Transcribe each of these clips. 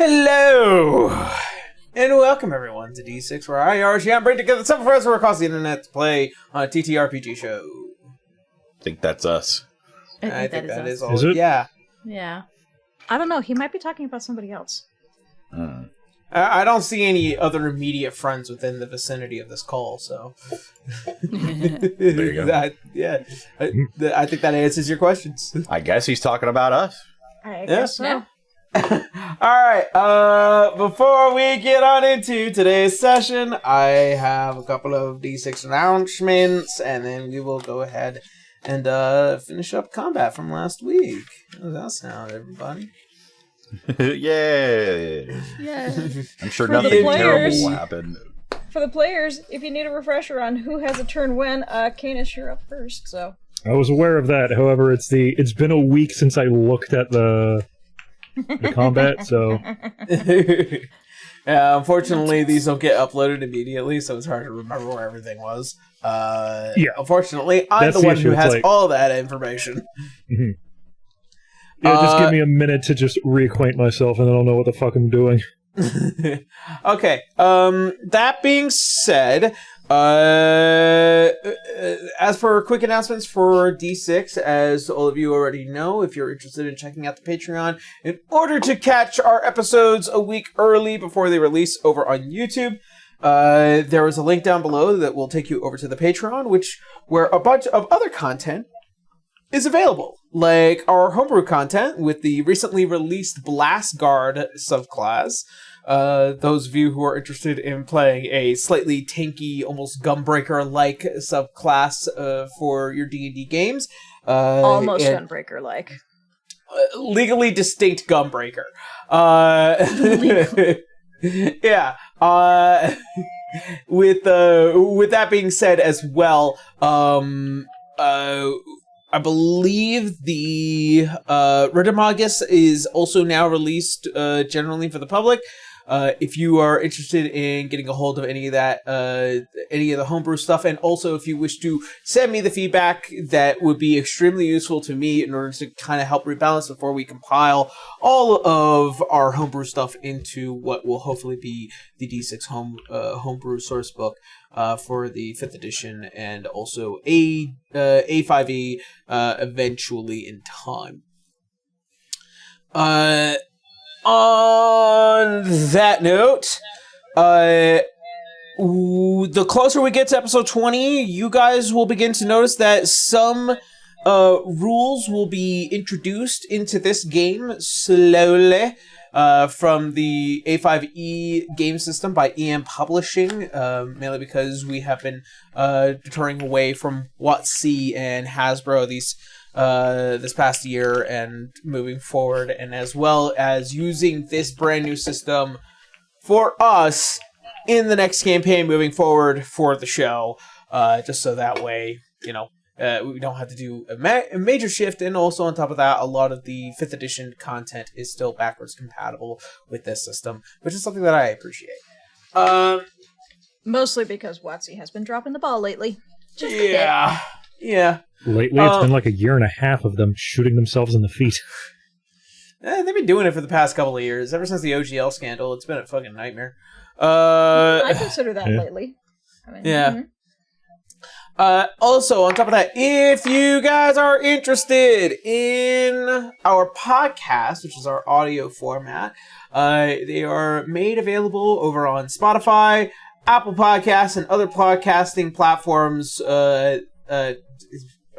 Hello, and welcome everyone to D6, where I, RGM, bring together some friends who are across the internet to play on a TTRPG show. I think that's us. I think that is all. Is it? Yeah. Yeah. I don't know. He might be talking about somebody else. I don't see any other immediate friends within the vicinity of this call, so. There you go. I think that answers your questions. I guess he's talking about us. I guess so. Yeah. Alright, before we get on into today's session, I have a couple of D6 announcements, and then we will go ahead and finish up combat from last week. How does that sound, everybody? Yeah. I'm sure For nothing the terrible players. will happen. For the players, if you need a refresher on who has a turn when, Canus, you're up first, so. I was aware of that. However, it's been a week since I looked at the combat, so Yeah, unfortunately, these don't get uploaded immediately, so it's hard to remember where everything was. Yeah. Unfortunately, I'm That's the the one issue, who it's has like- all that information. yeah, just give me a minute to just reacquaint myself, and then I'll know what the fuck I'm doing. Okay, that being said, as for quick announcements for D6, as all of you already know, if you're interested in checking out the Patreon, in order to catch our episodes a week early before they release over on YouTube, there is a link down below that will take you over to the Patreon, where a bunch of other content is available, like our homebrew content with the recently released Blast Guard subclass. Those of you who are interested in playing a slightly tanky, almost Gunbreaker-like subclass for your D&D games. Almost Gunbreaker-like. Legally distinct Gunbreaker. Yeah. With that being said as well, I believe the Redemagus is also now released generally for the public. If you are interested in getting a hold of any of that, any of the homebrew stuff, and also if you wish to send me the feedback, that would be extremely useful to me in order to kind of help rebalance before we compile all of our homebrew stuff into what will hopefully be the D6 homebrew source book for the 5th edition, and also A5e eventually in time. On that note, the closer we get to episode 20, you guys will begin to notice that some rules will be introduced into this game slowly from the A5e game system by EM Publishing, mainly because we have been deterring away from WotC and Hasbro this past year and moving forward, and as well as using this brand new system for us in the next campaign moving forward for the show, just so that way, we don't have to do a major shift. And also on top of that, a lot of the 5th edition content is still backwards compatible with this system, which is something that I appreciate. Mostly because WotC has been dropping the ball lately. Just Yeah. Lately, it's been like a year and a half of them shooting themselves in the feet. They've been doing it for the past couple of years. Ever since the OGL scandal, it's been a fucking nightmare. I consider that lately. I mean, Yeah. Also, on top of that, if you guys are interested in our podcast, which is our audio format, they are made available over on Spotify, Apple Podcasts, and other podcasting platforms.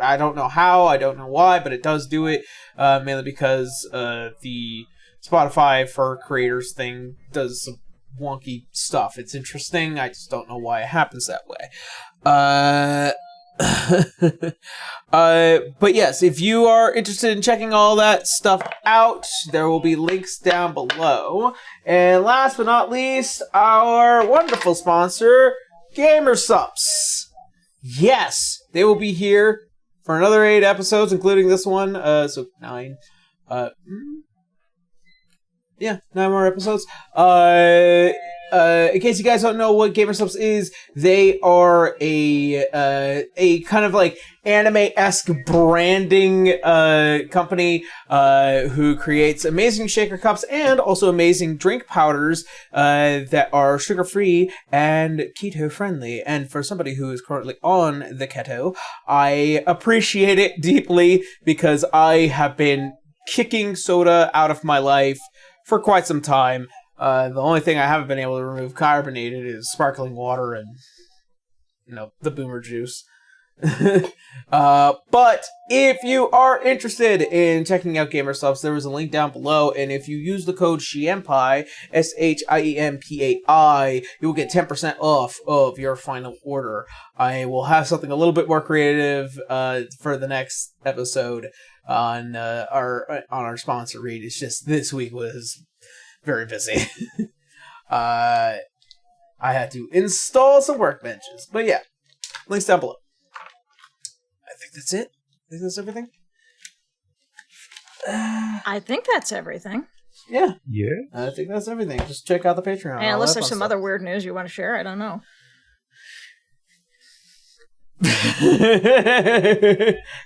I don't know how, I don't know why, but it does do it, mainly because the Spotify for creators thing does some wonky stuff. It's interesting, I just don't know why it happens that way. But yes, if you are interested in checking all that stuff out, there will be links down below. And last but not least, our wonderful sponsor, Gamersups. Yes, they will be here for another 8 episodes, including this one. So 9. 9 more episodes. in case you guys don't know what GamerSubs is, they are a kind of like anime-esque branding company who creates amazing shaker cups and also amazing drink powders that are sugar-free and keto-friendly. And for somebody who is currently on the keto, I appreciate it deeply because I have been kicking soda out of my life for quite some time. The only thing I haven't been able to remove carbonated is sparkling water and, the boomer juice. But if you are interested in checking out GamerSubs, there is a link down below, and if you use the code SHIEMPAI, SHIEMPAI, you will get 10% off of your final order. I will have something a little bit more creative for the next episode on our sponsor read. It's just this week was very busy. I had to install some workbenches, but yeah, links down below. I think that's it. I think that's everything. I think that's everything. Yeah. Yeah. I think that's everything. Just check out the Patreon. And unless there's some other weird news you want to share, I don't know.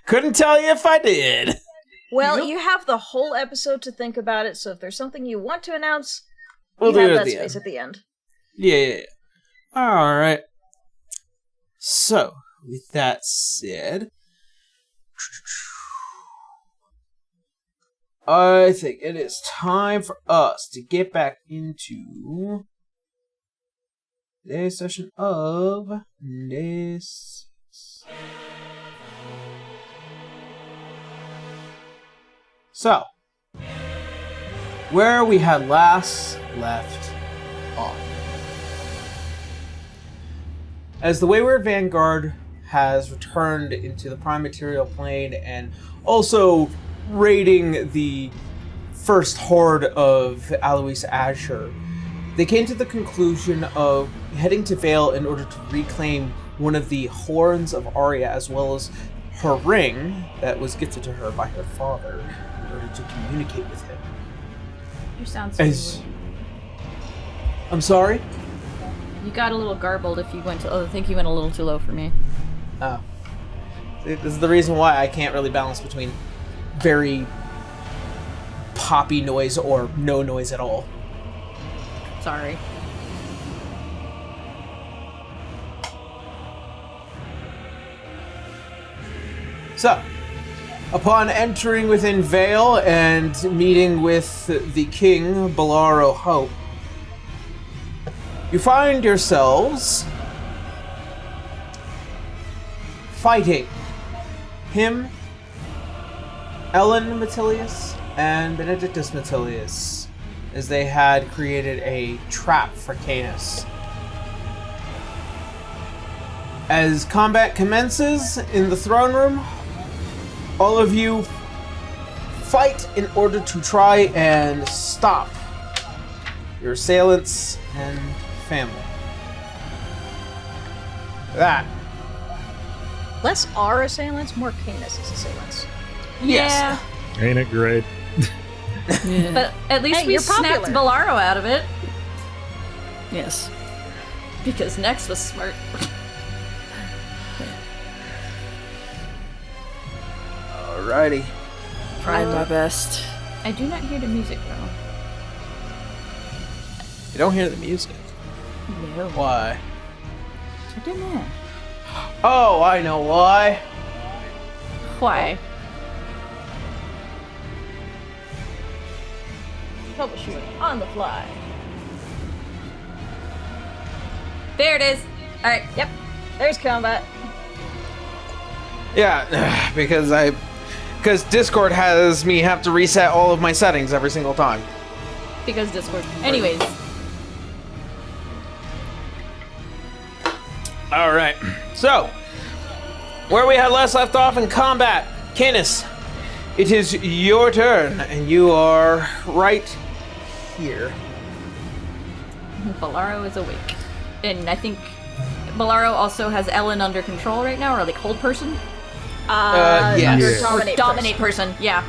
Couldn't tell you if I did. Well, you have the whole episode to think about it, so if there's something you want to announce, we'll you do have it that space end. at the end. Yeah. All right. So, with that said, I think it is time for us to get back into today's session of this. So, where we had last left off. As the Wayward Vanguard has returned into the Prime Material Plane and also raiding the first horde of Alois Asher, they came to the conclusion of heading to Vale in order to reclaim one of the horns of Arya as well as her ring that was gifted to her by her father in order to communicate with him. You sound so I'm sorry? You got a little garbled if you went to... Oh, I think you went a little too low for me. Oh. This is the reason why I can't really balance between very poppy noise or no noise at all. Sorry. So, upon entering within Vale and meeting with the king, Balaro Hope, you find yourselves fighting him, Elin Metilius, and Benidictus Metilius, as they had created a trap for Canus. As combat commences in the throne room, all of you fight in order to try and stop your assailants and family. That. Less our assailants, more Canus' assailants. Yes. Ain't it great? Yeah. But at least Hey, we you're snapped popular. Balaro out of it. Yes. Because Nex was smart. Alrighty. Tried my best. I do not hear the music though. You don't hear the music. No. Why? I don't know. Oh, I know why. Why? Troubleshooting on the fly. There it is. Alright. Yep, there's combat. Yeah, because Discord has me have to reset all of my settings every single time. Because Discord. Anyways. Alright, so, where we had last left off in combat, Canus, it is your turn, and you are right here. Balaro is awake. And I think Balaro also has Elin under control right now, or like hold person? Yes. Dominate, Dominate person, yeah.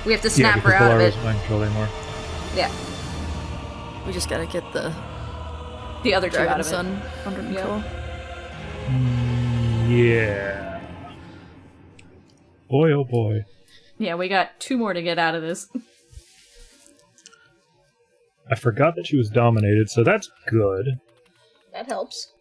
We have to snap yeah, her out of it. Not in control anymore. Yeah. We just gotta get the The other two out Dragon of it. Sun under control. Yeah. Boy, oh boy. Yeah, we got 2 more to get out of this. I forgot that she was dominated, so that's good. That helps.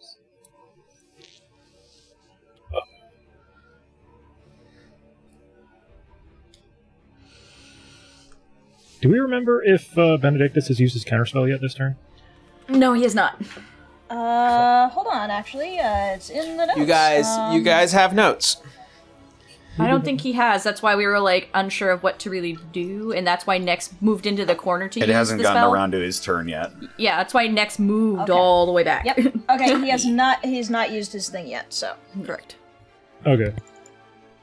Do we remember if Benedictus has used his counterspell yet this turn? No, he is not. Hold on, actually, it's in the notes. You guys have notes. I don't think he has. That's why we were like unsure of what to really do, and that's why Nex moved into the corner to use It hasn't the gotten spell. around to his turn yet. Yeah, that's why Nex moved Okay. all the way back. Yep. Okay, he's not used his thing yet, so. Correct. Okay.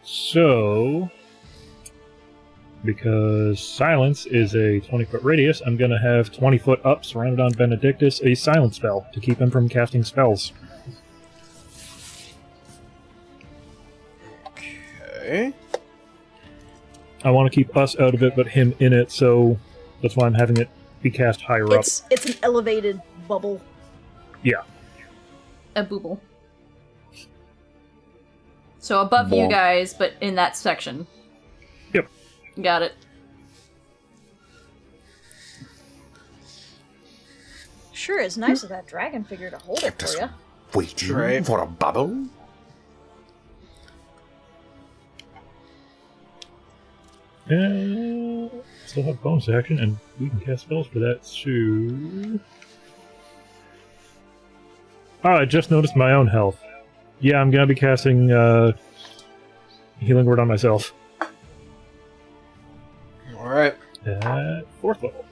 So, because silence is a 20-foot radius, I'm going to have 20 foot up, surrounded on Benedictus, a silence spell to keep him from casting spells. Okay. I want to keep us out of it, but him in it, so that's why I'm having it be cast higher up. It's an elevated bubble. Yeah. A booble. So above you Bonk. guys, but in that section. Yep. Got it. Sure is nice of that dragon figure to hold it for you. Waiting Right. for a bubble? Still have bonus action, and we can cast spells for that, so... I just noticed my own health. Yeah, I'm gonna be casting, Healing Word on myself. Alright. At 4th level.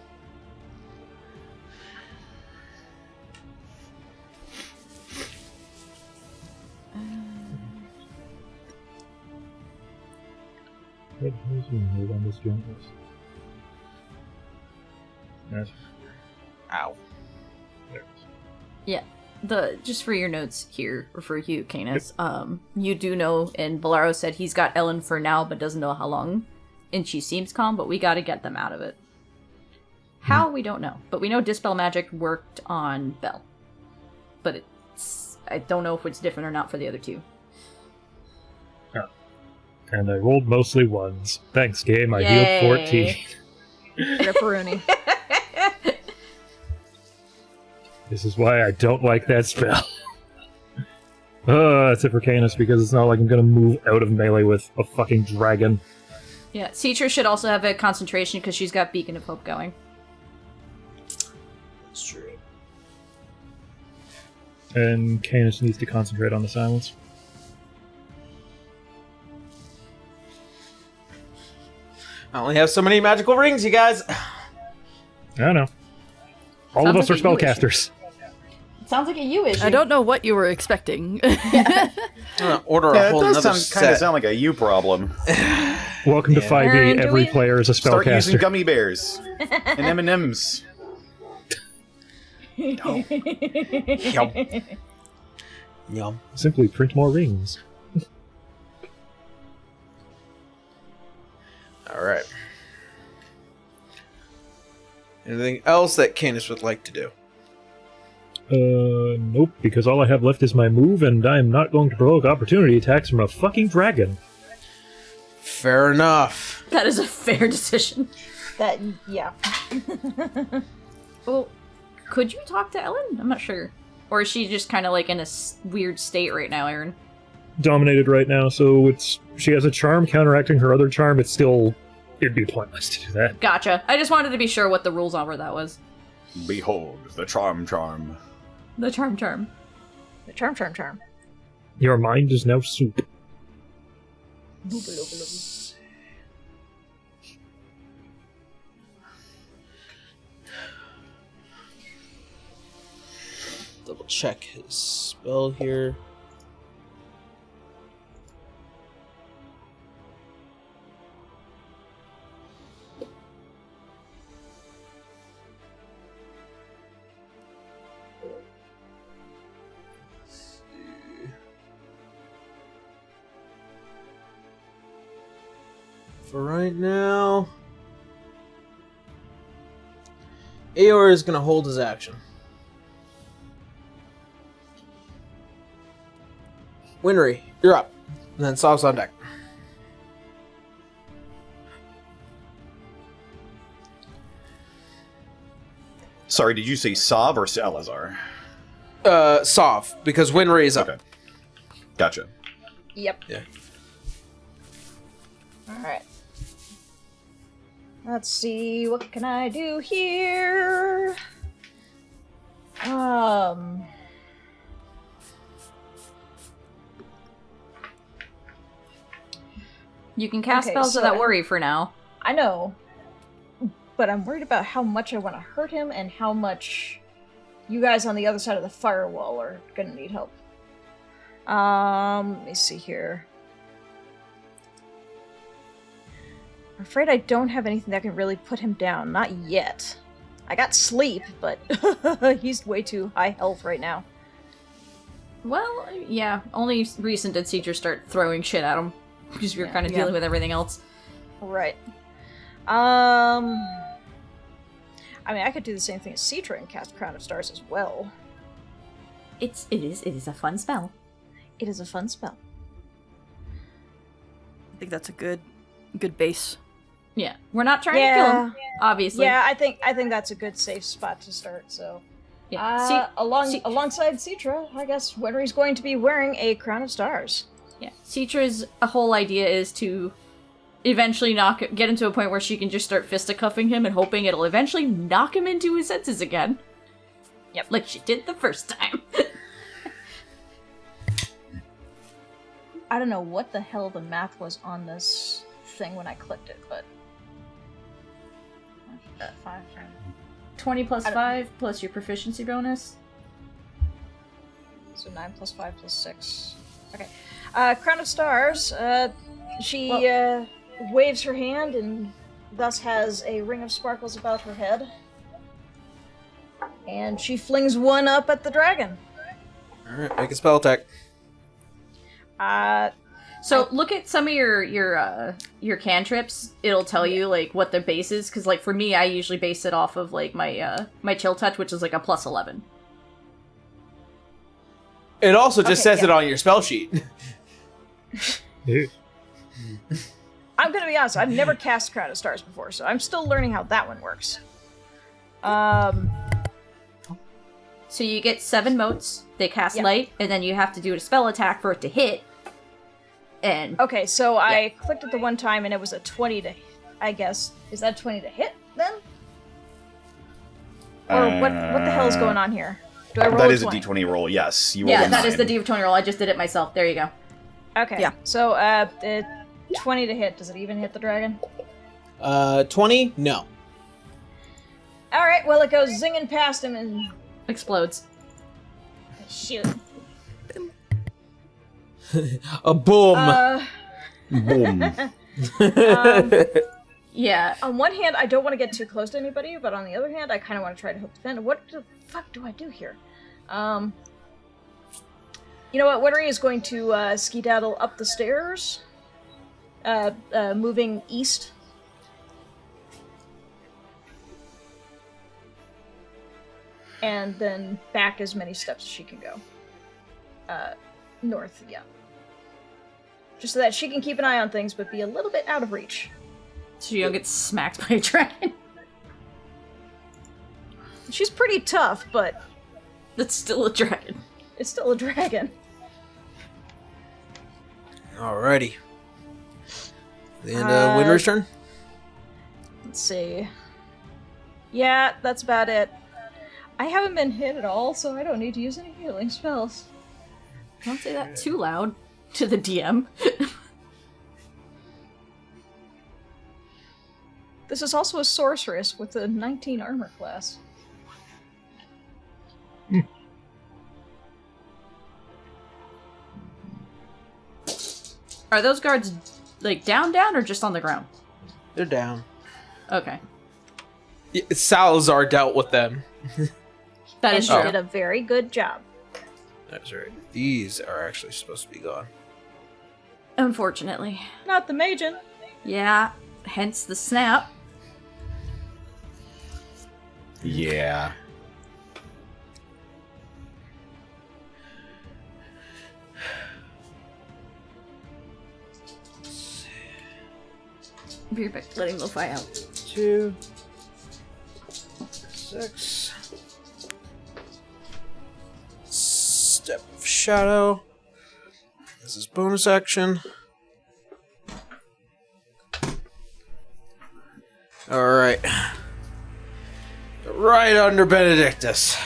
What is Healing Word on this joint list? Yes. Ow. There it is. Yeah. Just for your notes here, or for you, Canus, you do know, and Bolaro said he's got Elin for now, but doesn't know how long. And she seems calm, but we gotta get them out of it. How, we don't know. But we know Dispel Magic worked on Bell. But I don't know if it's different or not for the other two. And I rolled mostly ones. Thanks, game. I Yay. healed 14. Ripperoonie. This is why I don't like that spell. That's it for Canus, because it's not like I'm gonna move out of melee with a fucking dragon. Yeah, Citra should also have a concentration because she's got Beacon of Hope going. That's true. And Canus needs to concentrate on the silence. I only have so many magical rings, you guys. I don't know. All Sounds of us like are a you issue. spellcasters. Sounds like a you issue. I don't know what you were expecting. I'm gonna order a Yeah, it whole does nother kind of set. sound like a you problem. Welcome to 5e. Aaron, do Every we- player is a Start using spellcaster. gummy bears and M&Ms. Yum. Simply print more rings. Alright. Anything else that Canus would like to do? Nope, because all I have left is my move, and I am not going to provoke opportunity attacks from a fucking dragon. Fair enough. That is a fair decision. That, yeah. Well, could you talk to Ellen? I'm not sure. Or is she just kind of like in a weird state right now, Aaron? Dominated right now, so she has a charm counteracting her other charm. It'd be pointless to do that. Gotcha. I just wanted to be sure what the rules on where that was. Behold, the charm. The charm. The charm. Your mind is now soup. Double check his spell here. For right now, Aor is going to hold his action. Winry, you're up. And then Sov's on deck. Sorry, did you say Sov or Salazar? Sov, because Winry is up. Okay. Gotcha. Yep. Yeah. Alright. Let's see, what can I do here? You can cast Okay, spells so- without worry for now. I know, but I'm worried about how much I want to hurt him and how much you guys on the other side of the firewall are gonna need help. Let me see here. I'm afraid I don't have anything that can really put him down. Not yet. I got sleep, but he's way too high health right now. Well, yeah, only recent did Cedra start throwing shit at him. Because we were kind of dealing with everything else. Right. I mean, I could do the same thing as Citra and cast Crown of Stars as well. It is a fun spell. It is a fun spell. I think that's a good base. Yeah, we're not trying to kill him, obviously. Yeah, I think that's a good safe spot to start. So, Yeah. alongside Citra, I guess Winry's going to be wearing a Crown of Stars. Yeah, Citra's whole idea is to eventually get into a point where she can just start fisticuffing him and hoping it'll eventually knock him into his senses again. Yep. Like she did the first time. I don't know what the hell the math was on this thing when I clicked it, but 20 plus 5 plus your proficiency bonus. So 9 plus 5 plus 6. Okay. Crown of Stars, she waves her hand and thus has a ring of sparkles about her head. And she flings one up at the dragon. Alright, make a spell attack. So look at some of your cantrips. It'll tell you like what the base is, because like for me, I usually base it off of like my my chill touch, which is like a plus 11. It also just Okay, says it on your spell sheet. Yeah. I'm gonna be honest, I've never cast Crown of Stars before, so I'm still learning how that one works. So you get 7 motes. They cast Yep. light, and then you have to do a spell attack for it to hit. And Okay, so I clicked it the one time and it was a 20 to, I guess. Is that 20 to hit then? Or what the hell is going on here? Do I roll That is a 20? d20 roll, yes. You yeah, rolled a that is the 9. D20 roll. I just did it myself. There you go. Okay. Yeah. So, 20 to hit. Does it even hit the dragon? 20? No. Alright, well, it goes zinging past him and... Explodes. Shoot. A boom! Boom. Yeah. On one hand, I don't want to get too close to anybody, but on the other hand, I kind of want to try to help defend. What the fuck do I do here? You know what? Winry is going to skedaddle up the stairs, moving east. And then back as many steps as she can go. North, yeah. Just so that she can keep an eye on things, but be a little bit out of reach. So you don't get smacked by a dragon. She's pretty tough, but That's still a dragon. it's still a dragon. Alrighty. The end of Winter's turn? Let's see. Yeah, that's about it. I haven't been hit at all, so I don't need to use any healing spells. Don't say that too loud to the DM. This is also a sorceress with a 19 armor class. Are those guards like down or just on the ground? They're down. Okay. Salazar dealt with them. That And is she true. did a very good job. That's right. These are actually supposed to be gone. Unfortunately. Not the Magen. Yeah, hence the snap. Yeah. Be back, letting the fly out. 2, 6. Step of Shadow. This is bonus action. Alright. Right under Benedictus.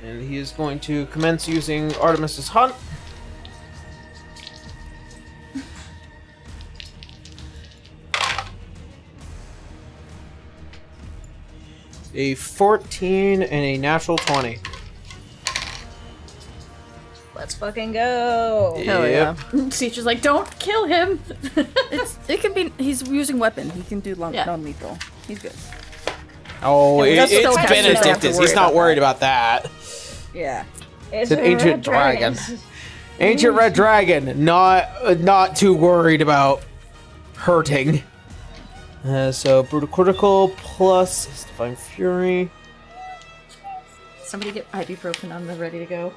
And he is going to commence using Artemis's Hunt. A 14 and a natural 20. Let's fucking go. Hell yeah. Siege is like, don't kill him! It can be. He's using weapon. He can do Yeah. non-lethal. He's good. Oh, Yeah, that's it's still kind of Benedictus. don't have to He's worry not about worried about that. Yeah. It's an a ancient red dragon. Ancient red dragon, not too worried about hurting. So brutal critical plus his divine fury. Somebody get ibuprofen on the ready to go.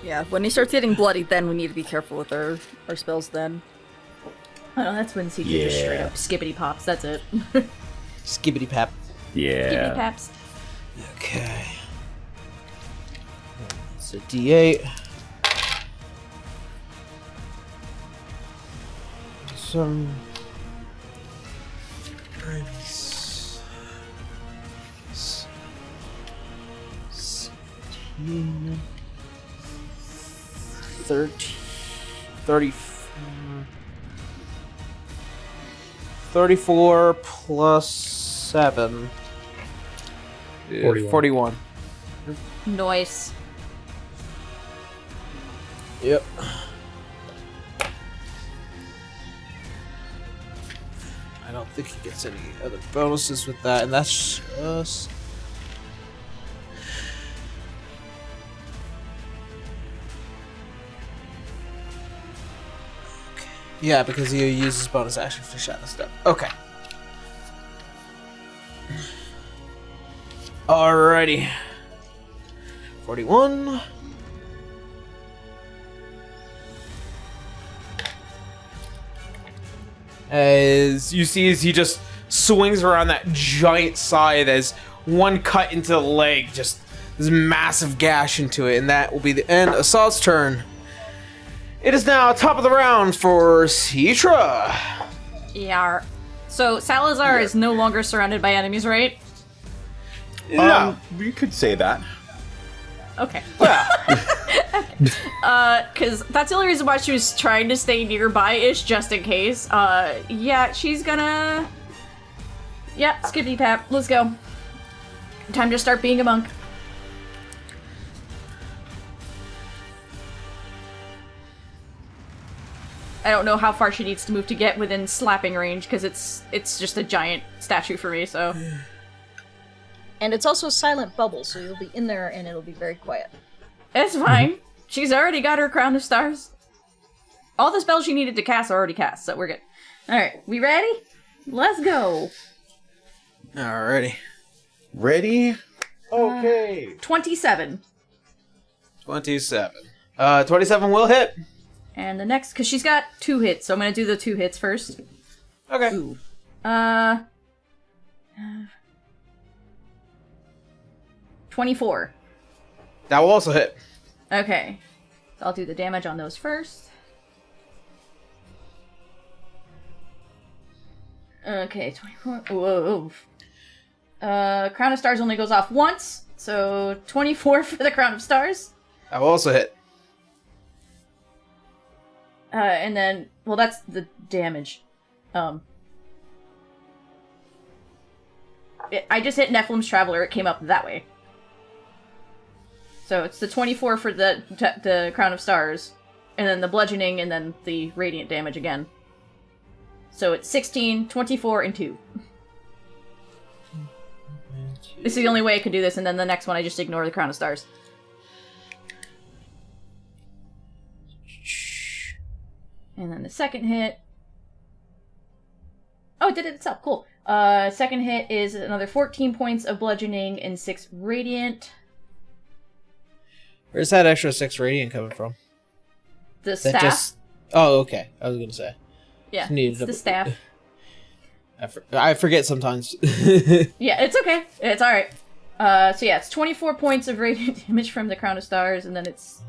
Yeah. When he starts getting bloody, then we need to be careful with our spells. Then. Oh no, that's when Siege just straight Yeah. up skibbity pops, that's it. Skibbity pap. Skibbity Yeah. paps. Okay. It's a D8. Some. 16, 13, 34, 34 plus 7. 41. 41. Noise. Yep. I don't think he gets any other bonuses with that, and that's just... Yeah, because he uses bonus action for shadow stuff. Okay. Alrighty. 41. As you see, as he just swings around that giant scythe, as one cut into the leg, just this massive gash into it, and that will be the end of Assault's turn. It is now top of the round for Citra. Yeah. So Salazar is no longer surrounded by enemies, right? No. We could say that. Okay. Well, Because that's the only reason why she was trying to stay nearby-ish, just in case. Yeah, she's gonna... Yeah, skippity pap. Let's go. Time to start being a monk. I don't know how far she needs to move to get within slapping range, because it's just a giant statue for me, so... And it's also a silent bubble, so you'll be in there and it'll be very quiet. It's fine. She's already got her crown of stars. All the spells she needed to cast are already cast, so we're good. Alright, we ready? Let's go. alrighty. Ready? Okay. 27. 27. 27 will hit. And the next, because she's got 2 hits, so I'm going to do the 2 hits first. Okay. Ooh. 24. That will also hit. Okay. So I'll do the damage on those first. Okay, 24. Whoa. Crown of Stars only goes off once, so 24 for the Crown of Stars. That will also hit. And then, well, that's the damage. I just hit Nephilim's Traveler, it came up that way. So it's the 24 for the Crown of Stars, and then the bludgeoning, and then the radiant damage again. So it's 16, 24, and 2. This is the only way I can do this, and then the next one I just ignore the Crown of Stars. And then the second hit... Oh, it did it itself, cool. Second hit is another 14 points of bludgeoning and 6 radiant. Where's that extra 6 radiant coming from? The That staff. just... Oh, okay. I was gonna say. Yeah, Just needed it's the staff. I forget sometimes. Yeah, it's okay. It's alright. So yeah, it's 24 points of radiant damage from the Crown of Stars, and then it's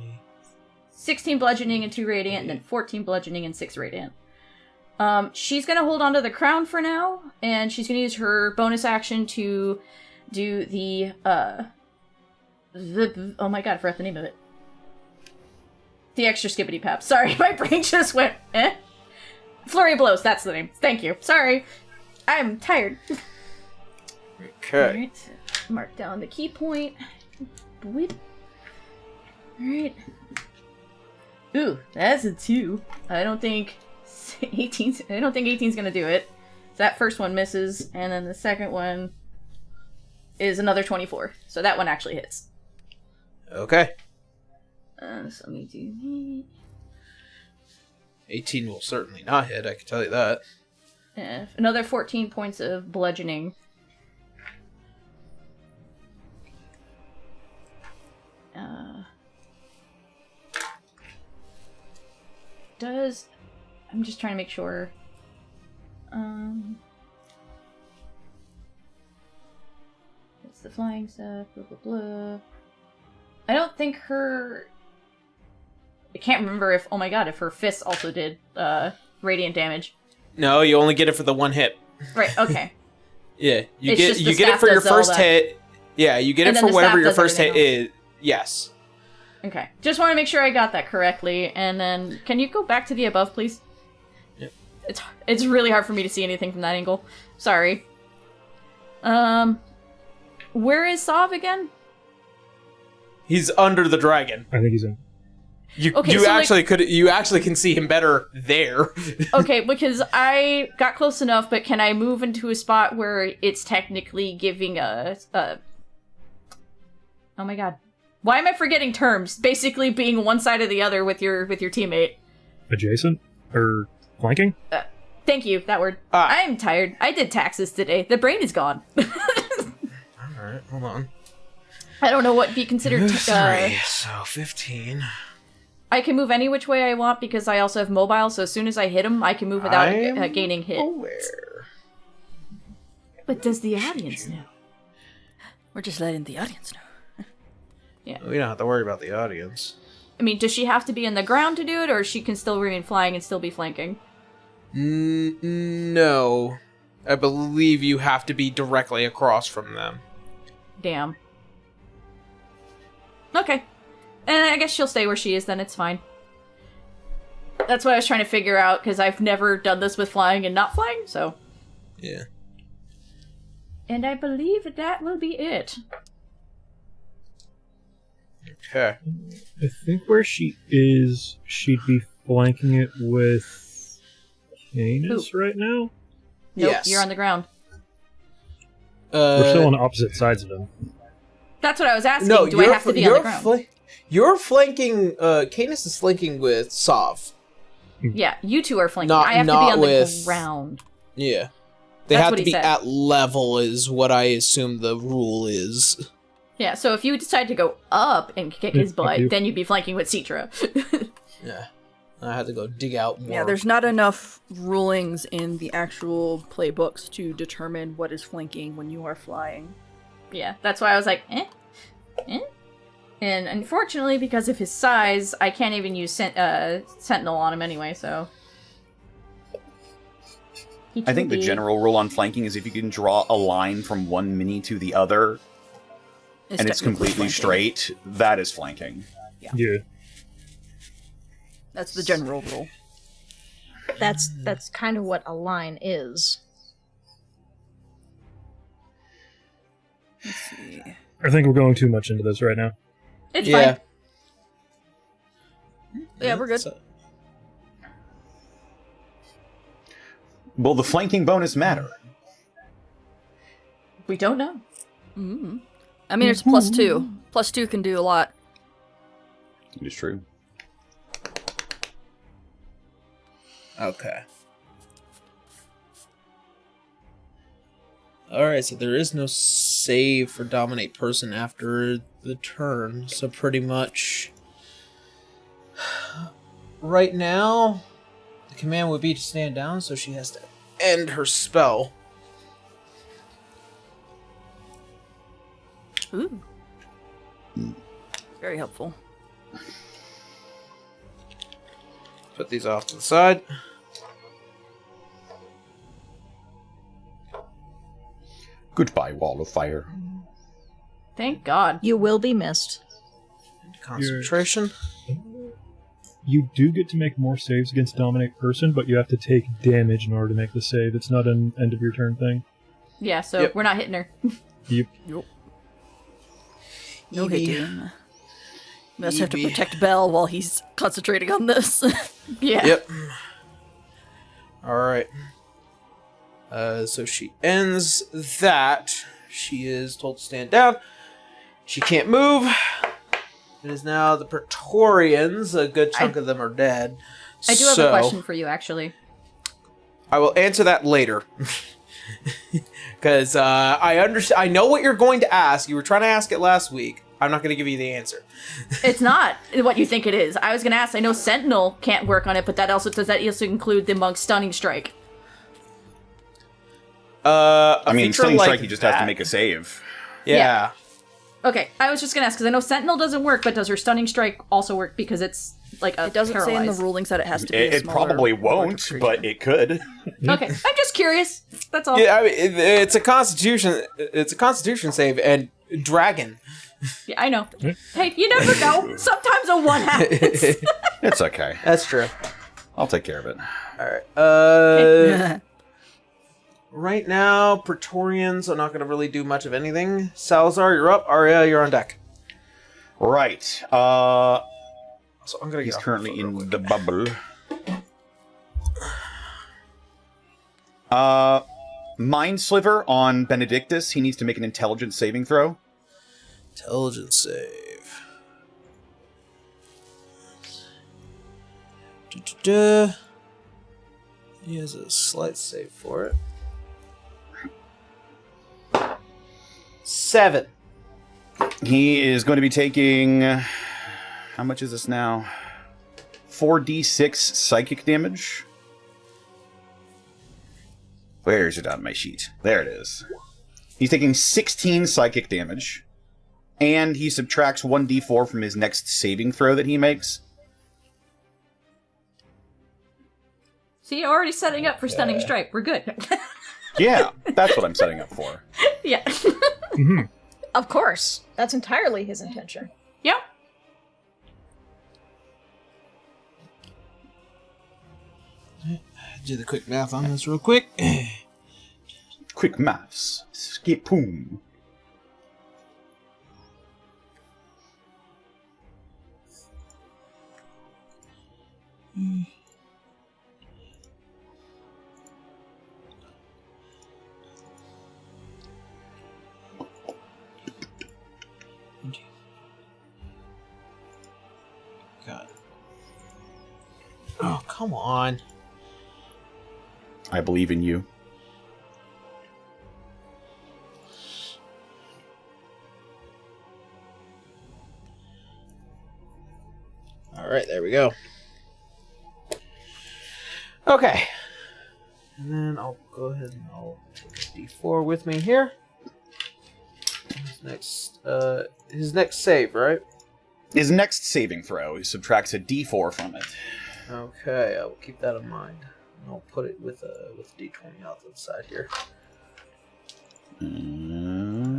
16 bludgeoning and 2 radiant, and then 14 bludgeoning and 6 radiant. She's gonna hold on to the crown for now, and she's gonna use her bonus action to do the oh my god, I forgot the name of it. The extra skippity pap. Sorry, my brain just went, eh? Flurry of Blows, that's the name. Thank you. Sorry. I'm tired. Okay. Alright. Mark down the key point. Boop. Alright. Ooh, that's a 2. I don't think 18's gonna do it. So that first one misses, and then the second one is another 24. So that one actually hits. Okay. So let me do 18 will certainly not hit, I can tell you that. another 14 points of bludgeoning. I'm just trying to make sure. It's the flying stuff, blah blah blah. I don't think her... I can't remember if, oh my god, if her fists also did radiant damage. No, you only get it for the one hit. Right, okay. Yeah, you It's get just the you get it staff for your does all first that. hit. Yeah, you get And it then for the whatever staff your does first hit everything is. Yes. Okay. Just want to make sure I got that correctly. And then, can you go back to the above, please? Yep. It's really hard for me to see anything from that angle. Sorry. Where is Sav again? He's under the dragon. I think he's in. Okay, You so, actually you actually can see him better there. Okay, because I got close enough, but can I move into a spot where it's technically giving a oh my god. Why am I forgetting terms? Basically being one side or the other with your teammate. Adjacent? Or flanking? Thank you, that word. I'm tired. I did taxes today. The brain is gone. Alright, hold on. I don't know what would be considered... so 15. I can move any which way I want because I also have mobile, so as soon as I hit him, I can move without I'm gaining hit. aware. But does the audience know? We're just letting the audience know. We don't have to worry about the audience. I mean, does she have to be in the ground to do it, or she can still remain flying and still be flanking? No. I believe you have to be directly across from them. Damn. Okay. And I guess she'll stay where she is then, it's fine. That's what I was trying to figure out, because I've never done this with flying and not flying, so... Yeah. And I believe that will be it. Okay. I think where she is, she'd be flanking it with Canus right now. Nope, Yes. you're on the ground. We're still on opposite sides of him. That's what I was asking. No, Do I have to be on the ground? You're flanking. Canus is flanking with Sav. Yeah, you two are flanking. Not- I have to be not on the with- ground. Yeah. They That's have what to he be said. at level, is what I assume the rule is. Yeah, so if you decide to go up and kick his I butt, do. then you'd be flanking with Citra. Yeah. I had to go dig out more. Yeah, there's not enough rulings in the actual playbooks to determine what is flanking when you are flying. Yeah, that's why I was like, eh? And unfortunately, because of his size, I can't even use Sentinel on him anyway, so... I think the general rule on flanking is if you can draw a line from one mini to the other, and it's technically completely flanking. straight, that is flanking. Yeah. That's the general rule. That's kind of what a line is. Let's see. I think we're going too much into this right now. It's Yeah. fine. Yeah, we're good. So- Will the flanking bonus matter? We don't know. Mm-hmm. I mean, it's +2. +2 can do a lot. It is true. Okay. Alright, so there is no save for Dominate Person after the turn, so pretty much... Right now, the command would be to stand down, so she has to end her spell. Ooh. Very helpful. Put these off to the side. Goodbye, wall of fire. Thank God. You will be missed. Concentration. You do get to make more saves against Dominate Person, but you have to take damage in order to make the save. It's not an end of your turn thing. Yeah, so Yep. we're not hitting her. Yep. No Evie. hitting. We also have to Evie. protect Belle while he's concentrating on this. Yeah. Yep. Alright. So she ends that. She is told to stand down. She can't move. It is now the Praetorians. A good chunk of them are dead. I do have So, a question for you, actually. I will answer that later. Because I know what you're going to ask. You were trying to ask it last week. I'm not going to give you the answer. It's not what you think it is. I was going to ask, I know Sentinel can't work on it, but does that also include the Monk's Stunning Strike? I mean, feature Stunning like Strike, you just have to that- make a save. Yeah. Okay, I was just going to ask, because I know Sentinel doesn't work, but does her Stunning Strike also work because it's like a It doesn't say in the paralyze? rulings that it has to be It, a it smaller probably electric won't, creature. but it could. Okay, I'm just curious. That's all. Yeah, I mean, it's a Constitution. It's a Constitution save, and Dragon. Yeah, I know. Hey, you never know. Sometimes a one happens. It's okay. That's true. I'll take care of it. All right. Right now, Praetorians are not going to really do much of anything. Salazar, you're up. Arya, you're on deck. Right. So I'm going to He's get off currently the phone real in quick. the bubble. Mind Sliver on Benedictus. He needs to make an intelligence saving throw. Intelligence save. Da-da-da. He has a slight save for it. 7. He is going to be taking... How much is this now? 4d6 psychic damage. Where is it on my sheet? There it is. He's taking 16 psychic damage. And he subtracts 1d4 from his next saving throw that he makes. See, already setting up for Stunning Strike. We're good. Yeah, that's what I'm setting up for. Yeah. Of course. That's entirely his intention. Yep. Do the quick math on this real quick. Quick maths. Skip-boom. God. Oh, come on. I believe in you. Alright, there we go. Okay. And then I'll go ahead and I'll take a D4 with me here. His next save, right? His next saving throw, he subtracts a d4 from it. Okay, I will keep that in mind. I'll put it with D20 out to the side here.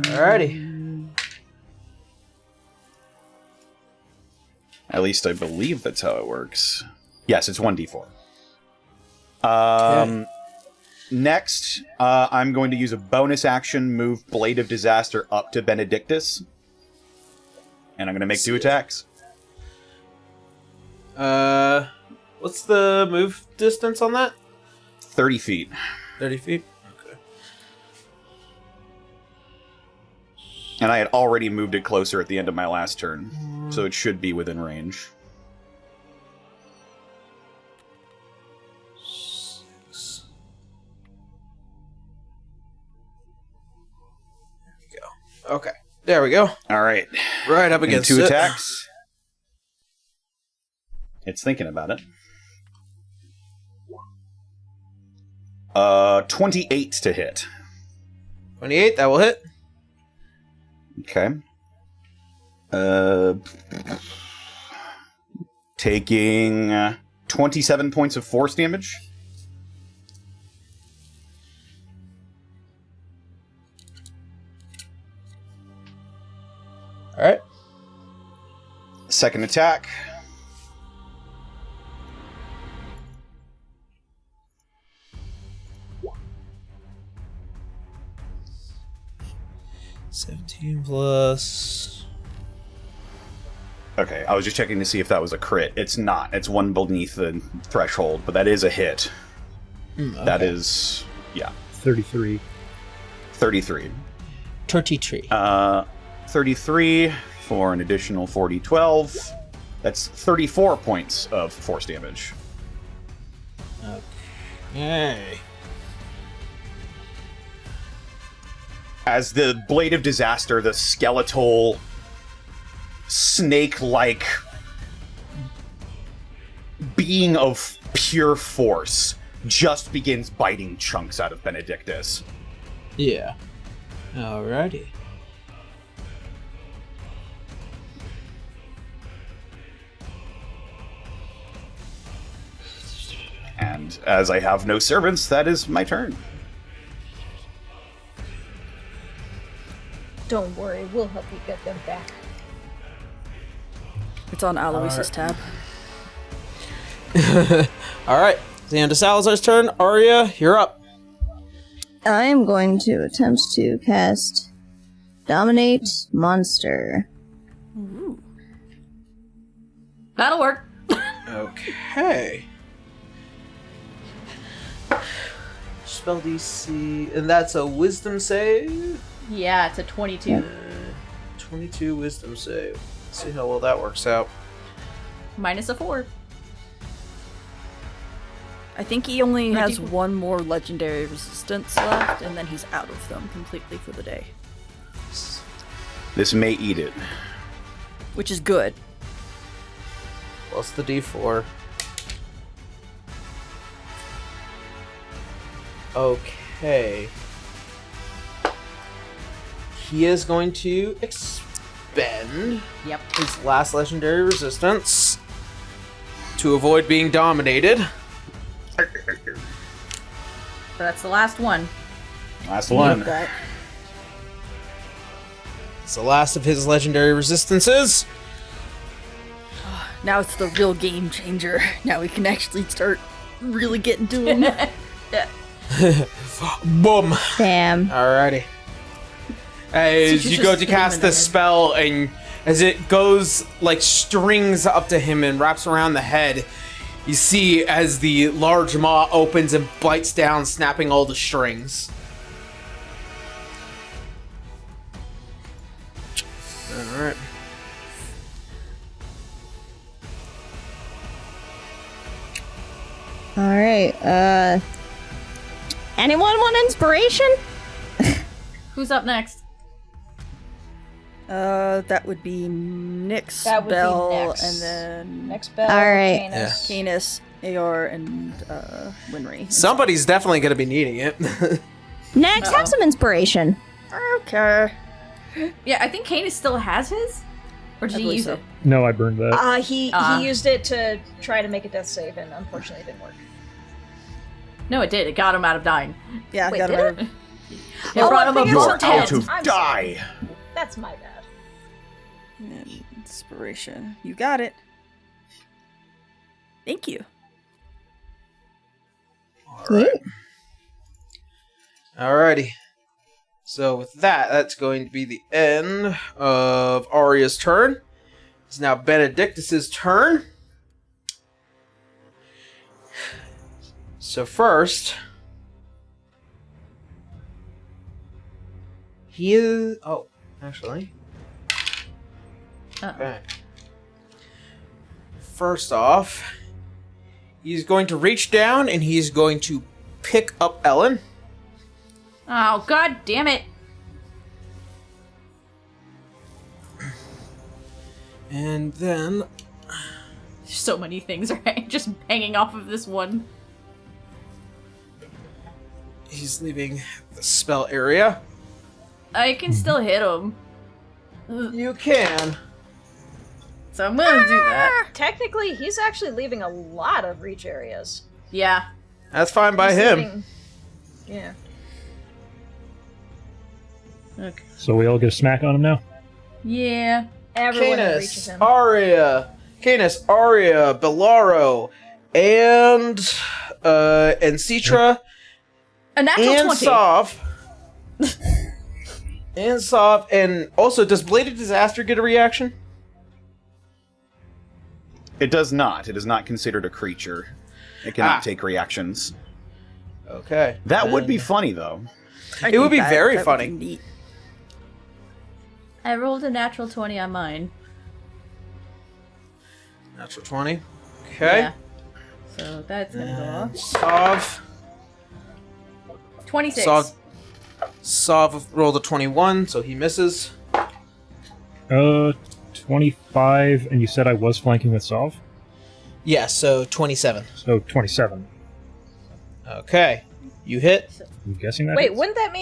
Alrighty. At least I believe that's how it works. Yes, it's 1d4. Okay. Next, I'm going to use a bonus action, move Blade of Disaster up to Benedictus. And I'm going to make 2 attacks. What's the move distance on that? 30 feet. 30 feet? Okay. And I had already moved it closer at the end of my last turn. So it should be within range. 6. Okay. There we go. All right. Right up And against 2 it. attacks. It's thinking about it. 28 to hit. 28, that will hit. Okay. Taking 27 points of force damage. Alright. Second attack. +17. Okay, I was just checking to see if that was a crit. It's not. It's one beneath the threshold, but that is a hit. Okay. That is, yeah, 33. 33. 33. 33 for an additional 12. That's 34 points of force damage. Okay. As the Blade of Disaster, the skeletal, snake-like being of pure force just begins biting chunks out of Benedictus. Yeah. Alrighty. And as I have no servants, that is my turn. Don't worry, we'll help you get them back. It's on Aloysius' tab. Alright. It's the end of Salazar's turn. Arya, you're up. I am going to attempt to cast Dominate Monster. That'll work. Okay. Spell DC, and that's a Wisdom save. Yeah, it's a 22. 22 Wisdom save. Let's see how well that works out. Minus a 4. I think he only Or has do you- one more legendary resistance left, and then he's out of them completely for the day. This may eat it. Which is good. Plus the D4. Okay. He is going to expend Yep. his last legendary resistance to avoid being dominated. So that's the last one. Last one. That. It's the last of his legendary resistances. Now it's the real game changer. Now we can actually start really getting to him. Boom. Damn. Alrighty. As you go to cast the spell, and as it goes like strings up to him and wraps around the head, you see as the large maw opens and bites down, snapping all the strings. Alright. Alright, anyone want inspiration? Who's up next? That would be Nyx, That would be Bell, Nyx. and then Next bell. Alright. Canus. Canis, AR, and Winry. Somebody's definitely going to be needing it. Next, have some inspiration. Okay. Yeah, I think Canus still has his? Or did I he believe use so. it? No, I burned that. He used it to try to make a death save, and unfortunately it didn't work. No, it did. It got him out of dying. Yeah, Wait, got did him. it? It Oh, brought I him up think You're it's to out 10. to I'm die! That's my bad. Inspiration. You got it. Thank you. Alright. Alrighty. So with that, that's going to be the end of Arya's turn. It's now Benedictus's turn. So first, he is... Oh, actually. Okay. First off, he's going to reach down and he's going to pick up Elin. Oh, god damn it. And then So many things are just hanging off of this one. he's leaving the spell area. I can still hit him. You can. So I'm gonna do that. Technically, he's actually leaving a lot of reach areas. Yeah. That's fine by He's him. leaving- Yeah. Okay. So we all get a smack on him now? Yeah. Everyone that reaches him. Canus, Arya, Belaro, and Citra, A natural and 20. Sov. And Sov, and also, does Bladed Disaster get a reaction? It does not. It is not considered a creature. It cannot take reactions. Okay. That would be funny, though. It would be very That would funny. be neat. I rolled a natural 20 on mine. Natural 20. Okay. Yeah. So that's gonna go off. Sov. 26. Sov rolled a 21, so he misses. 25, and you said I was flanking with Solve? Yeah, so 27. So 27. Okay. You hit. I'm guessing that Wait, hits? wouldn't that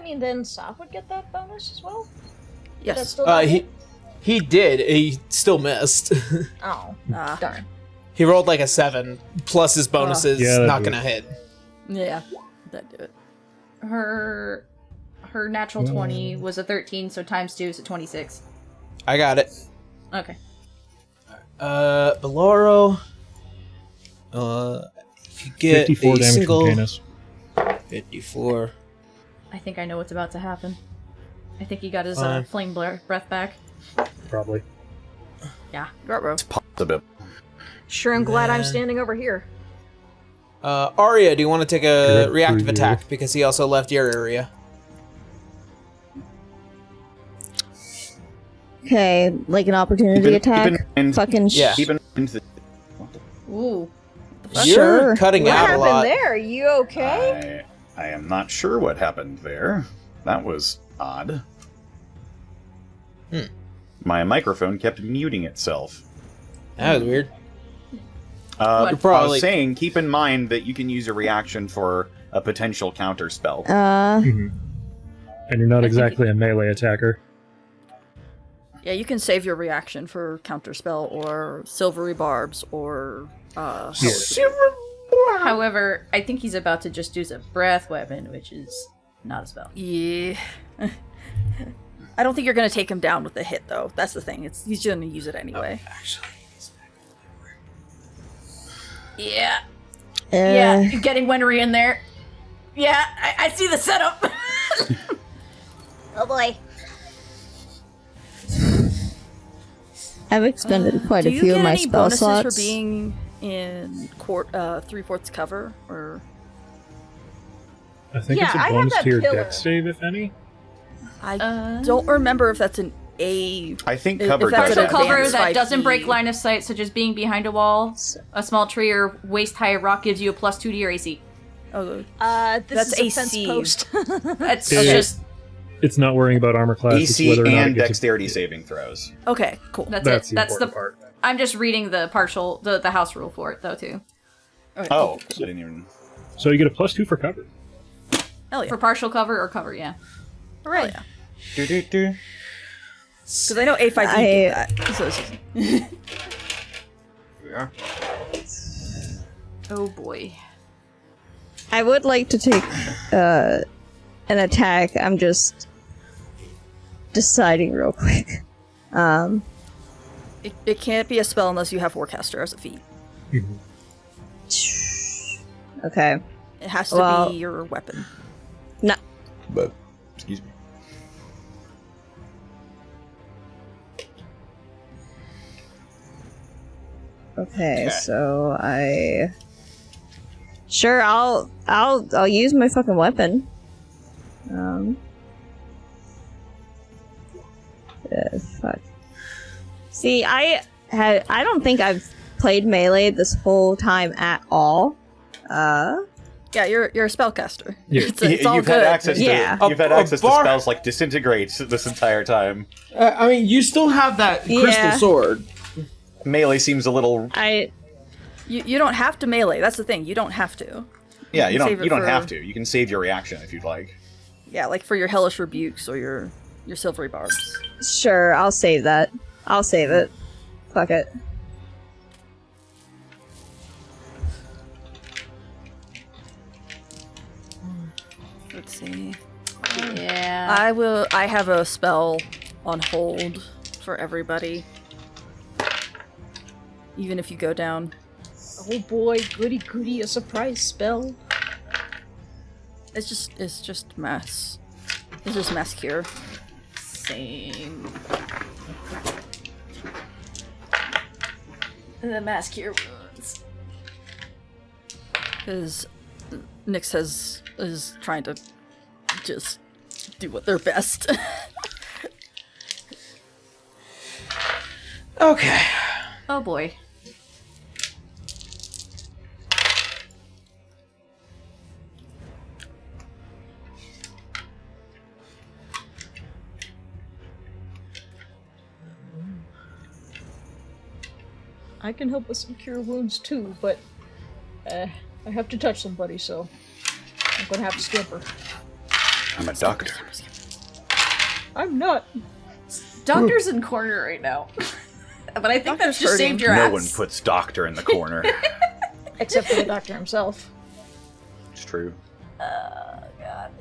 mean then Sop would get that bonus as well? That's Yes. still not it? He did. He still missed. Oh, Ah. darn. He rolled like a 7, plus his bonuses, Yeah, that'd not do gonna hit. Yeah. That'd do it. Her natural 20 was a 13, so times 2 is a 26. I got it. Okay. Beloro. If you get 54 a damage single from Canus. 54. I think I know what's about to happen. I think he got his Fine. flame breath back. Probably. Yeah. Ruh-roh. Possible. Sure, I'm glad I'm standing over here. Arya, do you want to take a Good reactive for you. attack? Because he also left your area. Okay, like an opportunity attack. Keep in mind, Fucking Yeah. keep in mind that Ooh. You're Sure. cutting What out a happened lot. there? You okay? I am not sure what happened there. That was odd. My microphone kept muting itself. That was weird. I probably- was saying, keep in mind that you can use a reaction for a potential counter spell. And you're not exactly a melee attacker. Yeah, you can save your reaction for counterspell or silvery barbs or However, I think he's about to just use a breath weapon, which is not a spell. Yeah. I don't think you're gonna take him down with a hit though. That's the thing. He's gonna use it anyway. Actually, Yeah. Yeah. Getting Wenry in there. Yeah, I see the setup. Oh boy. I've expended quite Do a you few get of my any spell bonuses slots. for being in 3/4 cover or? I think Yeah, it's I a have bonus that to your pillar. dex save, if any. I don't remember if that's an A. I think If cover that's does Partial an that. cover advanced that 5e. doesn't break line of sight, such as being behind a wall, a small tree, or waist-high rock gives you a +2 to your AC. Oh, This That's is a fence AC. post. That's Yeah. just It's not worrying about armor class. it's AC whether or not and it gets a- dexterity saving throws. okay, cool. that's That's it. the That's the. important part. I'm just reading the partial the house rule for it though too. Oh, I didn't even. So you get a +2 for cover. Hell yeah. For partial cover or cover, yeah. Hell yeah. Do-do-do. Because I know A5E did that. So this is- Yeah. Oh boy. I would like to take an attack. I'm just deciding real quick. it can't be a spell unless you have Warcaster as a feat. Okay. It has to Well- be your weapon. No. But, excuse me. Okay, so Sure, I'll use my fucking weapon. Fuck. See, I don't think I've played melee this whole time at all. Yeah, you're a spellcaster. Yeah. It's all You've good. had access to Yeah. you've had access to bar- spells like Disintegrate this entire time. I mean, you still have that crystal Yeah. sword. Melee seems a little. You don't have to melee. That's the thing. You don't have to. Yeah, you save don't. it You don't for- have to. You can save your reaction if you'd like. Yeah, like for your hellish rebukes or your silvery barbs. Sure, I'll save that. I'll save it. Fuck it. Let's see. Yeah. I have a spell on hold for everybody. Even if you go down. Oh boy, goody goody, a surprise spell. It's just mass. It's just mass cure. Same. The mass cure wounds. Because Nyx is trying to just do what they're best. Okay. Oh boy. I can help with some cure wounds too, but I have to touch somebody, so I'm gonna have to scamper. I'm a doctor. I'm not. Doctor's in corner right now. But I think Doctor's that's just hurting. saved your No ass. one puts doctor in the corner. Except for the doctor himself. It's true. God.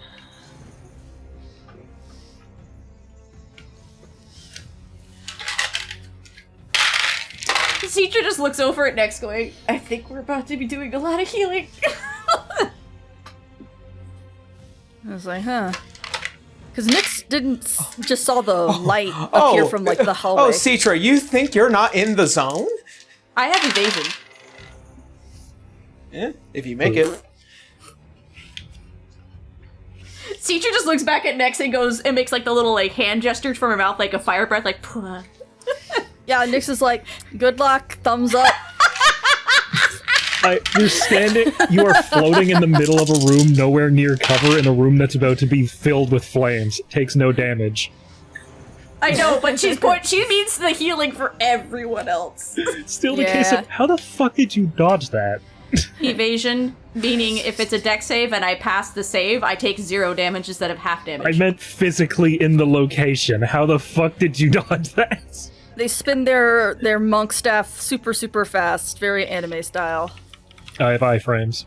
The teacher just looks over at Nex going, I think we're about to be doing a lot of healing. I was like, huh. Because Nyx didn't just saw the light appear from like the hallway. Oh, Citra, you think you're not in the zone? I have evasion. Yeah, if you make it. Citra just looks back at Nex and goes and makes like the little like hand gestures from her mouth, like a fire breath, like Pwah. Yeah, Nyx is like, good luck, thumbs up. You're standing, you are floating in the middle of a room nowhere near cover in a room that's about to be filled with flames. Takes no damage. I know, but she means the healing for everyone else. Still the case of, how the fuck did you dodge that? Evasion, meaning if it's a dex save and I pass the save, I take 0 damage instead of half damage. I meant physically in the location. How the fuck did you dodge that? They spin their monk staff super, super fast, very anime style. I have iframes.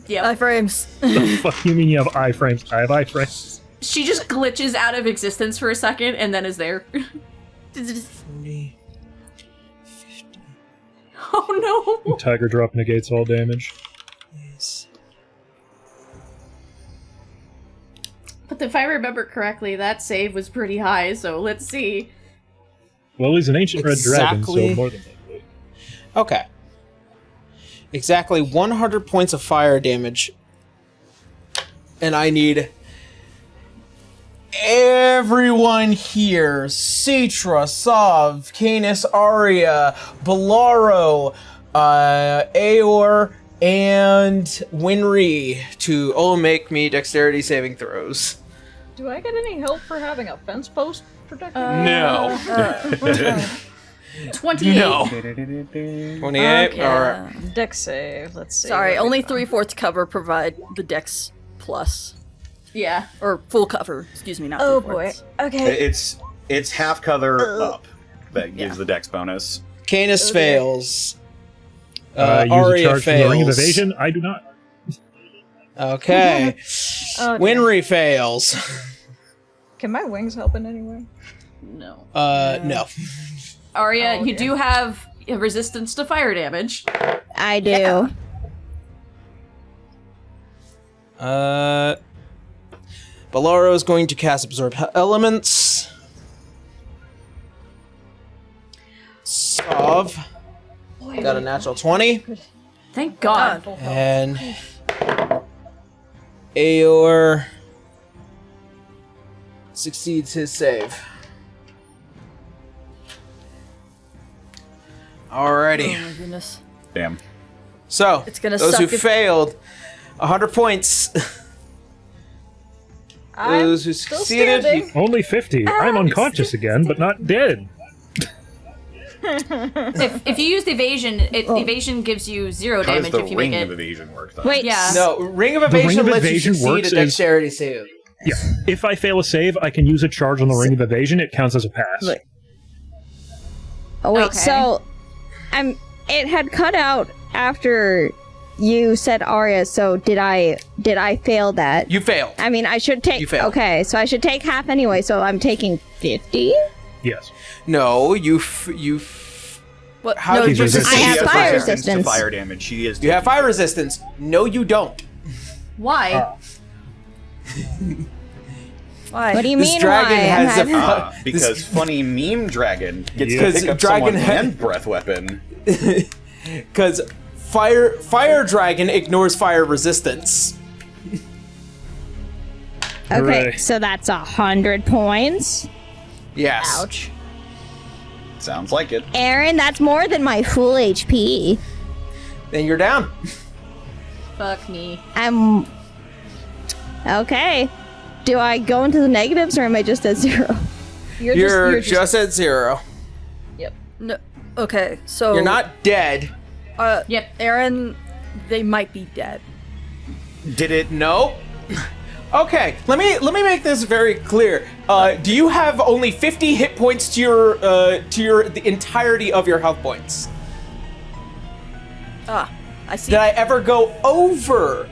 Yeah. Iframes. The fuck you mean you have iframes? I have iframes. She just glitches out of existence for a second and then is there. 40, 50, Oh no! Tiger drop negates all damage. yes. But if I remember correctly, that save was pretty high, so let's see. Well, he's an ancient red dragon, Exactly. so more than likely. Okay. Exactly 100 points of fire damage. And I need everyone here. Citra, Sav, Canus, Arya, Bolaro, Aor, and Winry to all make me dexterity saving throws. Do I get any help for having a fence post protecting me? No. 28. No. 28? Okay. Alright. Dex save, let's see. Sorry, what we only got. 3/4 cover provide the dex plus. Yeah. Or full cover, excuse me, not Oh 3/4. boy. Okay. It's half cover up that gives the dex bonus. Canis Okay. fails. Use a Aria charge from the ring of fails. evasion? I do not. Okay. Oh, dear. Winry fails. Can my wings help in any way? No. No. Arya, Oh, you okay. do have a resistance to fire damage. I do. Yeah. Bolaro is going to cast Absorb Elements. Sav got a natural 20. Thank God. And Aor succeeds his save. Alrighty. Oh my goodness. Damn. So, It's gonna those suck who if- failed, 100 points. I'm Those who still succeeded. standing. Only 50. I'm unconscious again, but not dead. If you used evasion, evasion gives you 0 How does damage the if you ring make of it. evasion work, though? Wait. Yeah. No, Ring of Ring Evasion of lets Evasion you succeed works a dexterity save. Yeah. If I fail a save, I can use a charge on the Ring of Evasion. It counts as a pass. Wait. Oh wait, Okay. so it had cut out after you said Arya, so did I fail that? You failed. I mean, I should take. You failed. Okay, so I should take half anyway. So I'm taking 50. Yes. No, What? How no, did you just resist? I She have has fire resistance to resistance. fire damage. She is. have fire resistance. No, you don't. Why? Why? What do you This mean? dragon why? has a Because funny meme dragon gets Yeah. to pick up Dragon someone's ha- hand breath weapon. Because fire dragon ignores fire resistance. Okay, Hooray. so that's 100 points. Yes. Ouch. Sounds like it. Aaron, that's more than my full HP. Then you're down. Fuck me. I'm okay. Do I go into the negatives or am I just at 0? You're just at 0. Yep. No. Okay, so You're not dead. Yep. Aaron. They might be dead. Did it? No. Okay, let me make this very clear. Do you have only 50 hit points to the entirety of your health points? Ah, I see. Did I ever go over?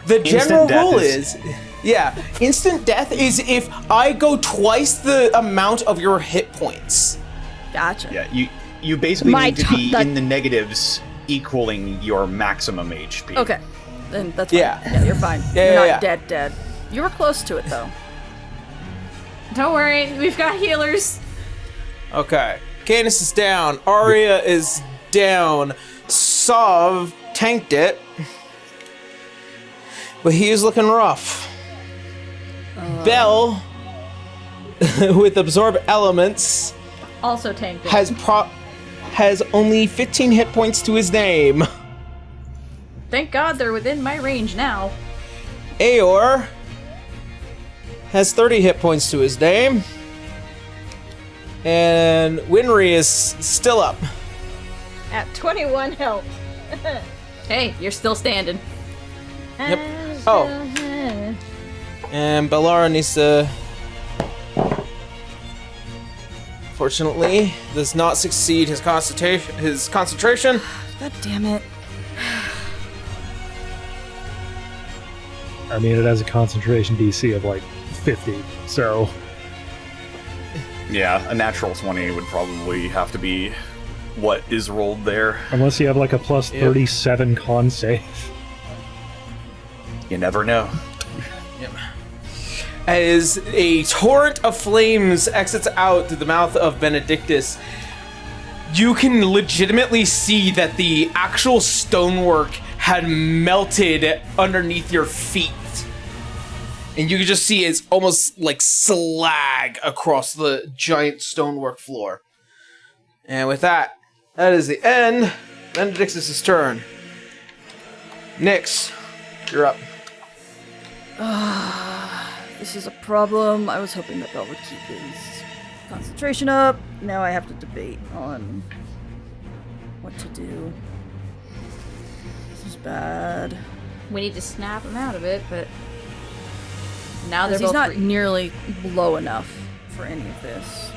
The general death rule is- is, yeah, instant death is if I go twice the amount of your hit points. Gotcha. Yeah, you basically My need to t- be the- in the negatives, equaling your maximum HP. Okay. Then that's fine. Yeah. Yeah, you're fine. Yeah, you're yeah, not yeah. dead. You were close to it though. Don't worry, we've got healers. Okay, Canus is down. Arya is down. Sov tanked it, but he is looking rough. Bell, with absorb elements, Also tanked it. has only 15 hit points to his name. Thank God they're within my range now. Aor has 30 hit points to his name. And Winry is still up. At 21 health. Hey, you're still standing. Yep. Oh. And Bellara needs to... Fortunately, does not succeed his concentration. God damn it. I mean, it has a concentration DC of like 50, so Yeah, a natural 20 would probably have to be what is rolled there. unless you have like a plus 37 con save. You never know. As a torrent of flames exits out through the mouth of Benedictus, you can legitimately see that the actual stonework had melted underneath your feet. And you can just see it's almost like slag across the giant stonework floor. And with that, that is the end. Benedictus' turn. Nyx, you're up. This is a problem. I was hoping that Bell would keep his concentration up. Now I have to debate on what to do. This is bad. We need to snap him out of it, but now they're Because he's both not free. nearly low enough for any of this.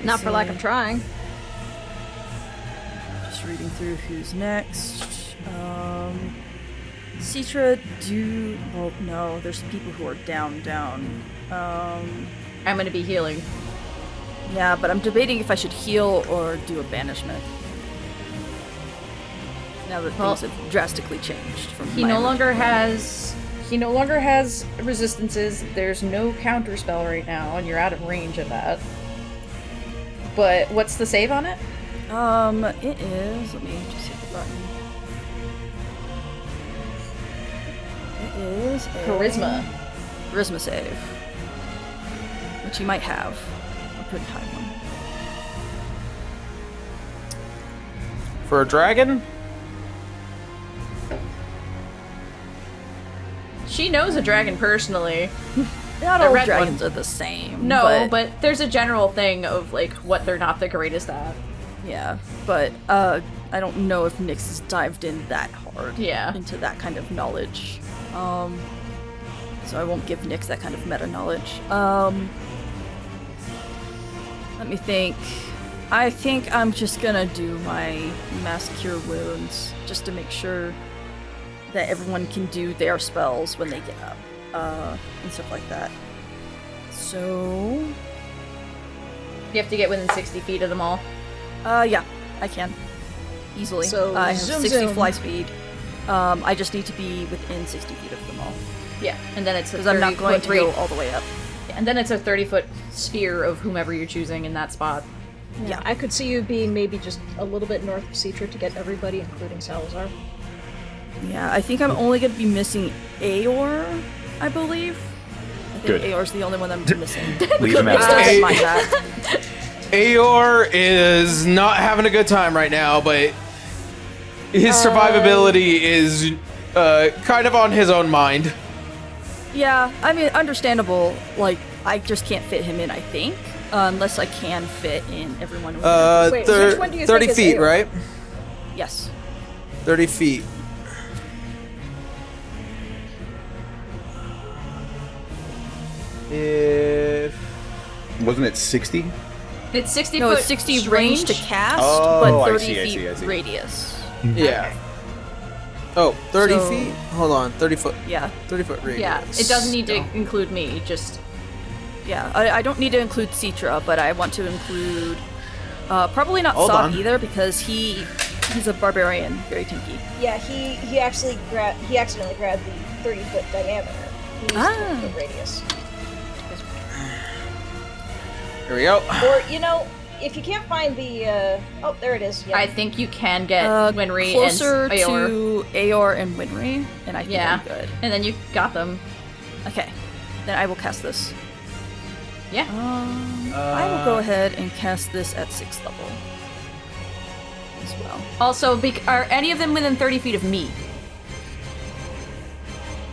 Not for lack of trying. Just reading through who's next. Citra, well, no, there's people who are down. I'm gonna be healing. Yeah, but I'm debating if I should heal or do a banishment. Now that Well, things have drastically changed from He my no longer original has resistances. There's no counter spell right now, and you're out of range of that. But what's the save on it? It is. Let me just hit the button. It is a Charisma save, which you might have a pretty high one. For a dragon? She knows a dragon personally. Not The all red dragons one. are the same. No, but there's a general thing of like what they're not the greatest at. yeah, but I don't know if Nyx has dived in that hard. Yeah. Into that kind of knowledge. So I won't give Nyx that kind of meta knowledge. Let me think. I think I'm just gonna do my Mass Cure Wounds just to make sure that everyone can do their spells when they get up, and stuff like that. So, You have to get within 60 feet of them all. yeah, I can easily. So, I have zoom, 60 zoom. fly speed. I just need to be within 60 feet of them all Yeah, and then it's a because I'm not going 30-foot to go all the way up. And then it's a 30-foot sphere of whomever you're choosing in that spot. Yeah. I could see you being maybe just a little bit north of Citra to get everybody, including Salazar. Yeah, I think I'm only going to be missing Aor, I believe. I think Good. Aor's the only one I'm missing. Leave him at Don't Hey. mind that. Aor is not having a good time right now, but his survivability is kind of on his own mind. Yeah, I mean, understandable. Like, I just can't fit him in, I think. Unless I can fit in everyone. Within Wait, which one do you 30 think is feet, Aor? right? Yes. 30 feet. If... Wasn't it 60? It's 60 No, foot it's 60 range range to cast, Oh, but I 30 see, I feet see, I see. radius. Yeah. Oh, 30 So- feet? Hold on, 30 foot. Yeah, 30 foot radius. Yeah, it doesn't need to include me, just... yeah. I don't need to include Citra, but I want to include probably not Hold Sov on. either because he's a barbarian, very tanky. Yeah, he accidentally grabbed the 30-foot diameter. He needs Ah. 20-foot radius. Here we go. Or, if you can't find the, oh, there it is. Yeah. I think you can get Winry Closer and Aor. to Aor and Winry, and I think Yeah, I'm good. and then you got them. Okay, then I will cast this. Yeah. I will go ahead and cast this at 6th level as well. Also, are any of them within 30 feet of me?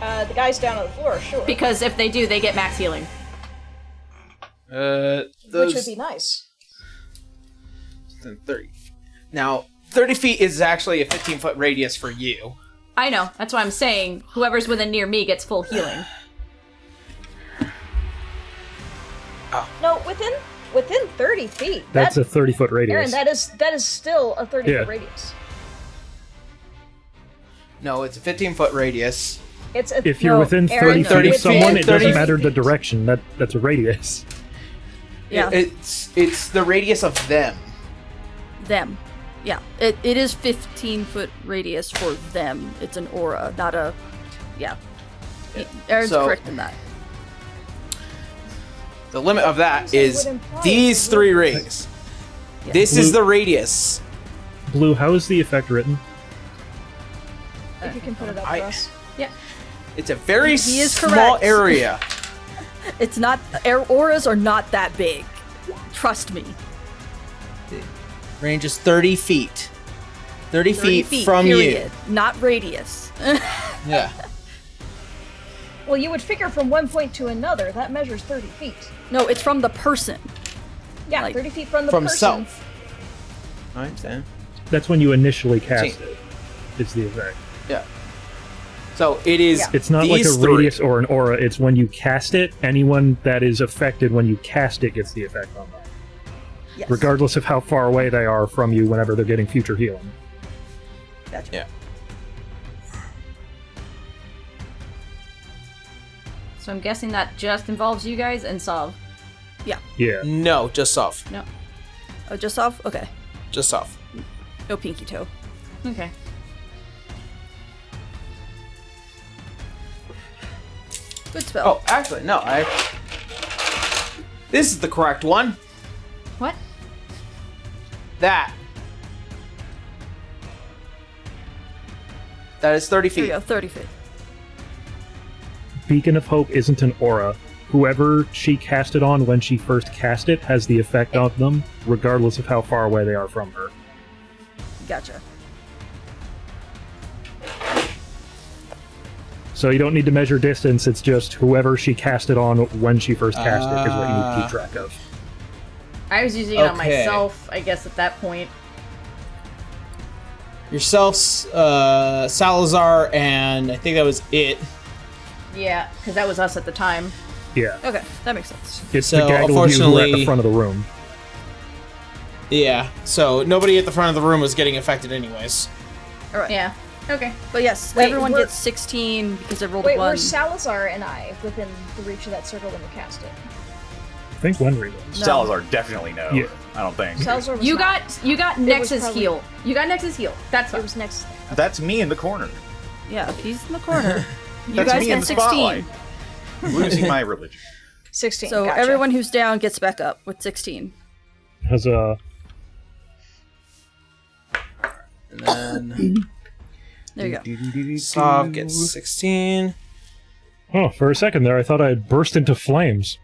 The guys down on the floor, sure. Because if they do, they get max healing. Those... Which would be nice. 30. Now, 30 feet is actually a 15-foot radius for you. I know, that's why I'm saying whoever's within near me gets full healing. No, within 30 feet. That's a 30-foot radius. Aaron, that is still a 30-foot Yeah. radius. No, it's a 15-foot radius. It's a, If you're no, within 30 Aaron, feet of within someone, it 30 doesn't matter the feet. direction. That's a radius. Yeah. It's the radius of them. Them. Yeah, it is 15-foot radius for them. It's an aura, not a... Yeah. Aaron's So- correct in that. The limit of that It is would imply these it 3 would- rings. This is the radius. Blue, how is the effect written? If you can put it up I- for us. Yeah. It's a very He is small correct. area. It's not... Auras are not that big. Trust me. Range is 30 feet. 30 30 feet from period. Not radius. you. Yeah. Well, you would figure from one point to another, that measures 30 feet. No, it's from the person. Yeah, Like, 30 feet from the From person. self. I understand. That's when you initially cast See. it. It's the effect. Yeah. So it is. Yeah. It's not like a these 3. radius or an aura. It's when you cast it. Anyone that is affected when you cast it gets the effect on them, Yes. regardless of how far away they are from you. Whenever they're getting future healing. Gotcha. Yeah. So I'm guessing that just involves you guys and Sov. Yeah. No, just off. No. Oh, just off? Okay. Just off. No pinky toe. Okay. Good spell. Oh, actually, no. This is the correct one. What? That. That is 30 There you feet. go, 30 feet. Beacon of Hope isn't an aura. Whoever she cast it on when she first cast it has the effect on them, regardless of how far away they are from her. Gotcha. So you don't need to measure distance, it's just whoever she cast it on when she first cast it is what you need to keep track of. I was using it on Okay. myself, I guess, at that point. Yourself, Salazar, and I think that was it. Yeah, because that was us at the time. Yeah. Okay, that makes sense. It's So, the gaggle of you who are at the unfortunately- front of the room. Yeah, so nobody at the front of the room was getting affected anyways. All right. Yeah. Okay. But yes, Wait, everyone we're- gets 16 because I rolled Wait, a 1. were Salazar and I within the reach of that circle when you cast it? I think Wenry was. No. Salazar definitely no. Yeah. I don't think. Salazar was You not. got Nexus probably- heal. You got Nexus heal. That's It fine. was next. That's me in the corner. Yeah, he's in the corner. You That's guys me in get the spotlight. 16. Losing my religion. 16. So gotcha. everyone who's down gets back up with 16. Huzzah. And then There you go. Sav gets 16. Oh, for a second there, I thought I had burst into flames.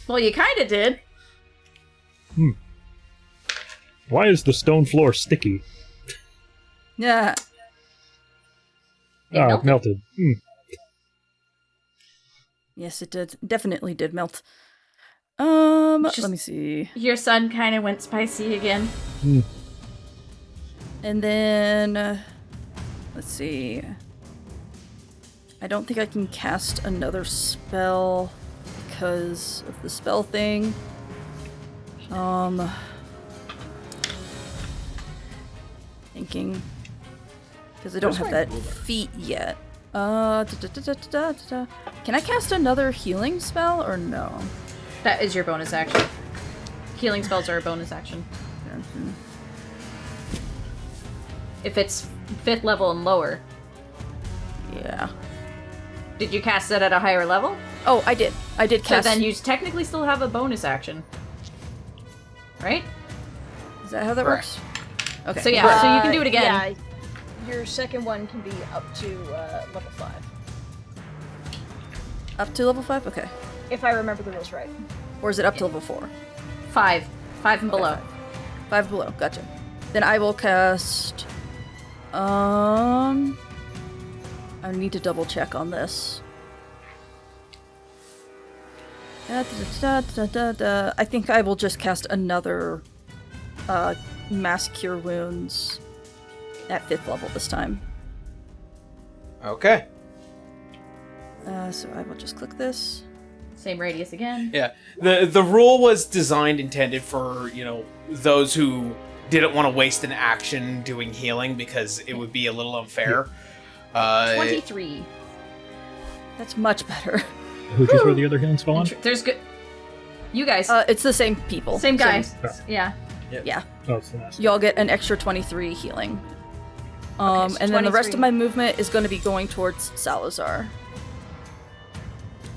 Well, you kind of did. Why is the stone floor sticky? Yeah. Ah, melted. melted. Yes, it did. Definitely did melt. Let Just- me see. Your son kind of went spicy again. And then, let's see. I don't think I can cast another spell because of the spell thing. Thinking. Because I don't have that feat yet. Can I cast another healing spell or no? That is your bonus action. Healing spells are a bonus action. If it's 5th level and lower. Yeah. Did you cast it at a higher level? Oh, I did. I did So cast. then you technically still have a bonus action. Right? Is that how that works? Okay. So yeah, so you can do it again. Yeah, your second one can be up to level 5. Up to level 5? Okay. If I remember the rules right. Or is it up to level 4? 5 and below. 5 below. Gotcha. Then I will cast. I need to double check on this. I think I will just cast another Mass Cure Wounds at 5th level this time. Okay. So I will just click this. Same radius again. Yeah. The rule was designed intended for, those who didn't want to waste an action doing healing because it would be a little unfair. 23. That's much better. Who'd you throw the other healing spell on? There's good. You guys. It's the same people. Same guy. Yeah. Yeah. Yeah. Oh, it's the last. Y'all get an extra 23 healing. Okay, so and then the rest 23. of my movement is going to be going towards Salazar.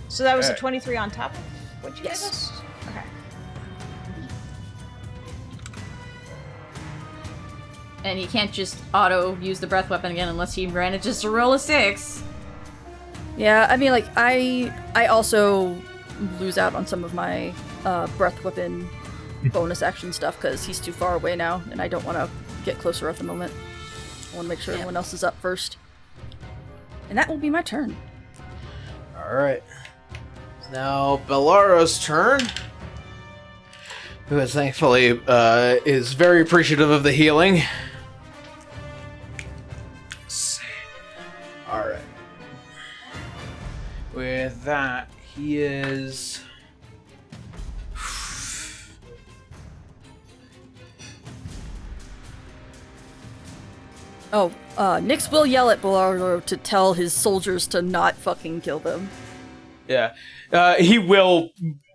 So that was a Okay. 23 on top of what you Yes. gave us? Okay. And he can't just auto use the breath weapon again unless he manages to roll a 6. Yeah, I mean, like, I also lose out on some of my breath weapon bonus action stuff because he's too far away now, and I don't want to get closer at the moment. I want to make sure everyone else is up first. And that will be my turn. Alright. Now Bellaro's turn. Who is thankfully is very appreciative of the healing. Alright. With that, he is. Oh, Nyx will yell at Bolaro to tell his soldiers to not fucking kill them. Yeah. He will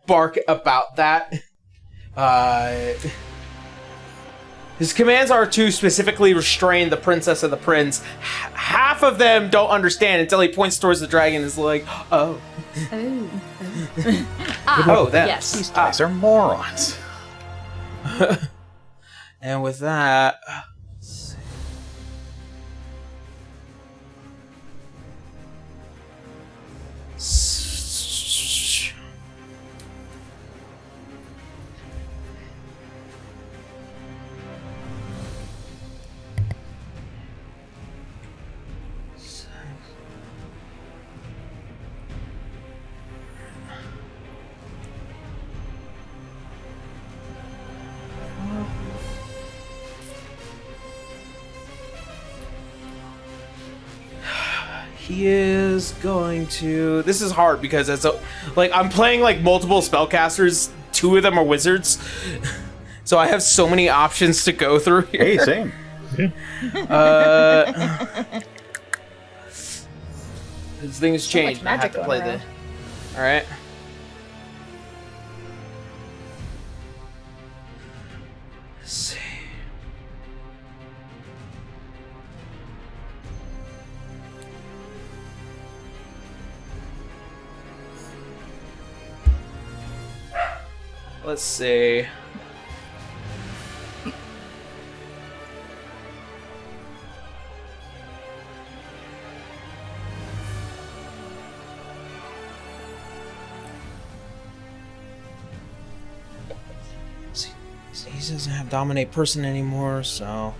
bark about that. His commands are to specifically restrain the princess and the prince. Half of them don't understand until he points towards the dragon and is like, oh. Oh, that. Yes. These guys are morons. And with that. he is going to. This is hard because I'm playing like multiple spellcasters. 2 of them are wizards, so I have so many options to go through here. Hey, same. These things change. I have to play this. All right. Let's see. Let's see. He doesn't have dominate person anymore, so.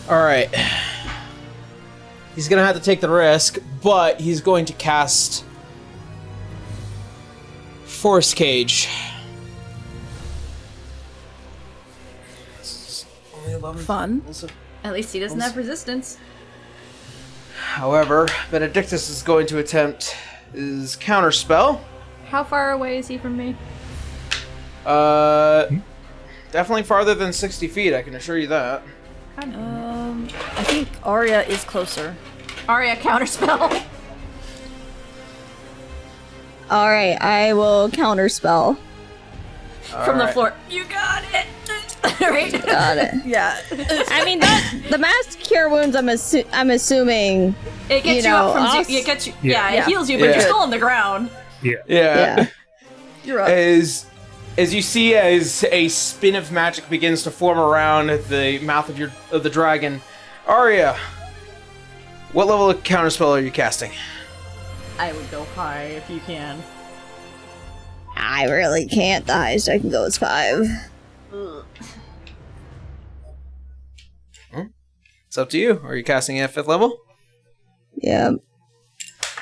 All right. He's gonna have to take the risk, but he's going to cast Force Cage. Only 11. Fun. At least he doesn't have resistance. However, Benedictus is going to attempt his counterspell. How far away is he from me? Definitely farther than 60 feet, I can assure you that. I think Arya is closer. Arya, counterspell. Alright, I will counterspell. From the floor. You got it! Right? Got it. Yeah. I mean, the mass cure wounds, I'm assuming. It gets you up from it gets you. Yeah, it heals you, but you're still on the ground. Yeah. You're up. As you see, as a spin of magic begins to form around the mouth of the dragon, Arya, what level of counterspell are you casting? I would go high if you can. I really can't. The highest I can go is 5. It's up to you. Are you casting at 5th level? Yeah.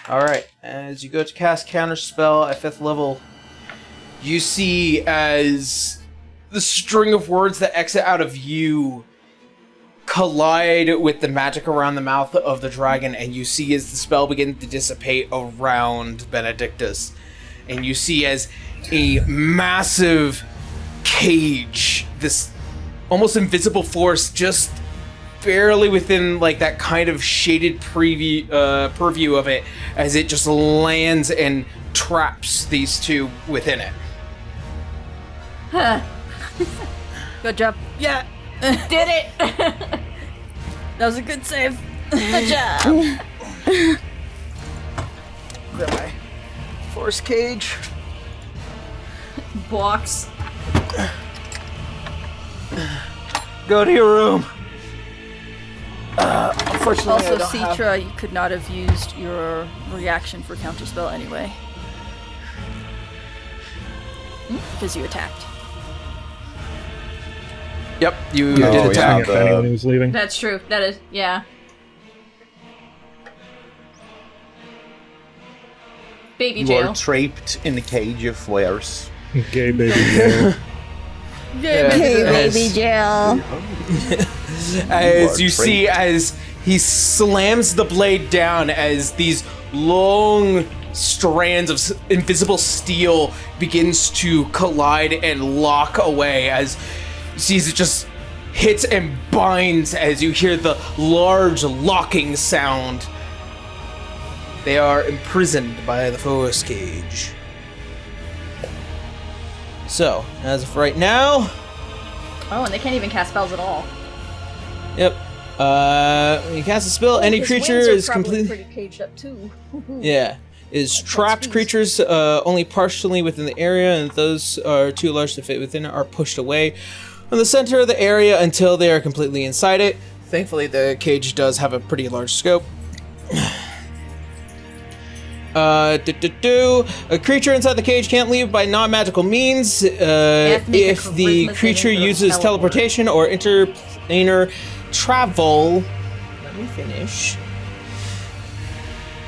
Alright, as you go to cast counterspell at 5th level, you see as the string of words that exit out of you collide with the magic around the mouth of the dragon, and you see as the spell begins to dissipate around Benedictus. And you see as a massive cage, this almost invisible force just barely within like that kind of shaded purview of it, as it just lands and traps these 2 within it. Good job. Yeah. Did it! That was a good save. Good job. Grab my force cage. Blocks. Go to your room. Unfortunately, Also, I don't have... Citra, you could not have used your reaction for counterspell anyway. Because you attacked. Yep, you Oh, did attack. If anyone who was leaving. That's true. That is, yeah. Baby You jail. are trapped in the cage of flares. Gay baby jail. Hey, baby jail. As you see, as he slams the blade down, as these long strands of invisible steel begins to collide and lock away, as you see as it just hits and binds, as you hear the large locking sound. They are imprisoned by the force cage. So, as of right now, Oh, and they can't even cast spells at all. yep. When you cast a spell, any His creature wings are is probably completely... pretty caged up too. Yeah. Is trapped creatures only partially within the area, and those are too large to fit within it are pushed away from the center of the area until they are completely inside it. Thankfully, the cage does have a pretty large scope. A creature inside the cage can't leave by non-magical means. If the creature uses teleportation or interplanar travel, let me finish.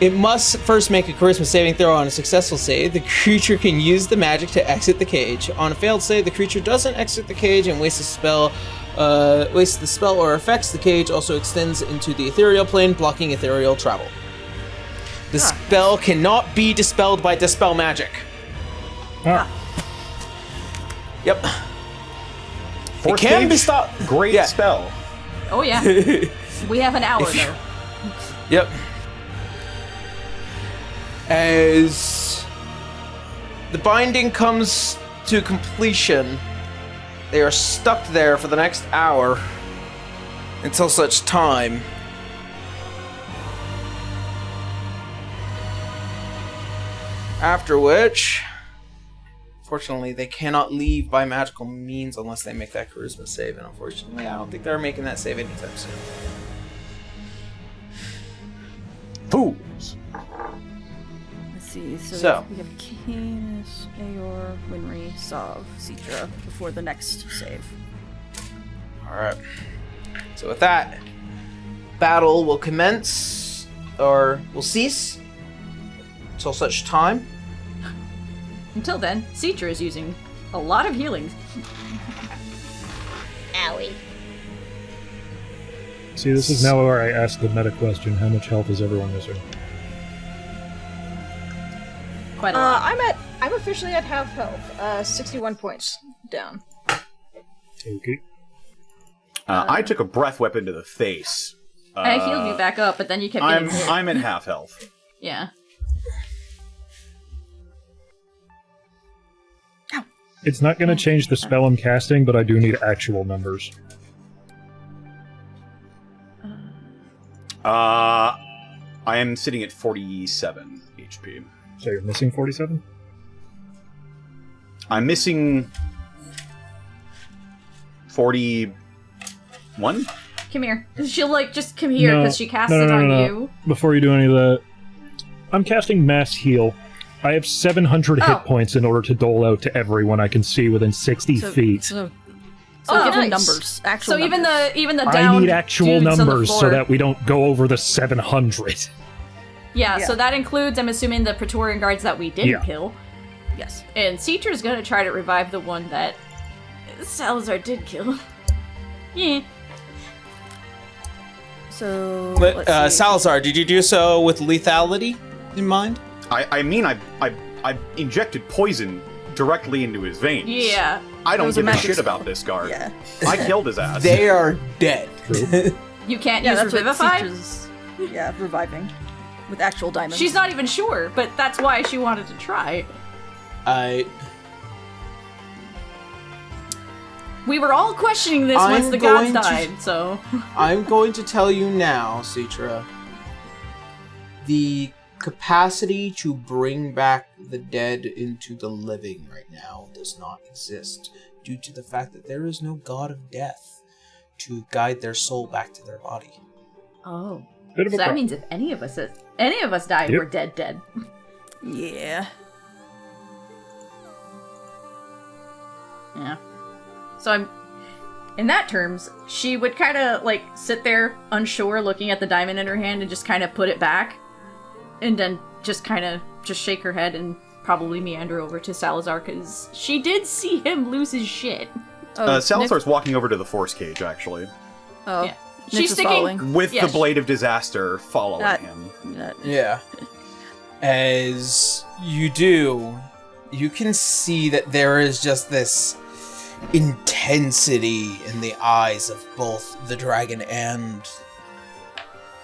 It must first make a charisma saving throw. On a successful save, the creature can use the magic to exit the cage. On a failed save, the creature doesn't exit the cage and wastes the spell or affects the cage. Also extends into the ethereal plane, blocking ethereal travel. The spell cannot be dispelled by dispel magic. Yep. It can be stopped. Great spell. Oh yeah. We have an hour though. Yep. As the binding comes to completion, they are stuck there for the next hour until such time. After which, fortunately, they cannot leave by magical means unless they make that charisma save, and unfortunately, I don't think they're making that save anytime soon. Fools! Let's see. So. We have Canus, Aor, Winry, Sov, Citra before the next save. Alright. So with that, battle will commence, or will cease, until such time. Until then, Citra is using a lot of healing. Owie. See, this is now where I ask the meta question: how much health is everyone missing? Quite a lot. I'm officially at half health. 61 points down. Okay. I took a breath weapon to the face. I healed you back up, but then you kept getting hit. I'm at half health. Yeah. It's not going to change the spell I'm casting, but I do need actual numbers. I am sitting at 47 HP. So you're missing 47? I'm missing 41? Come here. She'll, just come here, because she cast it on you. Before you do any of that, I'm casting Mass Heal. I have 700 hit points in order to dole out to everyone I can see within 60 feet. So give him numbers. Actual So numbers. even the down I need actual dudes on the numbers so floor. that we don't go over the 700. Yeah, so that includes, I'm assuming, the Praetorian guards that we didn't kill. Yes. And Citra's gonna try to revive the one that Salazar did kill. Yeah. So But, let's see. Salazar, did you do so with lethality in mind? I mean, I injected poison directly into his veins. Yeah. I don't was a give a magic shit spell. about this guard. Yeah. I killed his ass. They are dead. True. You can't Yeah, use that's what Revivify? Citra's, reviving with actual diamonds. She's not even sure, but that's why she wanted to try. We were all questioning this once the gods died, so... I'm going to tell you now, Citra. The capacity to bring back the dead into the living right now does not exist, due to the fact that there is no god of death to guide their soul back to their body. Oh. Bit of So a that pro- means if any of us die, Yep. we're dead. Yeah. Yeah. So in that terms, she would kind of, sit there unsure, looking at the diamond in her hand, and just kind of put it back. And then just shake her head and probably meander over to Salazar, because she did see him lose his shit. Salazar's walking over to the force cage, actually. Oh. Yeah. Nyx She's is sticking... following. With Yeah, the Blade of Disaster following him. Yeah. As you do, you can see that there is just this intensity in the eyes of both the dragon and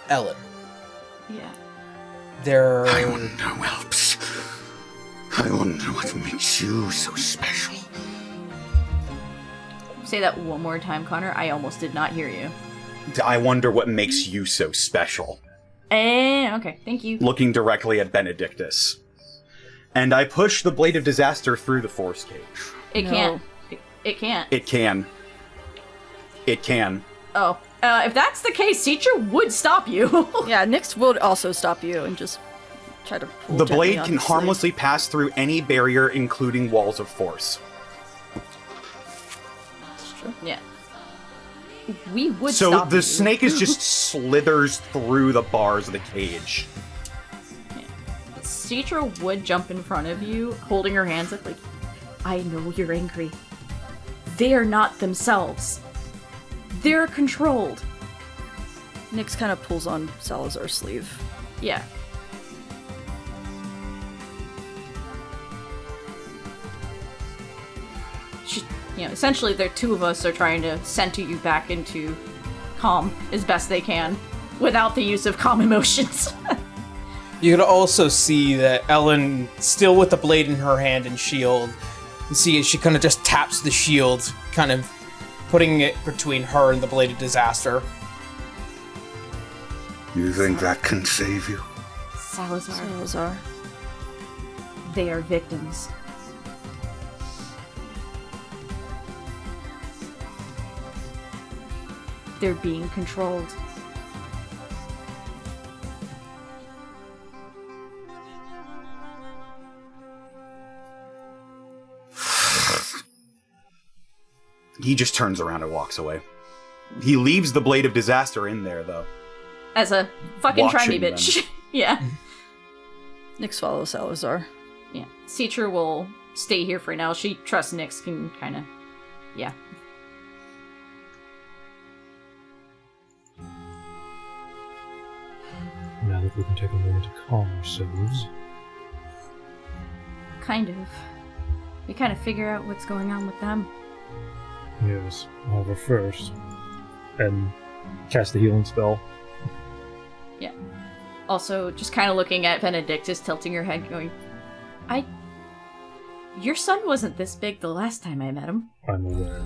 Elin. Yeah. I wonder, Whelps. I wonder what makes you so special. Say that one more time, Connor. I almost did not hear you. I wonder what makes you so special. Okay, thank you. Looking directly at Benidictus. And I push the Blade of Disaster through the force cage. It No. can't. It can't. It can. It can. Oh. If that's the case, Citra would stop you. Yeah, Nyx would also stop you and just Try to pull The gently blade on can his sleeve. harmlessly pass through any barrier, including walls of force. Yeah. We would So stop the you. snake is just slithers through the bars of the cage. Citra would jump in front of you, holding her hands up like, I know you're angry. They're not themselves. They're controlled. Nyx kind of pulls on Salazar's sleeve. Yeah. She, essentially, the two of us are trying to center you back into calm as best they can, without the use of calm emotions. You could also see that Elin, still with the blade in her hand and shield, you see she kind of just taps the shield, kind of putting it between her and the blade of disaster. You think that can save you? Salazar, they are victims. They're being controlled. He just turns around and walks away. He leaves the blade of disaster in there, though. As a fucking try me Watching bitch. Yeah. Nyx follows Salazar. Yeah. Citra will stay here for now. She trusts Nyx can kind of... Yeah. Now that we can take a moment to calm ourselves. Kind of. We kind of figure out what's going on with them. Yes, however, first. And cast the healing spell. Yeah. Also, just kind of looking at Benedictus, tilting her head, going, Your son wasn't this big the last time I met him. I'm aware.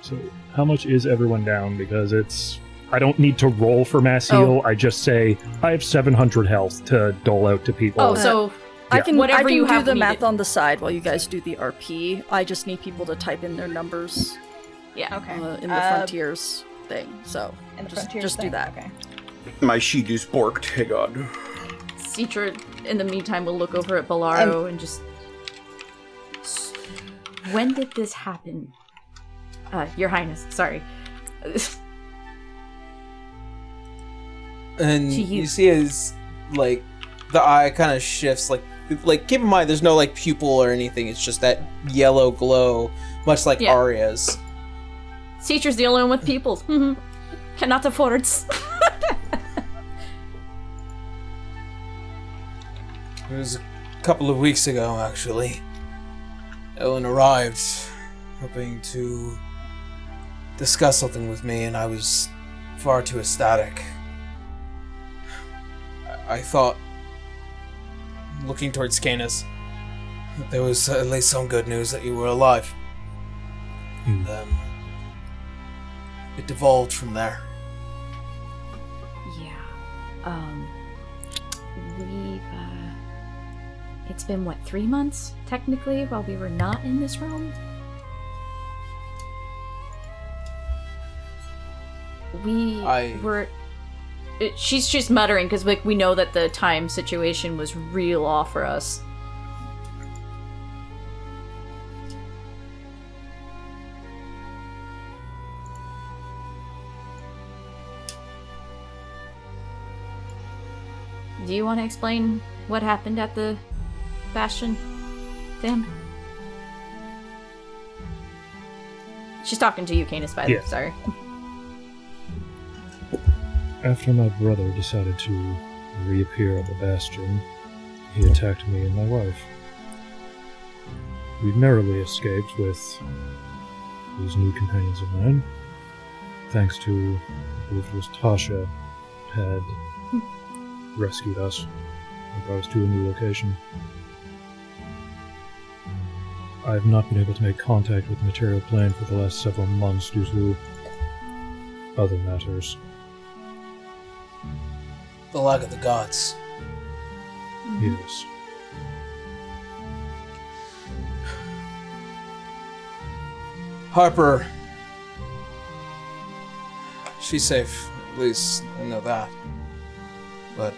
So, how much is everyone down? Because it's... I don't need to roll for mass heal. I just say, I have 700 health to dole out to people. Oh, so... I can, whatever I can you do have the needed. math on the side while you guys do the RP. I just need people to type in their numbers Yeah. Okay. in the Frontiers thing. So And the just Frontiers do thing? that. Okay. My sheet is borked. Hey God. Citra, in the meantime, will look over at Bolaro and just... When did this happen? Your Highness, sorry. And To you. you see his, like, the eye kind of shifts, like, keep in mind, there's no, like, pupil or anything, it's just that yellow glow, much like Yeah. Arya's. Citra's the only one with pupils. Cannot afford. It was a couple of weeks ago, actually. Elin arrived, hoping to discuss something with me, and I was far too ecstatic. I thought, looking towards Canus, that there was at least some good news that you were alive. And it devolved from there. Yeah. We've, it's been, what, 3 months, technically, while we were not in this realm? She's just muttering, because we know that the time situation was real off for us. Do you want to explain what happened at the Bastion, Sam? She's talking to you, Canus, by the way. Yeah. Sorry. After my brother decided to reappear at the Bastion, he attacked me and my wife. We narrowly escaped with these new companions of mine, thanks to, I believe it was Tasha, had rescued us and brought us to a new location. I have not been able to make contact with the material plane for the last several months due to other matters. The lack of the gods. Yes. Harper. She's safe. At least I know that. But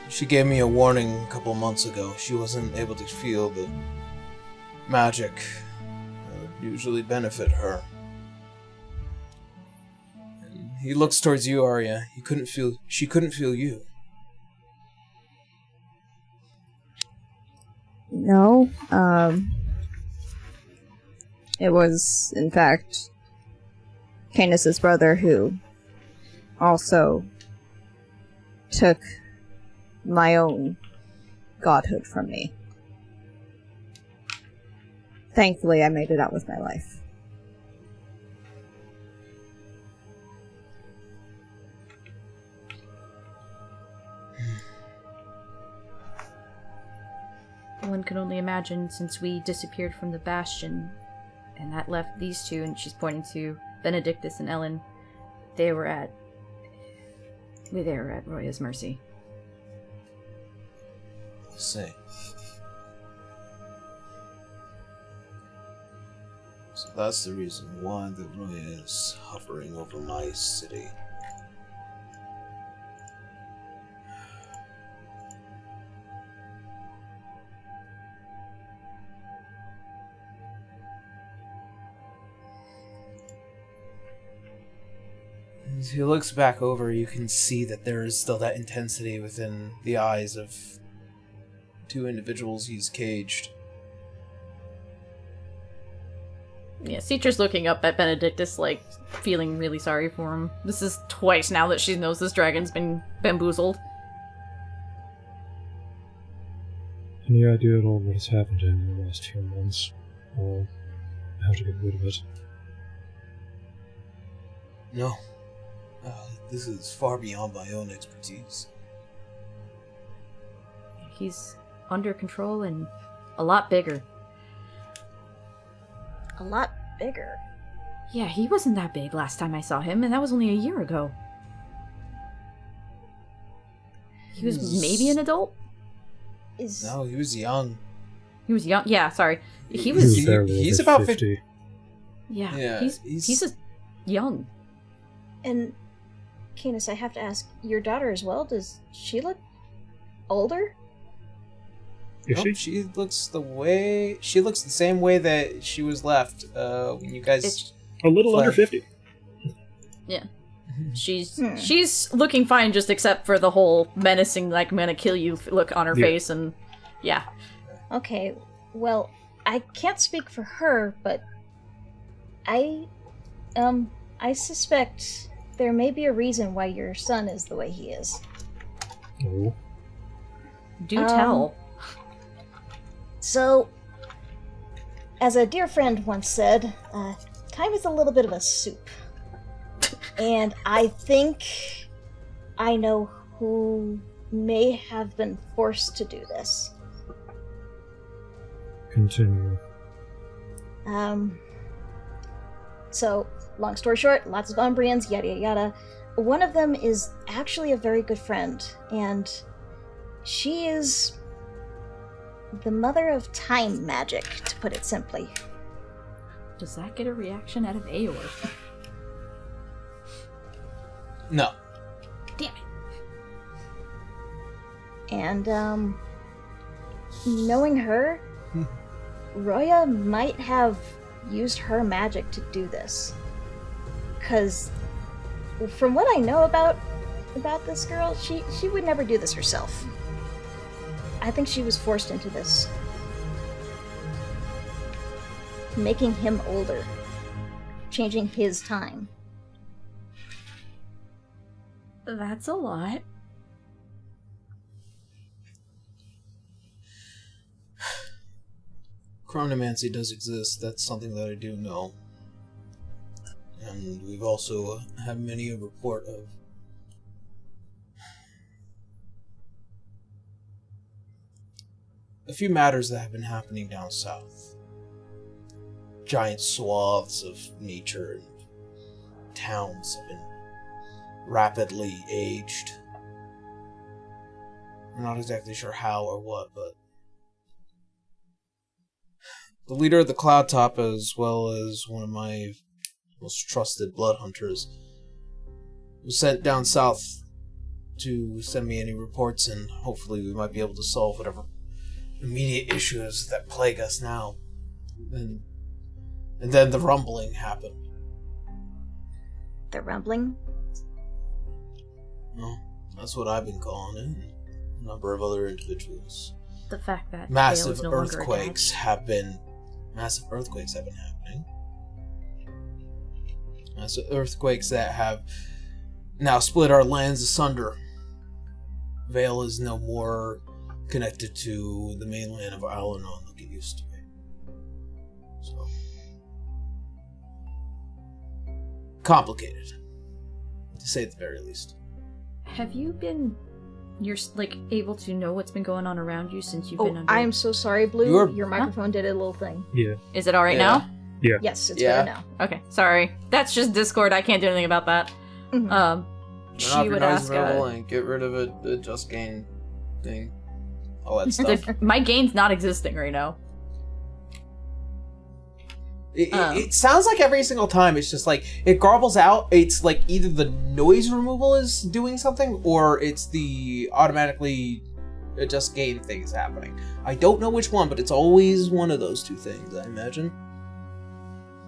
she gave me a warning a couple months ago. She wasn't able to feel the magic that would usually benefit her. And he looks towards you, Arya. She couldn't feel you. No, it was, in fact, Canus's brother who also took my own godhood from me. Thankfully, I made it out with my life. One can only imagine, since we disappeared from the Bastion, and that left these two, and she's pointing to Benidictus and Elin, they were at Roya's mercy. See. So that's the reason why the Roya is hovering over my city. As he looks back over, you can see that there is still that intensity within the eyes of two individuals he's caged. Yeah, Citra's looking up at Benedictus, like, feeling really sorry for him. This is twice now that she knows this dragon's been bamboozled. Any idea at all what has happened to him in the last few months? Or how to get rid of it? No. This is far beyond my own expertise. He's under control and a lot bigger. A lot bigger. Yeah, he wasn't that big last time I saw him, and that was only a year ago. He was maybe an adult? No, he was young. He was young. Yeah, sorry. He's about 50. Yeah, he's just young. And, Canus, I have to ask, your daughter as well, does she look older? Is Nope, she looks the same way that she was left when you guys a little under 50. Yeah. She's looking fine, just except for the whole menacing, like, I'm gonna kill you look on her face, and yeah. Okay, well, I can't speak for her, but I suspect there may be a reason why your son is the way he is. Oh. Do tell. So, as a dear friend once said, time is a little bit of a soup. And I think I know who may have been forced to do this. Continue. So, long story short, lots of Umbrians, yada yada yada. One of them is actually a very good friend, and she is the mother of time magic, to put it simply. Does that get a reaction out of Aor? No. Damn it. And, knowing her, Roya might have used her magic to do this. 'Cause, from what I know about this girl, she would never do this herself. I think she was forced into this. Making him older. Changing his time. That's a lot. Chronomancy does exist, that's something that I do know. And we've also had many a report of a few matters that have been happening down south. Giant swaths of nature and towns have been rapidly aged. I'm not exactly sure how or what, but the leader of the Cloud Top, as well as one of my most trusted blood hunters, was sent down south to send me any reports, and hopefully we might be able to solve whatever immediate issues that plague us now. And then the rumbling happened. The rumbling? Well, that's what I've been calling it. A number of other individuals. The fact that Massive Vale is no longer earthquakes attached. have been happening. Massive earthquakes that have now split our lands asunder. Vale is no more connected to the mainland of Al-Anon like it used to be. So complicated, to say at the very least. Have you been... You're, like, able to know what's been going on around you since you've Oh, been under... I'm so sorry, Blue. You're- Your microphone did a little thing. Yeah. Is it alright Yeah. now? Yeah. Yes, it's Yeah. better now. Okay, sorry. That's just Discord. I can't do anything about that. Mhm. Turn off She your would noise ask... level and get rid of the just gain thing. All that stuff. my game's not existing right now. It sounds like every single time it's just like it garbles out. It's like either the noise removal is doing something or it's the automatically adjust gain thing is happening. I don't know which one, but it's always one of those two things, I imagine.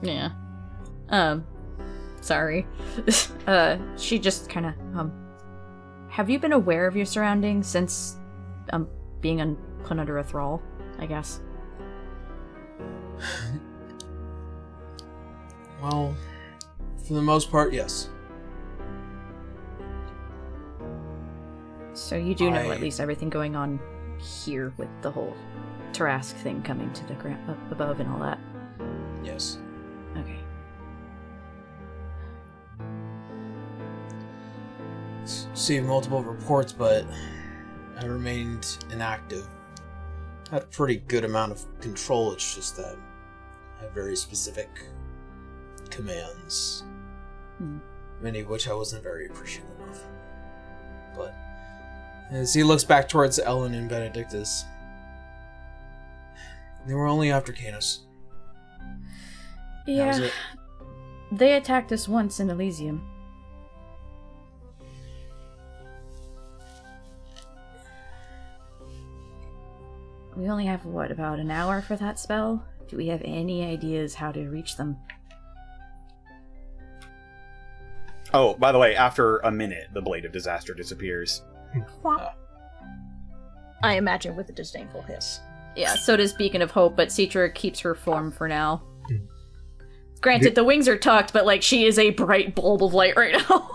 Yeah. Sorry. She just kind of, have you been aware of your surroundings since, being put under a thrall, I guess? Well, for the most part, yes. So you do know I- at least everything going on here with the whole Tarask thing coming to the ground up above and all that. Yes. Okay. Received multiple reports, but I remained inactive. Had a pretty good amount of control, it's just that I had very specific commands, many of which I wasn't very appreciative of. But as he looks back towards Elin and Benidictus, they were only after Canus. That was Yeah. it. They attacked us once in Elysium. We only have, what, about an hour for that spell? Do we have any ideas how to reach them? Oh, by the way, after a minute, the Blade of Disaster disappears. I imagine with a disdainful hiss. Yeah, so does Beacon of Hope, but Citra keeps her form for now. Granted, the wings are tucked, but, like, she is a bright bulb of light right now.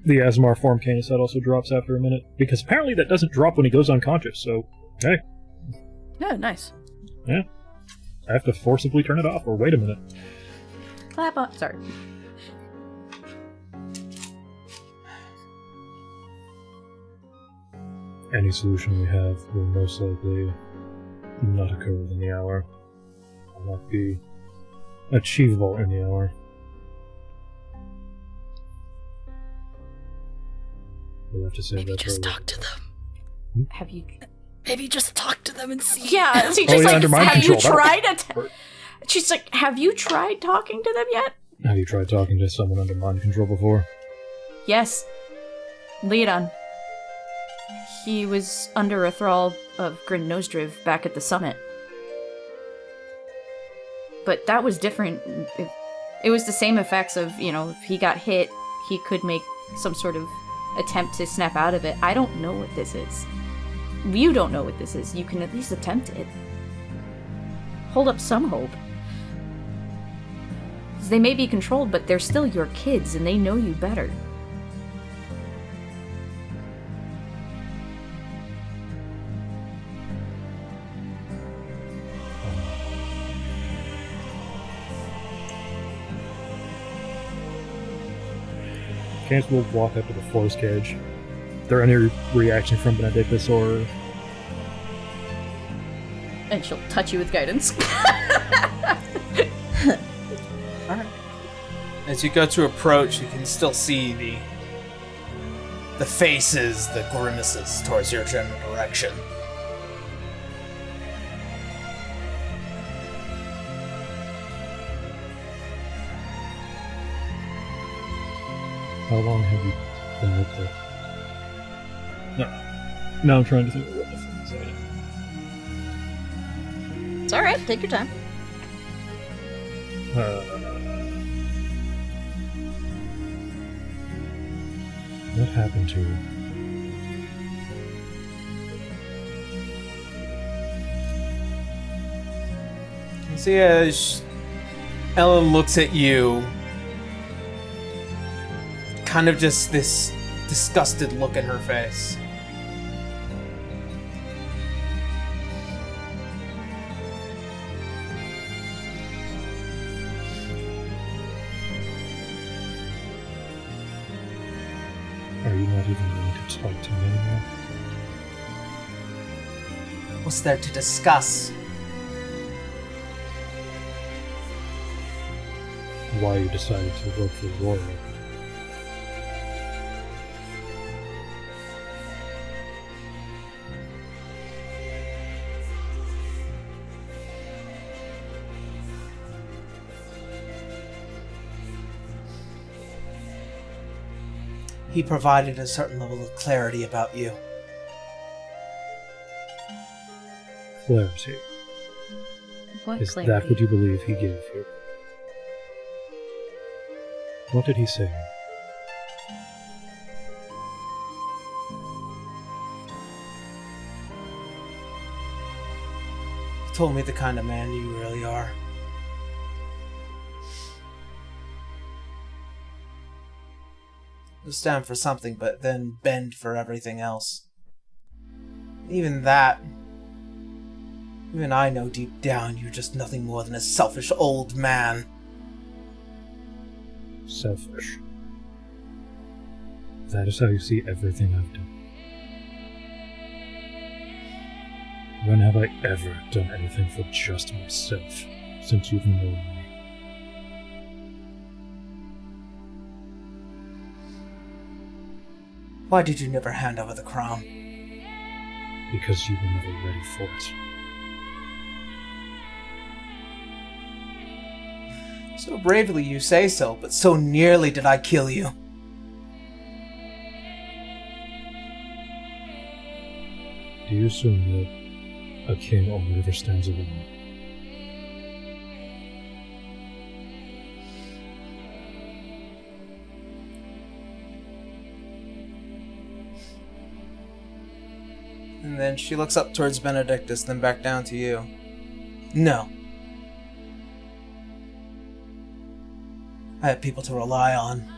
The Asmar form Canus that also drops after a minute, because apparently that doesn't drop when he goes unconscious, so, hey. Yeah, nice. Yeah. I have to forcibly turn it off, or wait a minute. Clap on. Sorry. Any solution we have will most likely not occur within the hour. Will not be achievable in the hour. We'll have to save Maybe that just for talk to them. Have you... Maybe just talk to them and see. Yeah, she's Oh, just yeah, like, under mind have you control, tried that'll- it? She's like, have you tried talking to them yet? Have you tried talking to someone under mind control before? Yes. Leodon. He was under a thrall of Grin Nosedriv back at the summit. But that was different. It was the same effects of, you know, if he got hit, he could make some sort of attempt to snap out of it. I don't know what this is. You don't know what this is. You can at least attempt it. Hold up some hope. 'Cause they may be controlled, but they're still your kids, and they know you better. Canus will walk up to the forest cage. Is there any reaction from Benedictus or... And she'll touch you with guidance. As you go to approach, you can still see the faces, the grimaces towards your general direction. How long have you been with her? No. Now I'm trying to think of what the fuck is that. It's alright, take your time. What happened to her? See, as Elin looks at you, kind of just this disgusted look in her face. Are you not even willing to talk to me anymore? What's there to discuss? Why you decided to work for Royal? He provided a certain level of clarity about you. Clarity. What Is clarity? that what you believe he gave you? What did he say? He told me the kind of man you really are. You'll stand for something, but then bend for everything else. Even that... Even I know deep down you're just nothing more than a selfish old man. Selfish. That is how you see everything I've done. When have I ever done anything for just myself since you've known me? Why did you never hand over the crown? Because you were never ready for it. So bravely you say so, but so nearly did I kill you. Do you assume that a king only ever stands alone? And then she looks up towards Benedictus, then back down to you. No. I have people to rely on.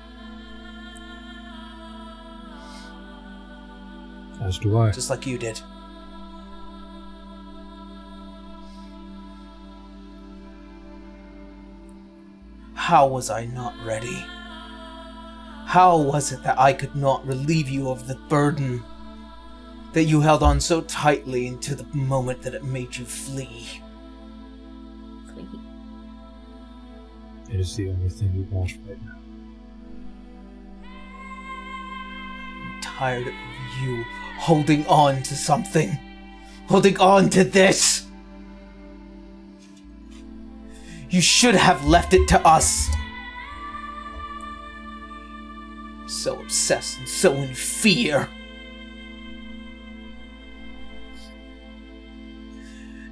As do I. Just like you did. How was I not ready? How was it that I could not relieve you of the burden that you held on so tightly into the moment that it made you flee? It is the only thing you want right now. I'm tired of you holding on to something. Holding on to this. You should have left it to us. So obsessed and so in fear.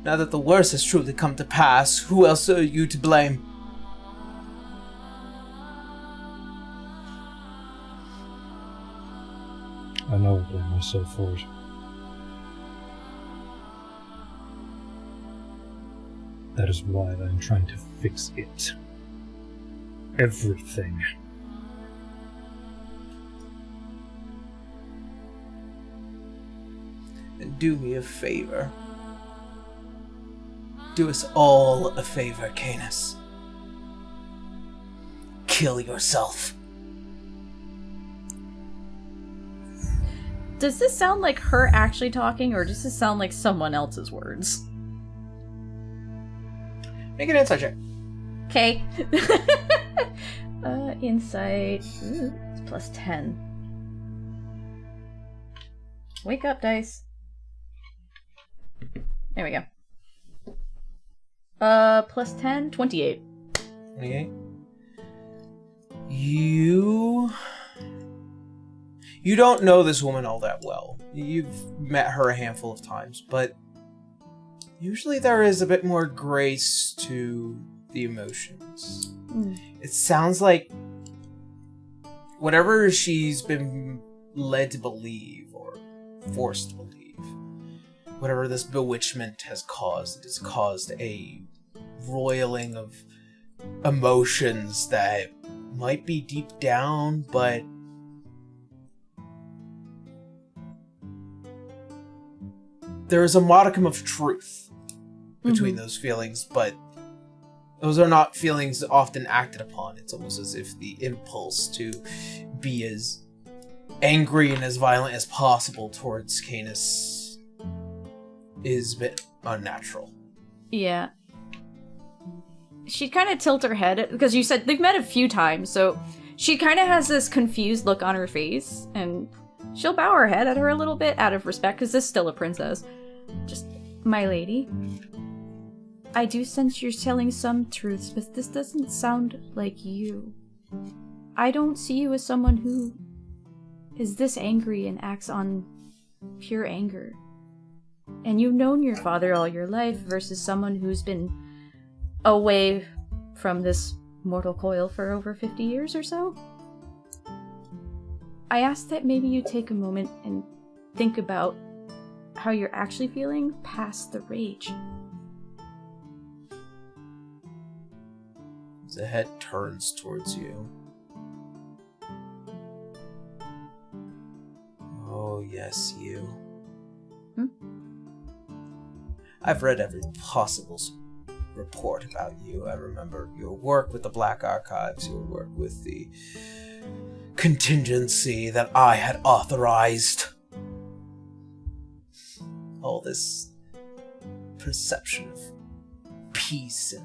Now that the worst has truly come to pass, who else are you to blame? I know I blame myself for it. That is why I'm trying to fix it. Everything. And do me a favor. Do us all a favor, Canus. Kill yourself. Does this sound like her actually talking, or does this sound like someone else's words? Make an insight check. Okay. Insight. Ooh, it's plus 10. Wake up, dice. There we go. Plus 10, 28. 28. You You don't know this woman all that well. You've met her a handful of times, but usually there is a bit more grace to the emotions. It sounds like whatever she's been led to believe or forced to believe, whatever this bewitchment has caused, it has caused a roiling of emotions that might be deep down, but there is a modicum of truth between those feelings, but those are not feelings often acted upon. It's almost as if the impulse to be as angry and as violent as possible towards Canus is a bit unnatural. Yeah. She'd kind of tilt her head, because you said they've met a few times, so she kind of has this confused look on her face, and she'll bow her head at her a little bit out of respect, because this is still a princess. Just, my lady, I do sense you're telling some truths, but this doesn't sound like you. I don't see you as someone who is this angry and acts on pure anger. And you've known your father all your life versus someone who's been away from this mortal coil for over 50 years or so. I ask that maybe you take a moment and think about how you're actually feeling past the rage. The head turns towards you. Oh, yes, you. I've read every possible report about you. I remember your work with the Black Archives, your work with the contingency that I had authorized. All this perception of peace and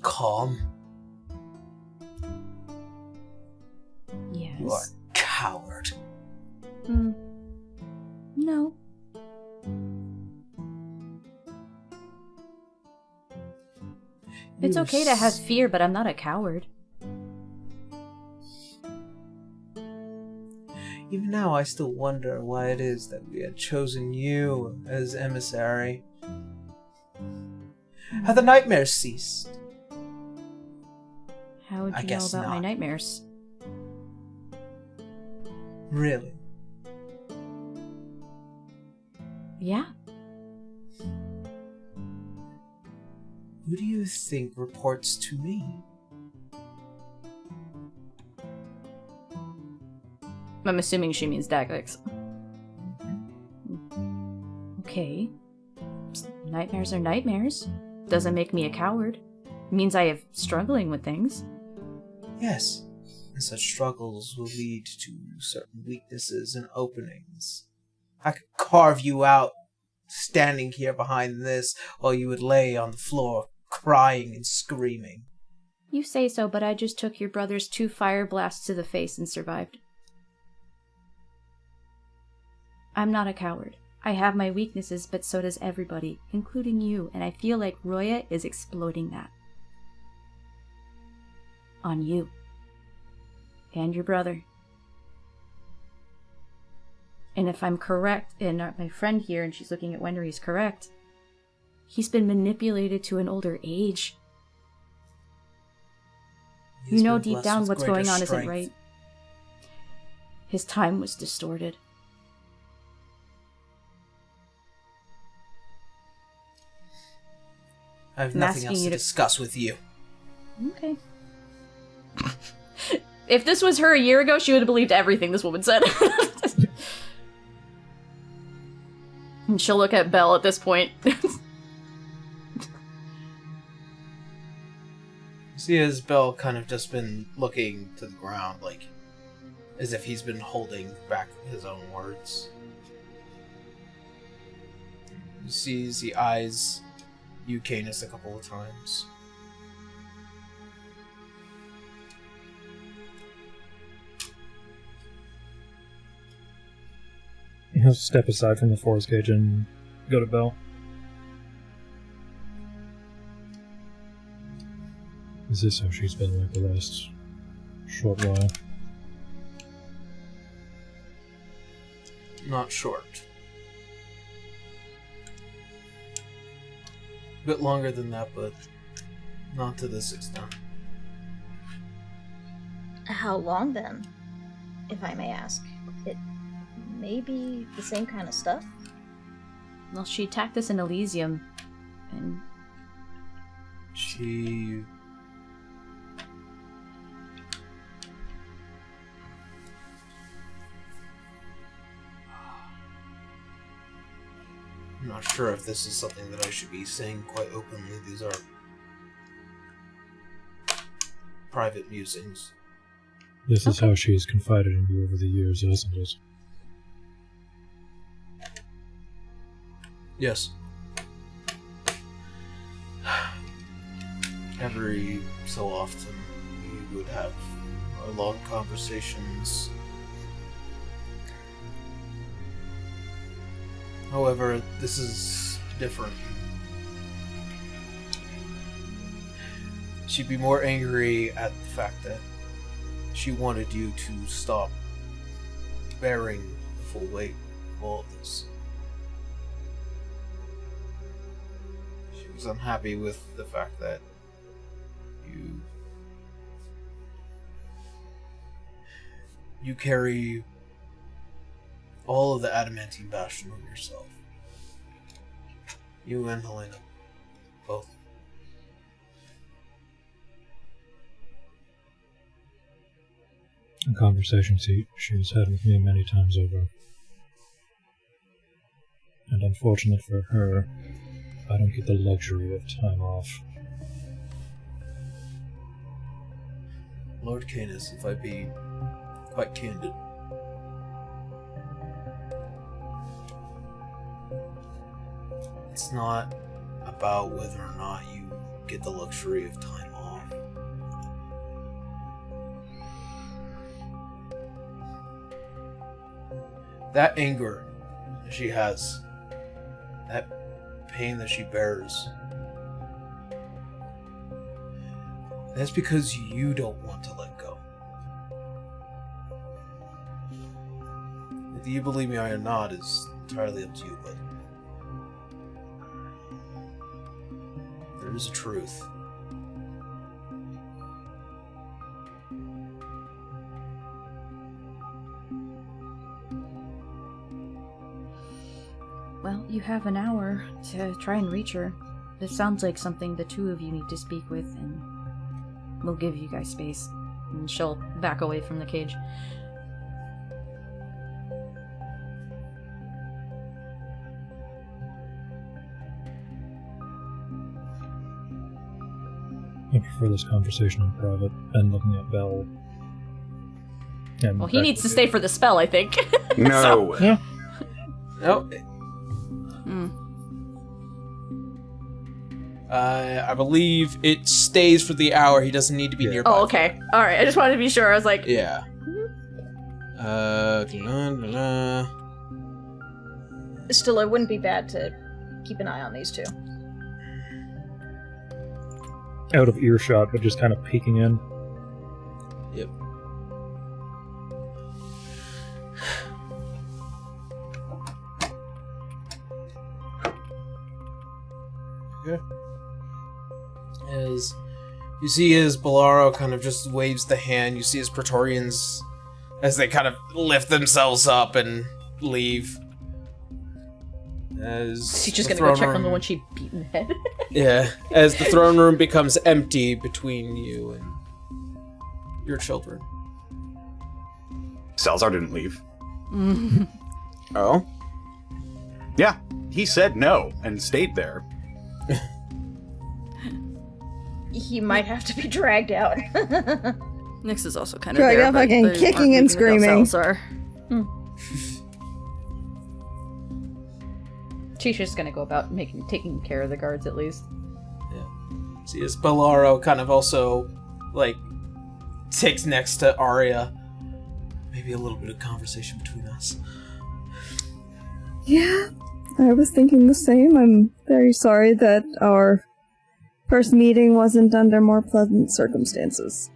calm. Yes. You are a coward. No. It's okay to have fear, but I'm not a coward. Even now, I still wonder why it is that we had chosen you as emissary. Have the nightmares ceased? How would I you know guess about my not. nightmares? Really? Yeah. Who do you think reports to me? I'm assuming she means Dagvix. Okay. Nightmares are nightmares. Doesn't make me a coward. Means I have struggling with things. Yes, and such struggles will lead to certain weaknesses and openings. I could carve you out standing here behind this while you would lay on the floor crying and screaming. You say so, but I just took your brother's 2 fire blasts to the face and survived. I'm not a coward. I have my weaknesses, but so does everybody, including you, and I feel like Roya is exploiting that. On you. And your brother. And if I'm correct, and my friend here, and she's looking at Wendery, is correct, he's been manipulated to an older age. He has You know been deep blessed down with what's greater going on isn't strength. right. His time was distorted. I have I'm nothing asking else you to to- discuss with you. Okay. If this was her a year ago, she would have believed everything this woman said. And she'll look at Belle at this point. See, as Bell kind of just been looking to the ground, like, as if he's been holding back his own words. You see as he eyes you, Canus, a couple of times. He'll step aside from the forest cage and go to Belle. Is this how she's been like the last short while? not short. A bit longer than that, but not to this extent. How long then, if I may ask? It may be the same kind of stuff. Well, she attacked us in Elysium, and She... I'm not sure if this is something that I should be saying quite openly. These are private musings. This is how she's confided in you over the years, isn't it? Yes. Every so often, we would have our long conversations. However, this is different. She'd be more angry at the fact that she wanted you to stop bearing the full weight of all of this. She was unhappy with the fact that you carry all of the adamantine bastion on yourself. You and Helena, both. A conversation she's had with me many times over. And unfortunate for her, I don't get the luxury of time off. Lord Canus, if I be quite candid, it's not about whether or not you get the luxury of time off. That anger that she has, that pain that she bears, that's because you don't want to let go. Whether you believe me or not is entirely up to you, but there is a truth. well, you have an hour to try and reach her. This sounds like something the two of you need to speak with, and we'll give you guys space. And she'll back away from the cage. I prefer this conversation in private, and looking at Belle. And Well, he needs to stay for the spell, I think. No. Yeah. Nope. I believe it stays for the hour. He doesn't need to be nearby. Oh, okay. Alright, I just wanted to be sure. I was like... Yeah. Still, it wouldn't be bad to keep an eye on these two. Out of earshot, but just kind of peeking in. Yep. Okay. As you see, as Bolaro kind of just waves the hand, you see his Praetorians as they kind of lift themselves up and leave. As She's just the gonna go throne check on the room- one she beat in the head. Yeah, as the throne room becomes empty between you and your children. Salazar didn't leave. Oh? Yeah, he said no and stayed there. He might have to be dragged out. Nyx is also kind of Dragged there, out but fucking they aren't kicking and leaving without screaming. Salazar. She's just gonna go about taking care of the guards at least. Yeah. See, as Bolaro kind of also, like, takes next to Arya. Maybe a little bit of conversation between us. Yeah, I was thinking the same. I'm very sorry that our first meeting wasn't under more pleasant circumstances.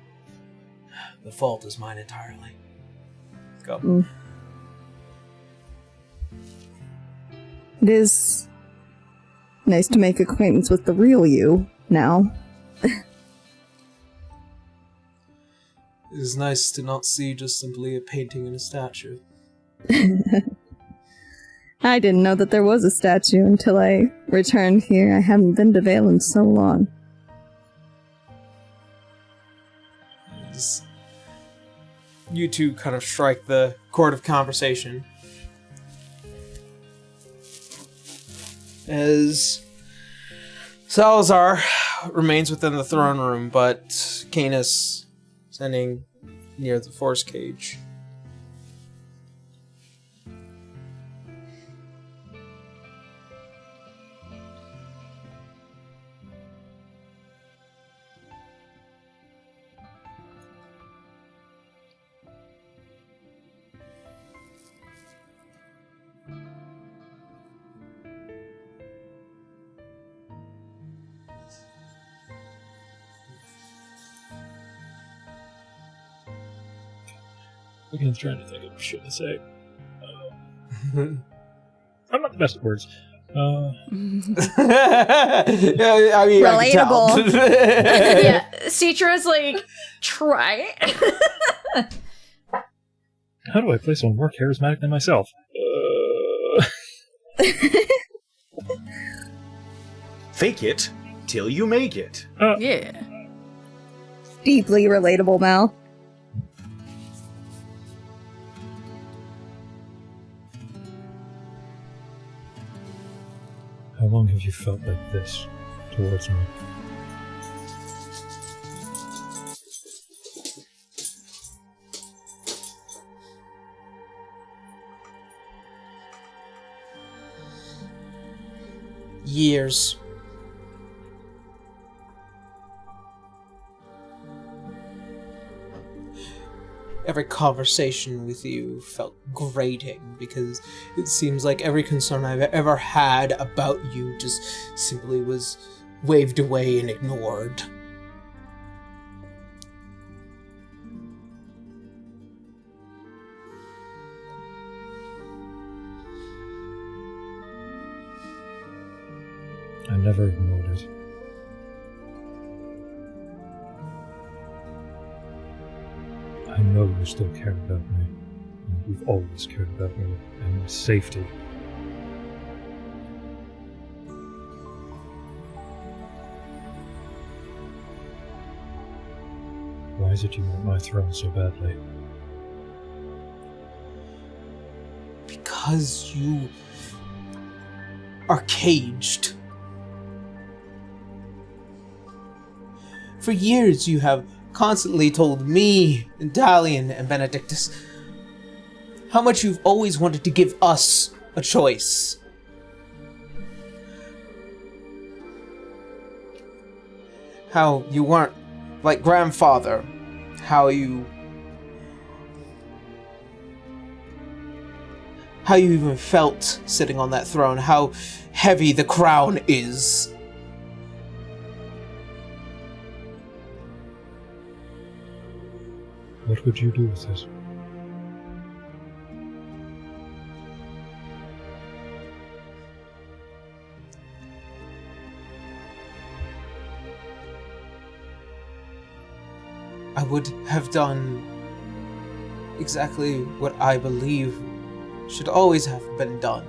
The fault is mine entirely. Go. It is nice to make acquaintance with the real you now. It is nice to not see just simply a painting and a statue. I didn't know that there was a statue until I returned here. I haven't been to Vale in so long. You two kind of strike the chord of conversation as Salazar remains within the throne room, but Canus standing near the force cage. I'm trying to think of shit to say. I'm not the best at words. Yeah, I mean, Relatable. Yeah, Citra's like, try. How do I play someone more charismatic than myself? Fake it till you make it. Yeah. Deeply relatable, Mal. How long have you felt like this towards me? Years. Every conversation with you felt grating because it seems like every concern I've ever had about you just simply was waved away and ignored. I never ignored it. I know you still care about me. And you've always cared about me and my safety. Why is it you want my throne so badly? Because you are caged. For years you have constantly told me, and Elin and Benidictus, how much you've always wanted to give us a choice. How you weren't like grandfather. How you even felt sitting on that throne. How heavy the crown is. What would you do with it? I would have done exactly what I believe should always have been done.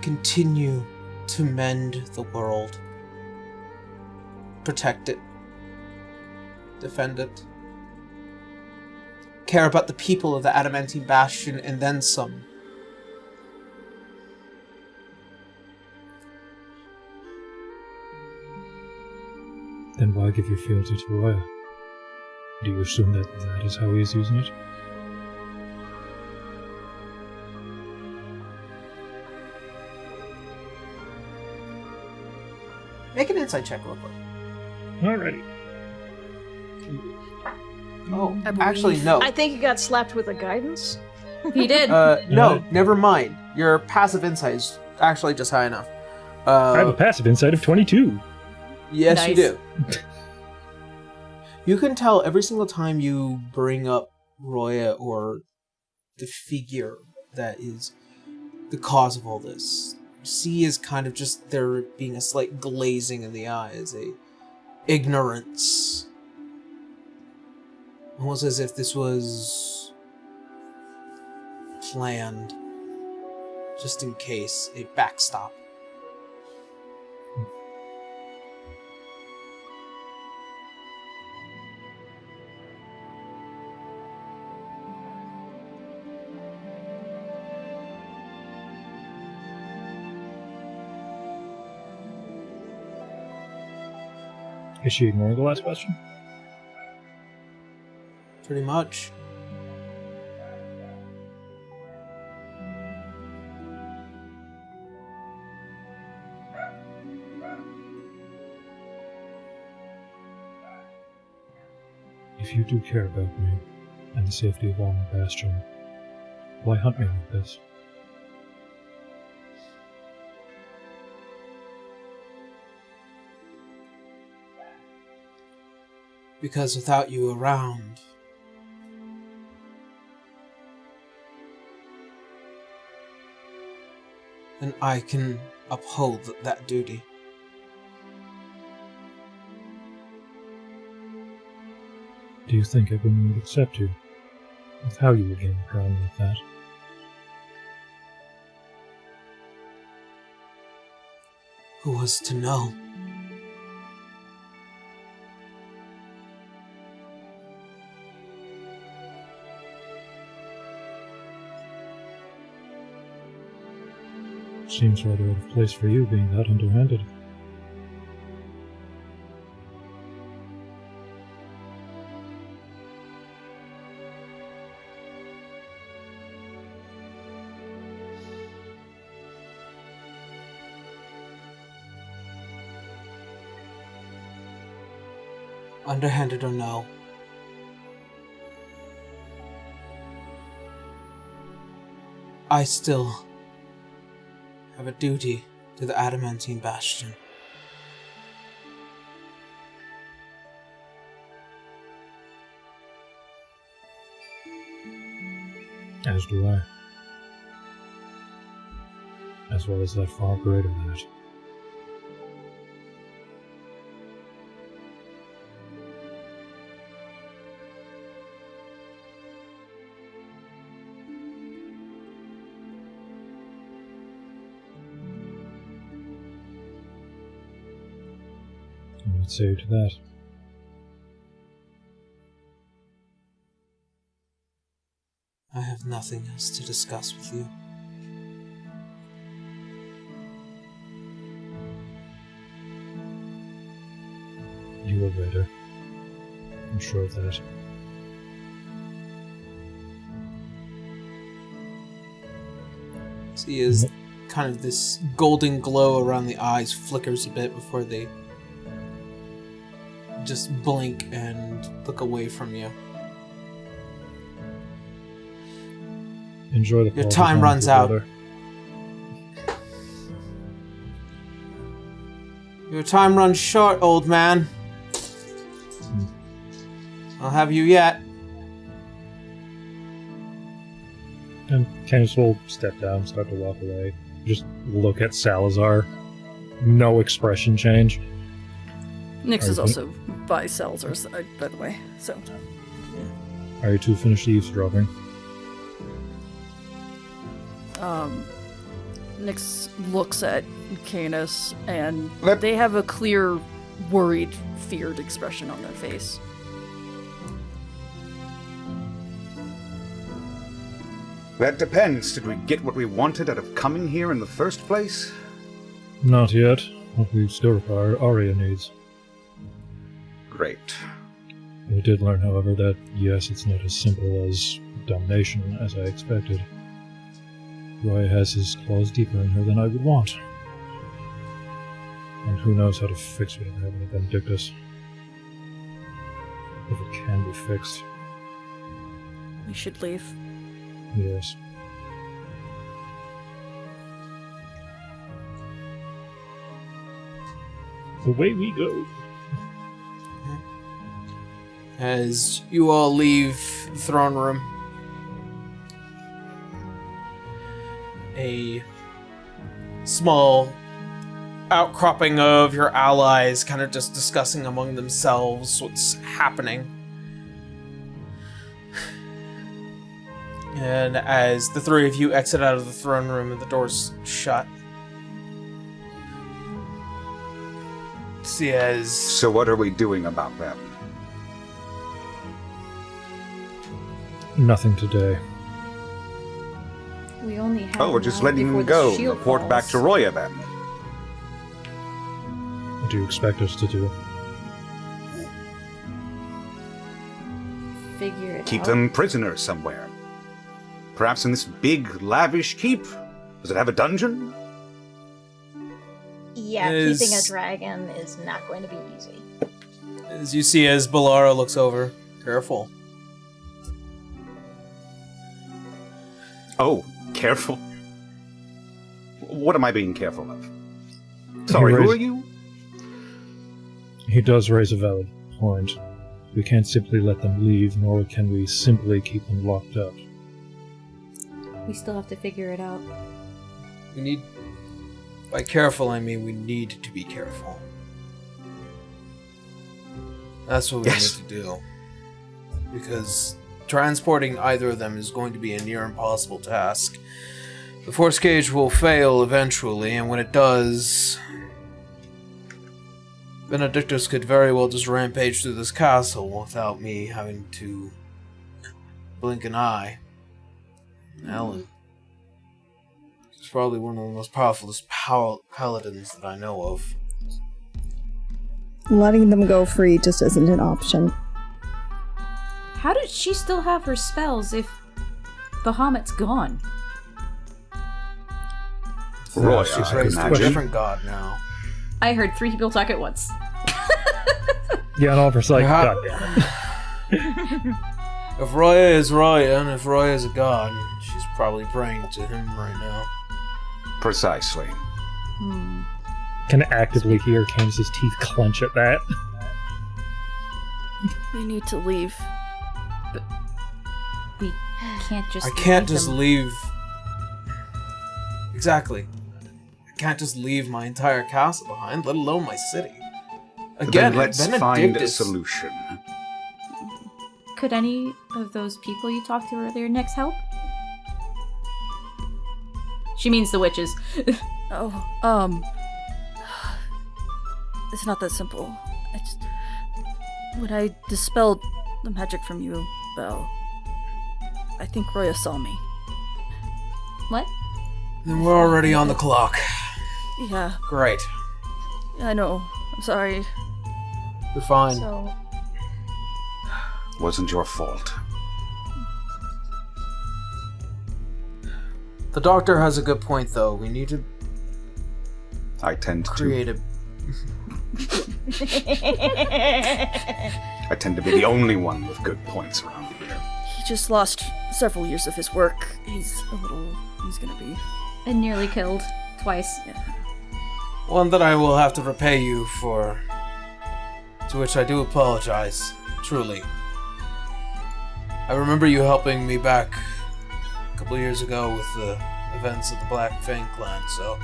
Continue to mend the world. Protect it. Defend it. Care about the people of the Adamantine Bastion and then some. Then why give your fealty to Roya? Do you assume that that is how he is using it? Make an insight check real quick. Alrighty. Oh, actually, no. I think he got slapped with a guidance. He did. No, never mind. Your passive insight is actually just high enough. I have a passive insight of 22. Yes, Nice. you do. You can tell every single time you bring up Roya or the figure that is the cause of all this. See is kind of just there being a slight glazing in the eyes, a ignorance. Almost as if this was planned, just in case, a backstop. Is she ignoring the last question? Pretty much. If you do care about me and the safety of all my bastion, why hunt me like this? Because without you around, then I can uphold that duty. Do you think everyone would accept you? With how you would gain a crown like that? Who was to know? Seems rather out of place for you being that underhanded. Underhanded or no, I still have a duty to the Adamantine Bastion. As do I. As well as that far greater that. I would say to that. I have nothing else to discuss with you. You are better. I'm sure of that. See, as kind of this golden glow around the eyes flickers a bit before they just blink and look away from you. Enjoy the Your time runs out. brother. Your time runs short, old man. I'll have you yet. And Canus will step down, start to walk away. Just look at Salazar. No expression change. Nyx Are is you also by Salazar's side, by the way. So Are you two finished eavesdropping? Nyx looks at Canus, and Let- they have a clear, worried, feared expression on their face. That depends. Did we get what we wanted out of coming here in the first place? Not yet. What we still require Arya needs. Great. We did learn, however, that yes, it's not as simple as domination as I expected. Roy has his claws deeper in her than I would want. And who knows how to fix whatever happened to Benedictus. If it can be fixed, We should leave. yes. Away we go. As you all leave the throne room, a small outcropping of your allies kind of just discussing among themselves what's happening. And as the three of you exit out of the throne room and the doors shut, see as... So what are we doing about them? Nothing today. We only have. Oh, we're just now letting before them the go. shield Report back falls. to Roya then. What do you expect us to do? Figure it Keep out. them prisoners somewhere. Perhaps in this big, lavish keep? Does it have a dungeon? Yeah, Is- keeping a dragon is not going to be easy. As you see as Balara looks over. Careful. Oh, careful. What am I being careful of? Sorry, He who raised- are you? He does raise a valid point. We can't simply let them leave, nor can we simply keep them locked up. We still have to figure it out. We need... By careful, I mean we need to be careful. That's what we Yes. need to do. Because transporting either of them is going to be a near impossible task. The force cage will fail eventually, and when it does... Benidictus could very well just rampage through this castle without me having to blink an eye. Elin. She's probably one of the most powerful paladins that I know of. Letting them go free just isn't an option. How did she still have her spells if Bahamut's gone? Roya, she's I Raised to a imagine. different god now. I heard 3 people talk at once. Yeah, and Oliver's like, Yeah. God damn it. If Roya is Roya, and if Roya is a god, she's probably praying to him right now. Precisely. Can actively hear Candace's teeth clench at that. We need to leave. We can't just. I can't leave just them. leave... Exactly. I can't just leave my entire castle behind, let alone my city. Again, Then let's find a Benedictus... solution. Could any of those people you talked to earlier next help? She means the witches. It's not that simple. When I dispelled the magic from you, Belle, I think Roya saw me. What? Then we're already on the clock. Yeah, Great. I know. I'm sorry. You're fine. So, Wasn't your fault. The doctor has a good point, though. We need to I tend create a... I tend to be the only one with good points around here. He just lost several years of his work. He's gonna be. And nearly killed. Twice. One that I will have to repay you for. To which I do apologize, truly. I remember you helping me back a couple of years ago with the events of the Black Fang clan, so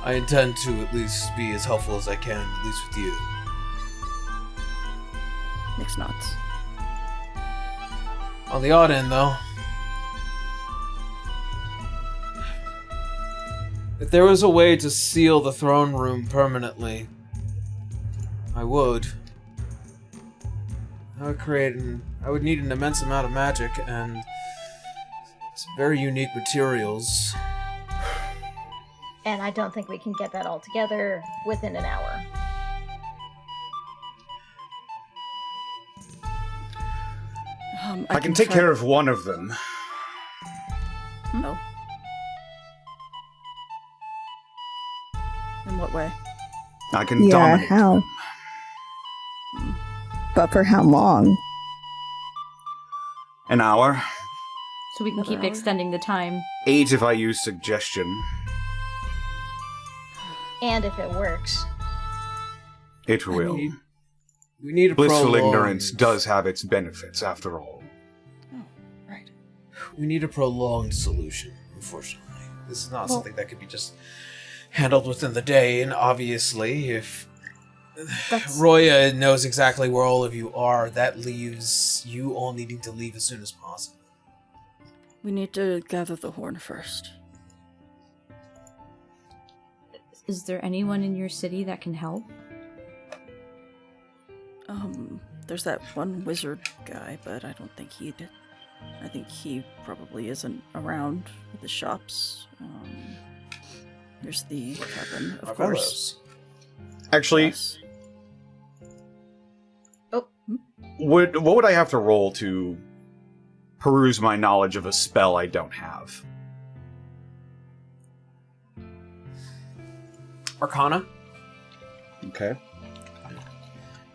I intend to at least be as helpful as I can, at least with you. Makes knots. On the odd end, though, if there was a way to seal the throne room permanently, I would. I would need an immense amount of magic and some very unique materials. and I don't think we can get that all together within an hour. I can take care of one of them. No. In what way? I can Yeah, dominate how? them. But for how long? An hour. So we can keep Another hour? extending the time. 8 if I use suggestion. And if it works. It will. We need a Blissful prolonged- ignorance does have its benefits, after all. Right. We need a prolonged solution. unfortunately. This is not something that could be just handled within the day, and obviously, if Roya knows exactly where all of you are, that leaves you all needing to leave as soon as possible. We need to gather the horn first. Is there anyone in your city that can help? There's that one wizard guy, but I don't think he'd... I think he probably isn't around at the shops. There's the cabin, of course. Actually, Yes. what would I have to roll to peruse my knowledge of a spell I don't have? Arcana? Okay.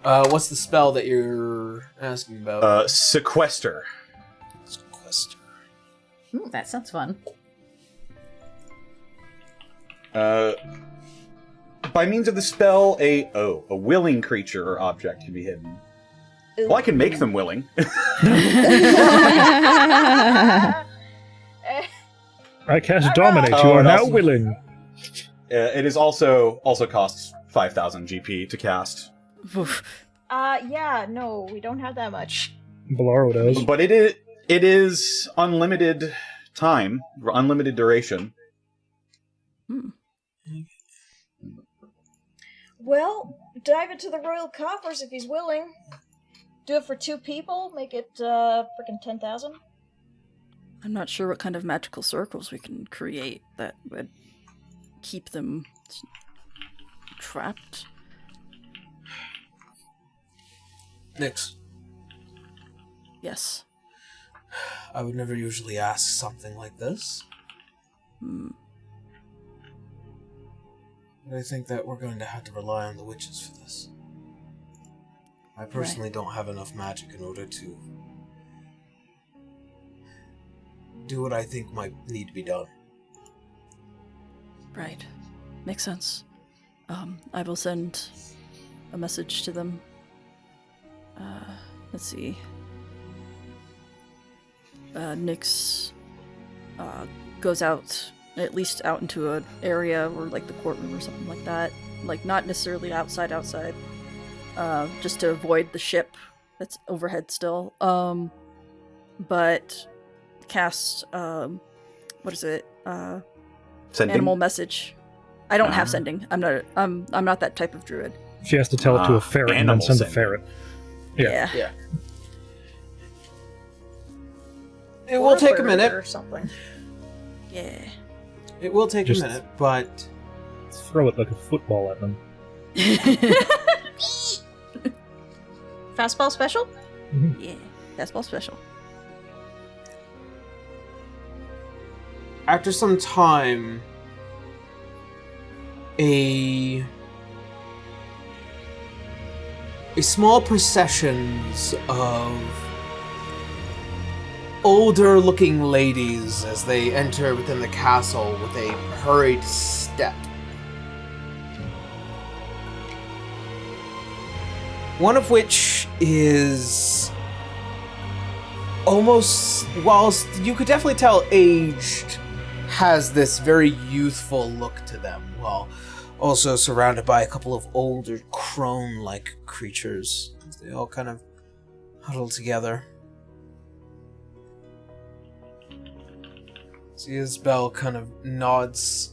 What's the spell that you're asking about? Sequester. Sequester. Ooh, that sounds fun. By means of the spell, a willing creature or object can be hidden. Well, I can make them willing. I cast Dominate. You are now willing. It is also costs 5,000 GP to cast. Yeah, no, we don't have that much. Bolaro does. But it is unlimited time, unlimited duration. Well, dive into the royal coffers if he's willing. Do it for 2 people, make it frickin' 10,000. I'm not sure what kind of magical circles we can create that would keep them trapped. Nyx. Yes. I would never usually ask something like this. But I think that we're going to have to rely on the witches for this. I personally don't have enough magic in order to do what I think might need to be done. Right. Makes sense. I will send a message to them. Let's see. Nyx goes out, at least out into an area or like the courtroom or something like that. Like not necessarily outside, just to avoid the ship that's overhead still. But cast what is it? Sending? Animal message. I don't have sending. I'm not that type of druid. She has to tell it to a ferret and then animal send the sending. ferret. Yeah. Yeah. It will take a minute. Or something. Yeah. It will take Just- a minute, but Throw it like a football at them. Fastball special? Yeah. Fastball special. after some time, a small processions of older-looking ladies as they enter within the castle with a hurried step. One of which is almost, whilst you could definitely tell aged, has this very youthful look to them, while also surrounded by a couple of older crone-like creatures. They all kind of huddle together. See, Isabel kind of nods.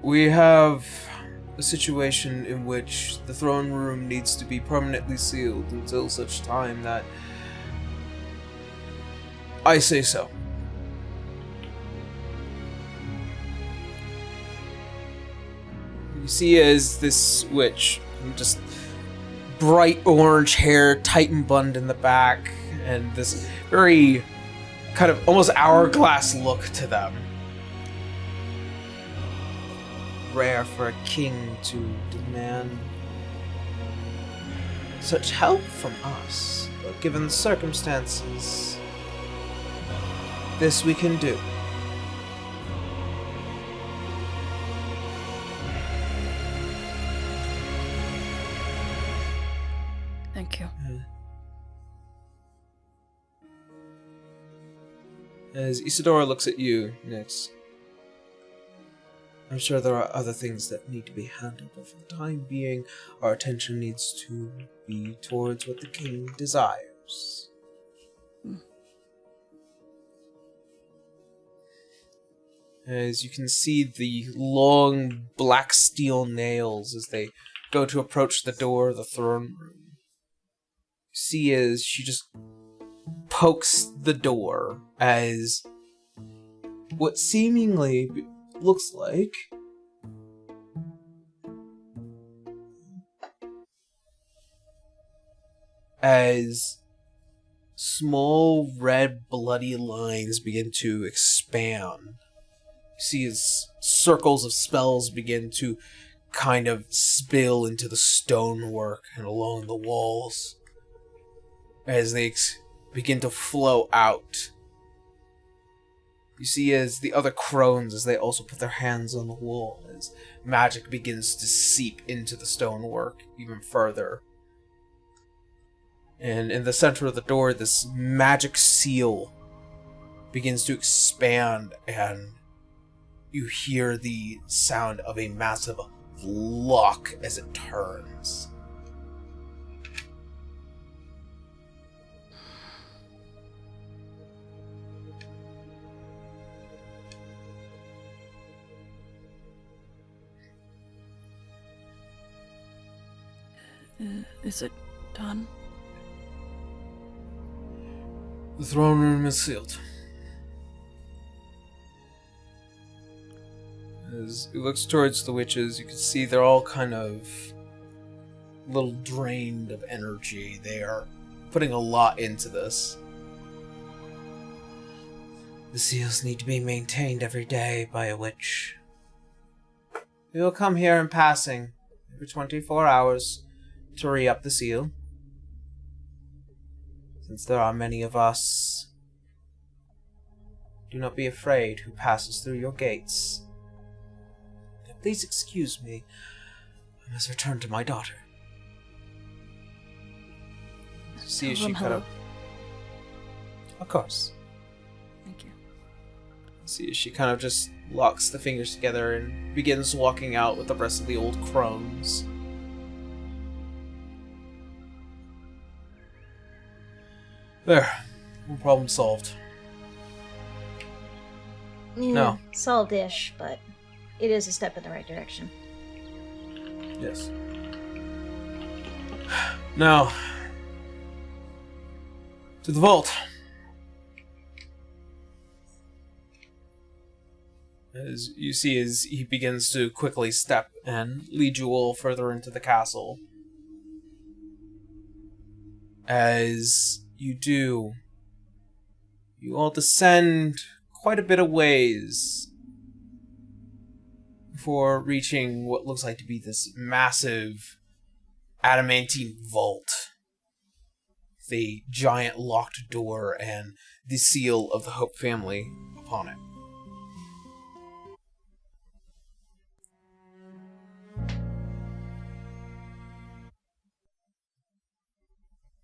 We have a situation in which the throne room needs to be permanently sealed until such time that I say so. You see as this witch, just bright orange hair, tight bunned in the back, and this very kind of almost hourglass look to them. Rare for a king to demand such help from us, but given the circumstances, this we can do. Thank you. As Isadora looks at you, Nix, I'm sure there are other things that need to be handled, but for the time being, our attention needs to be towards what the king desires. As you can see the long black steel nails as they go to approach the door of the throne room. See as she just pokes the door as what seemingly looks like as small red bloody lines begin to expand. You see as circles of spells begin to kind of spill into the stonework and along the walls as they begin to flow out. You see as the other crones, as they also put their hands on the wall, as magic begins to seep into the stonework even further. And in the center of the door, this magic seal begins to expand, and you hear the sound of a massive lock as it turns. Is it done? The throne room is sealed. As it looks towards the witches, you can see they're all kind of a little drained of energy. They are putting a lot into this. The seals need to be maintained every day by a witch. We will come here in passing every 24 hours to re-up the seal. Since there are many of us, do not be afraid who passes through your gates. Now, please excuse me. I must return to my daughter. See as she kind of... Of course. Thank you. See as she kind of just locks the fingers together and begins walking out with the rest of the old crones. There. No problem solved. Yeah, No. Solved-ish, but it is a step in the right direction. Yes. Now, to the vault. As you see, as he begins to quickly step and lead you all further into the castle. As you do, you all descend quite a bit of ways before reaching what looks like to be this massive adamantine vault. The giant locked door and the seal of the Hope family upon it.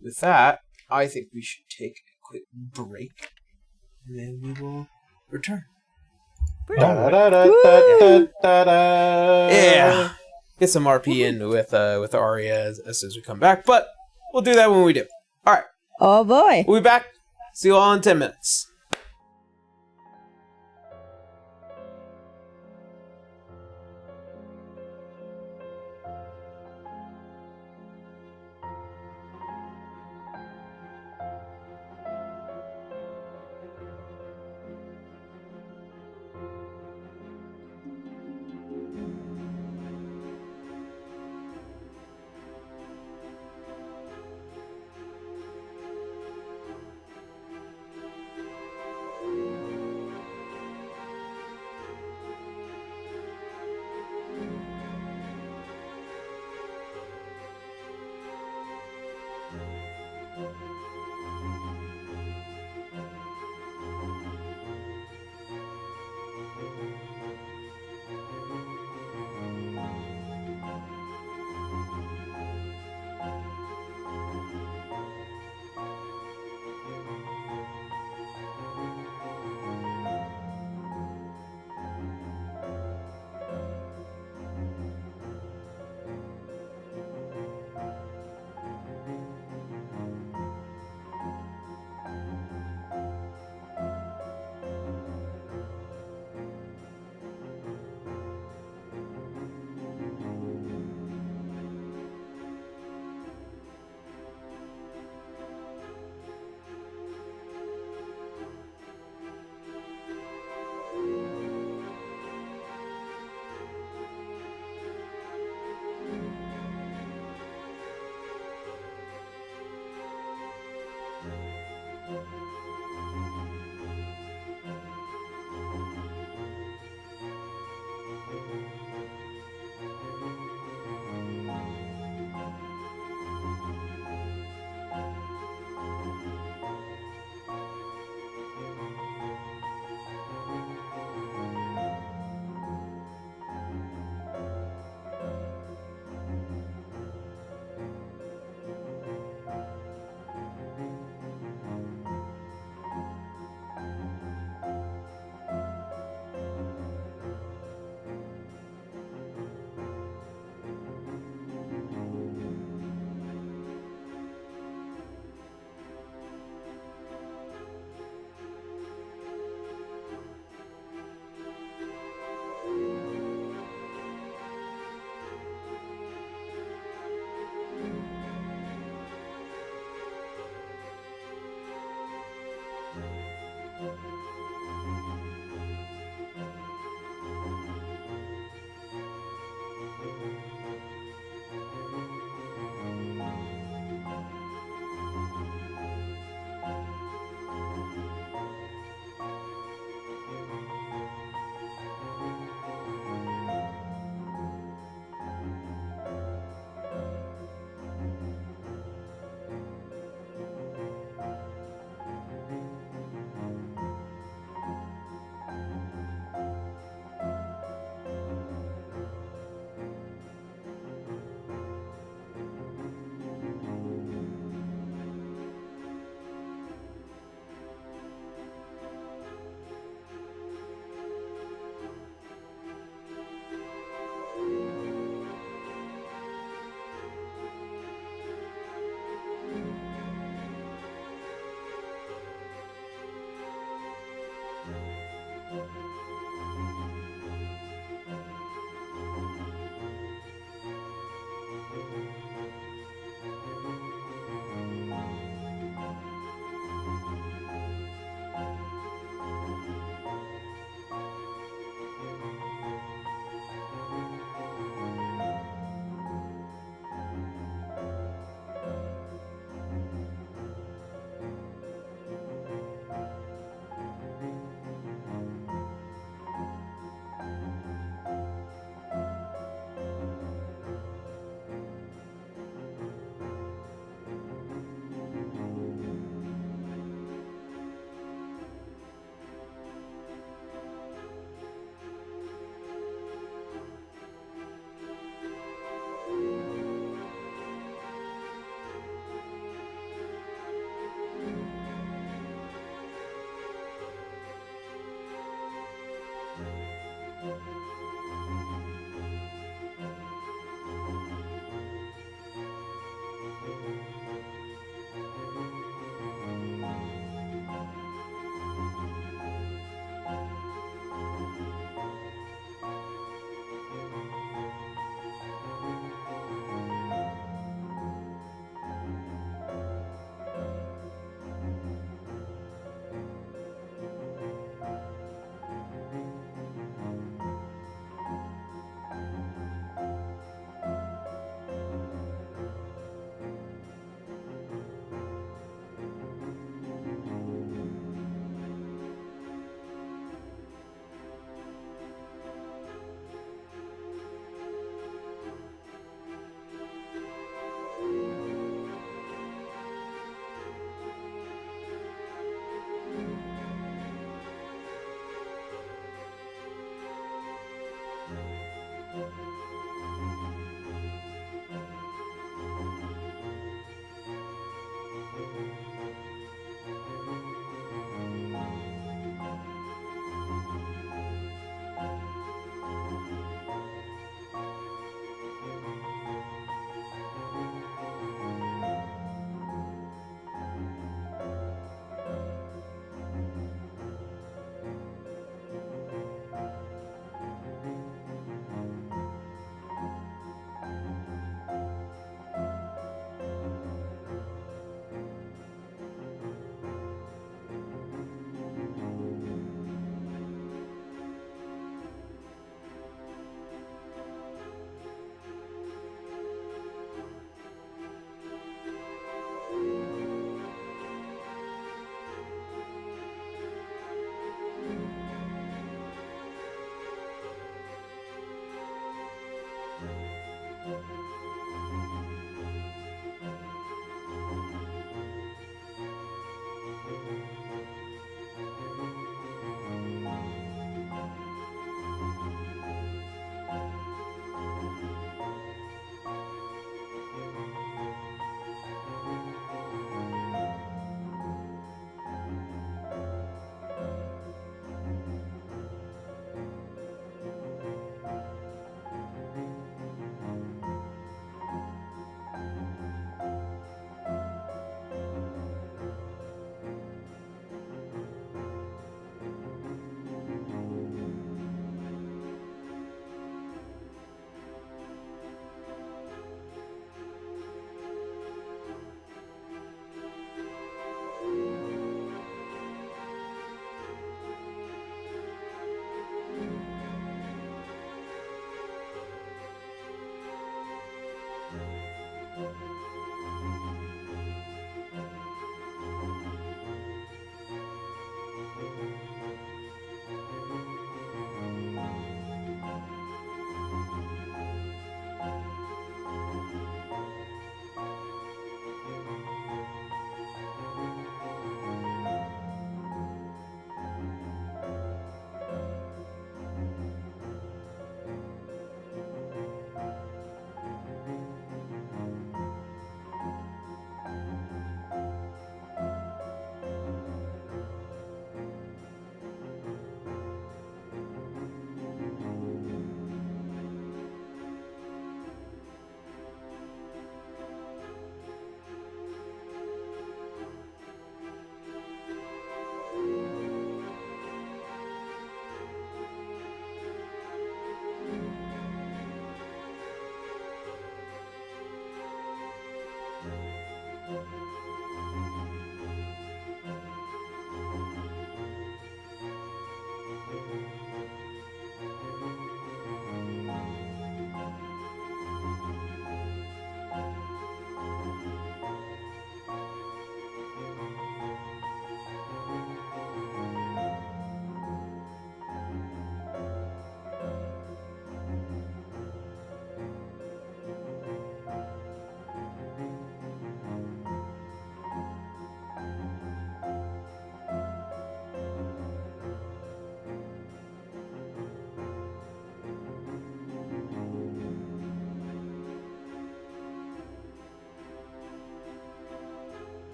With that, I think we should take a quick break, and then we will return. Yeah, get some RP in with Arya as soon as we come back, but we'll do that when we do. All right. Oh boy. We'll be back. See you all in 10 minutes.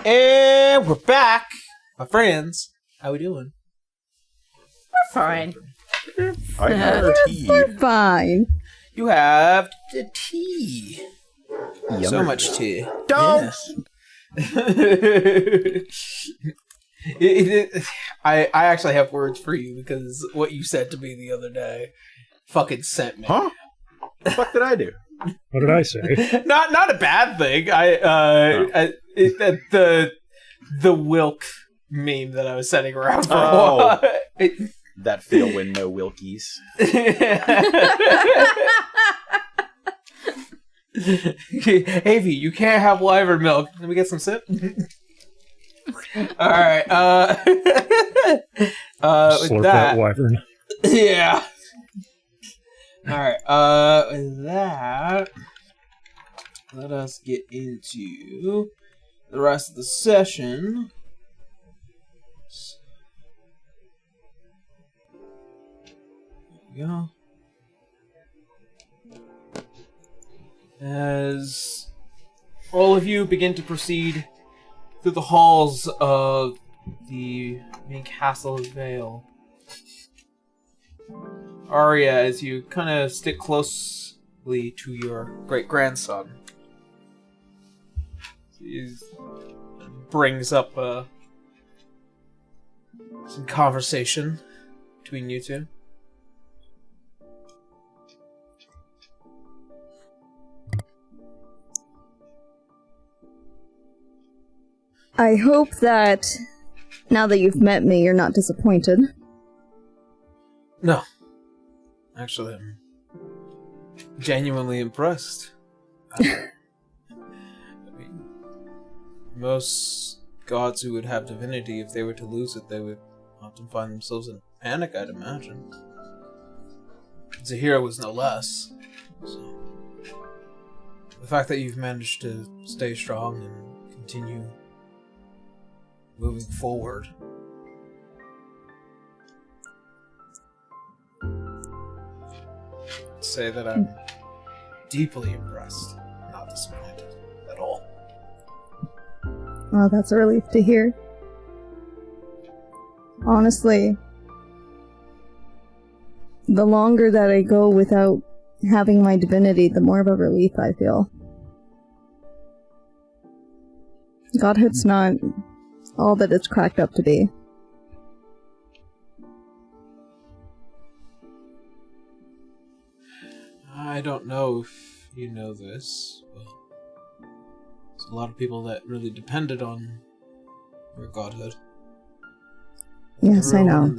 And we're back, my friends. How we doing? We're fine. I have tea. We're fine. You have the tea. So Yummer. much tea. Don't. I actually have words for you because what you said to me the other day fucking sent me. Huh? What the fuck did I do? What did I say? Not a bad thing. The Wilk meme that I was sending around for a while. That fail win, no Wilkies. Avy, you can't have Wyvern milk. Let me get some sip. All right. With Slurp that wyvern. Yeah. All right. With that, let us get into the rest of the session. There we go. As all of you begin to proceed through the halls of the main castle of Vale, Arya, as you kind of stick closely to your great-grandson, he brings up some conversation between you two. I hope that now that you've met me, you're not disappointed. No. Actually, I'm genuinely impressed. I mean, most gods who would have divinity, if they were to lose it, they would often find themselves in panic, I'd imagine. Zahira was no less. So, the fact that you've managed to stay strong and continue moving forward. I'd say that I'm deeply impressed, not disappointed at all. Well, that's a relief to hear. Honestly, the longer that I go without having my divinity, the more of a relief I feel. Godhood's not all that it's cracked up to be. I don't know if you know this, but there's a lot of people that really depended on your godhood. Yes, I know.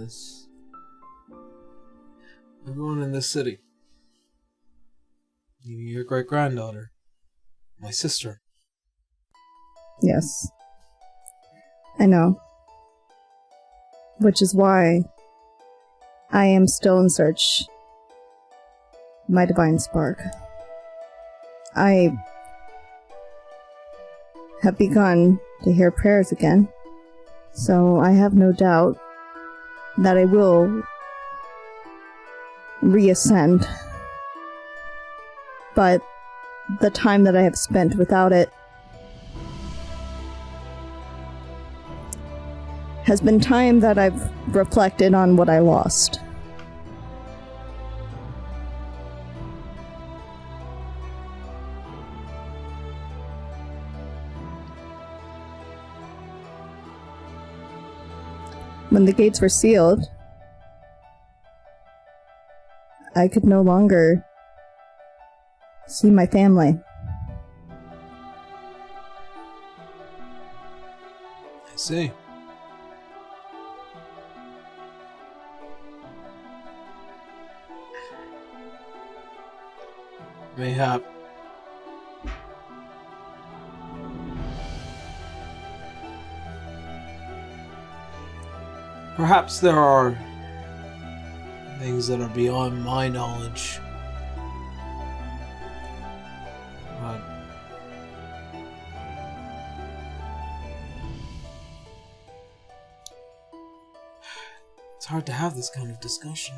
Everyone in this city. Your great-granddaughter. My sister. Yes. I know. Which is why I am still in search of my divine spark. I have begun to hear prayers again, so I have no doubt that I will reascend. But the time that I have spent without it has been time that I've reflected on what I lost. when the gates were sealed, I could no longer see my family. I see. Mayhap. Perhaps there are things that are beyond my knowledge. But it's hard to have this kind of discussion.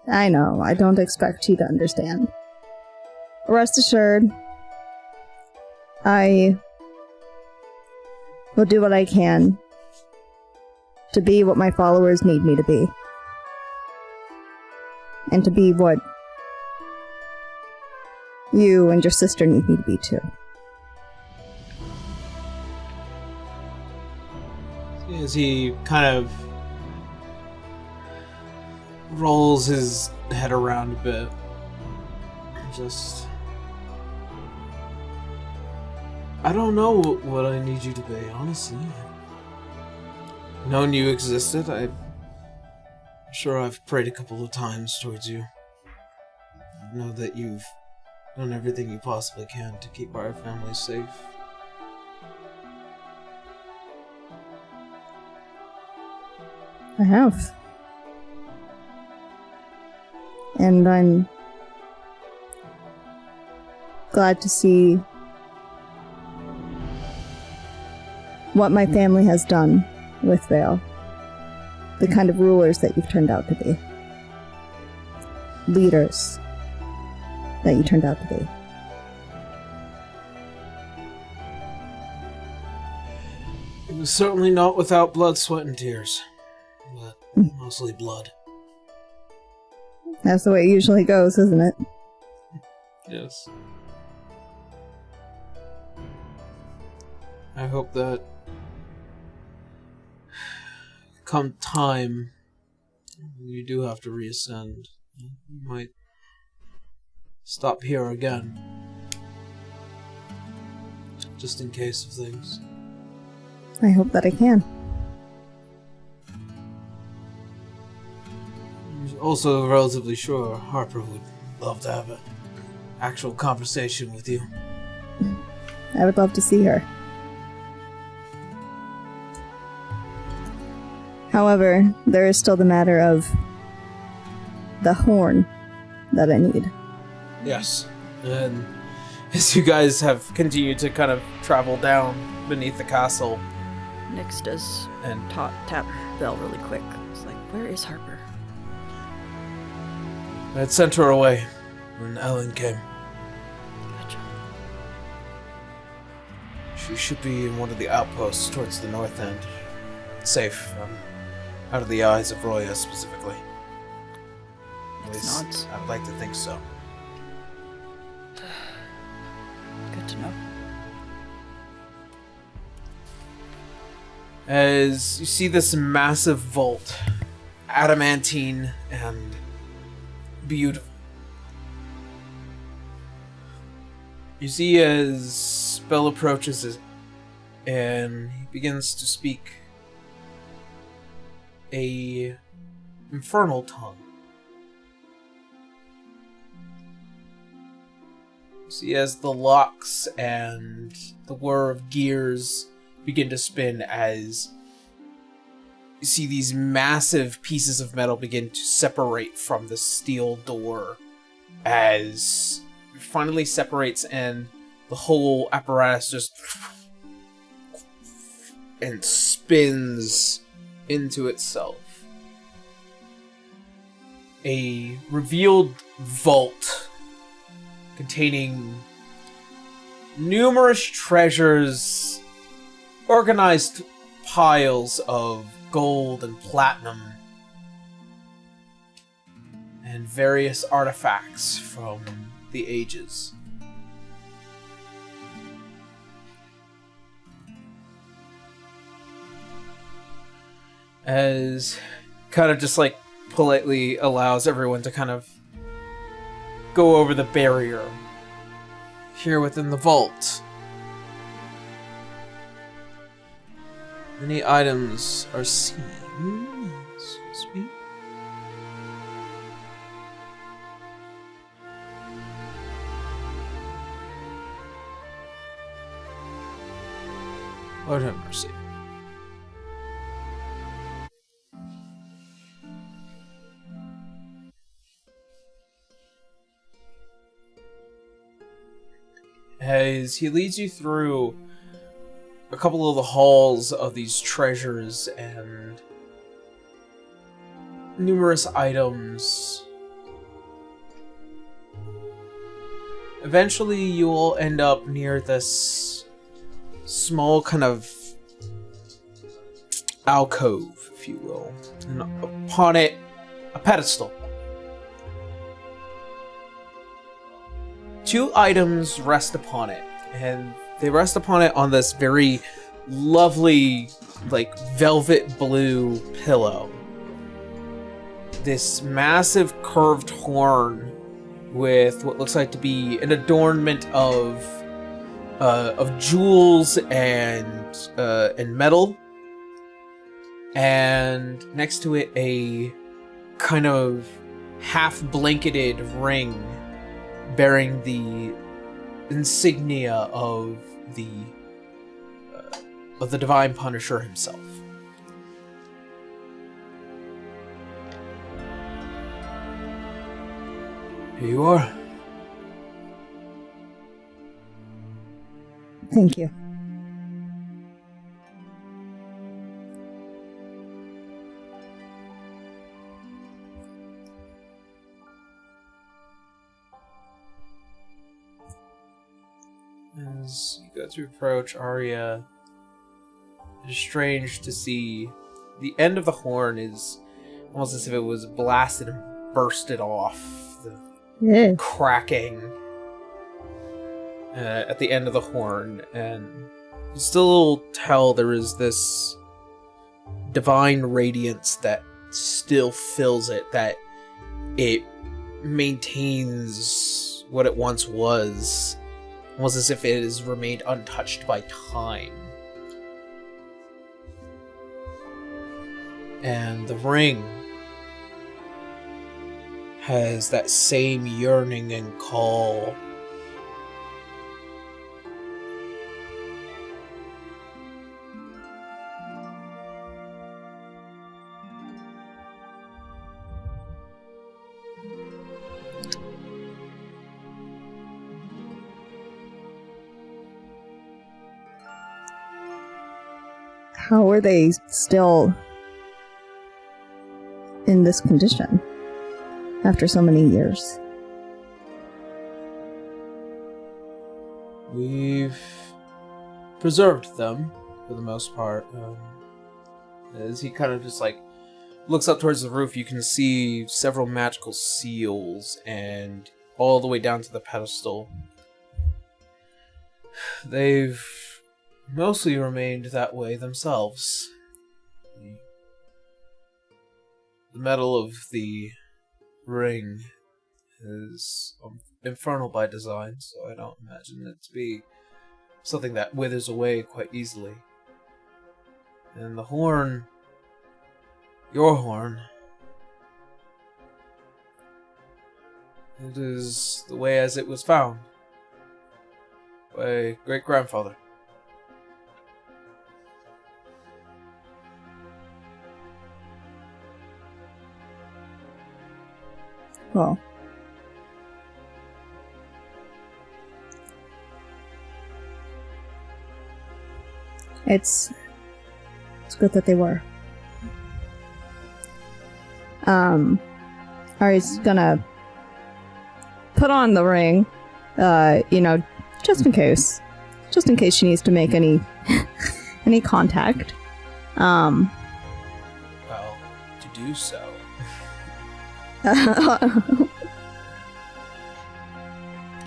I know, I don't expect you to understand. Rest assured, I will do what I can to be what my followers need me to be. And to be what you and your sister need me to be too. As he kind of rolls his head around a bit. Just... I don't know what I need you to be, honestly. Known you existed, I'm sure I've prayed a couple of times towards you. I know that you've done everything you possibly can to keep our family safe. I have. And I'm glad to see what my family has done with Vale. The kind of rulers that you've turned out to be. Leaders that you turned out to be. It was certainly not without blood, sweat, and tears. But mostly blood. That's the way it usually goes, isn't it? Yes. I hope that come time you do have to reascend. You might stop here again. Just in case of things. I hope that I can. I'm also relatively sure Harper would love to have an actual conversation with you. I would love to see her. However, there is still the matter of the horn that I need. Yes. And as you guys have continued to kind of travel down beneath the castle. Nyx does And tap Belle really quick. It's like, where is Harper? I had sent her away when Elin came. Gotcha. She should be in one of the outposts towards the north end. Safe, out of the eyes of Roya specifically. At least, nods. I would like to think so. Good to know. As you see this massive vault, adamantine and beautiful. You see as Bell approaches it, and he begins to speak a infernal tongue. You see as the locks and the whir of gears begin to spin as you see these massive pieces of metal begin to separate from the steel door as it finally separates and the whole apparatus just and spins into itself. A revealed vault containing numerous treasures, organized piles of gold and platinum, and various artifacts from the ages. as kind of just like politely allows everyone to kind of go over the barrier here within the vault. Many items are seen. Excuse me. Lord have mercy. As he leads you through a couple of the halls of these treasures and numerous items, eventually you will end up near this small kind of alcove, if you will, and upon it, a pedestal. 2 items rest upon it, and they rest upon it on this very lovely, like, velvet blue pillow. This massive curved horn with what looks like to be an adornment of jewels and metal, and next to it a kind of half blanketed ring bearing the insignia of the Divine Punisher himself. Here you are. Thank you. As you go to approach Arya, it is strange to see the end of the horn is almost as if it was blasted and bursted off. The cracking at the end of the horn, and you still tell there is this divine radiance that still fills it, that it maintains what it once was, almost as if it has remained untouched by time. And the ring has that same yearning and call. How are they still in this condition after so many years? We've preserved them for the most part. As he kind of just like looks up towards the roof, you can see several magical seals, and all the way down to the pedestal. They've mostly remained that way themselves. The metal of the ring is infernal by design, so I don't imagine it to be something that withers away quite easily. And the horn, your horn, it is the way as it was found by great-grandfather. Well, it's good that they were. Ari's gonna put on the ring, just in case she needs to make any contact. Well, to do so.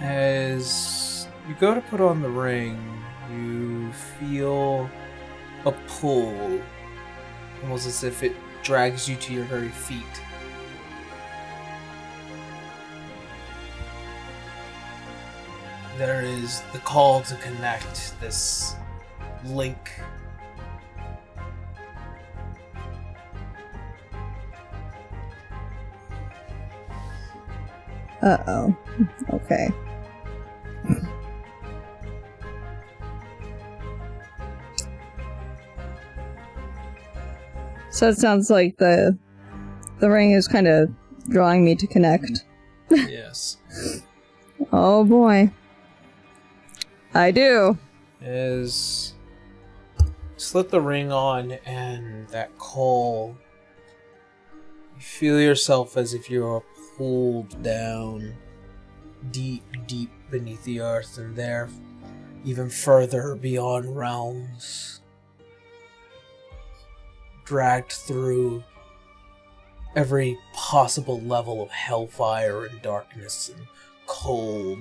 As you go to put on the ring, you feel a pull almost as if it drags you to your very feet. There is the call to connect, this link. Uh-oh. Okay. So it sounds like the ring is kind of drawing me to connect. Yes. Oh boy. I do. As slip the ring on and that call, you feel yourself as if you're pulled down deep, deep beneath the earth, and there, even further beyond realms, dragged through every possible level of hellfire and darkness and cold,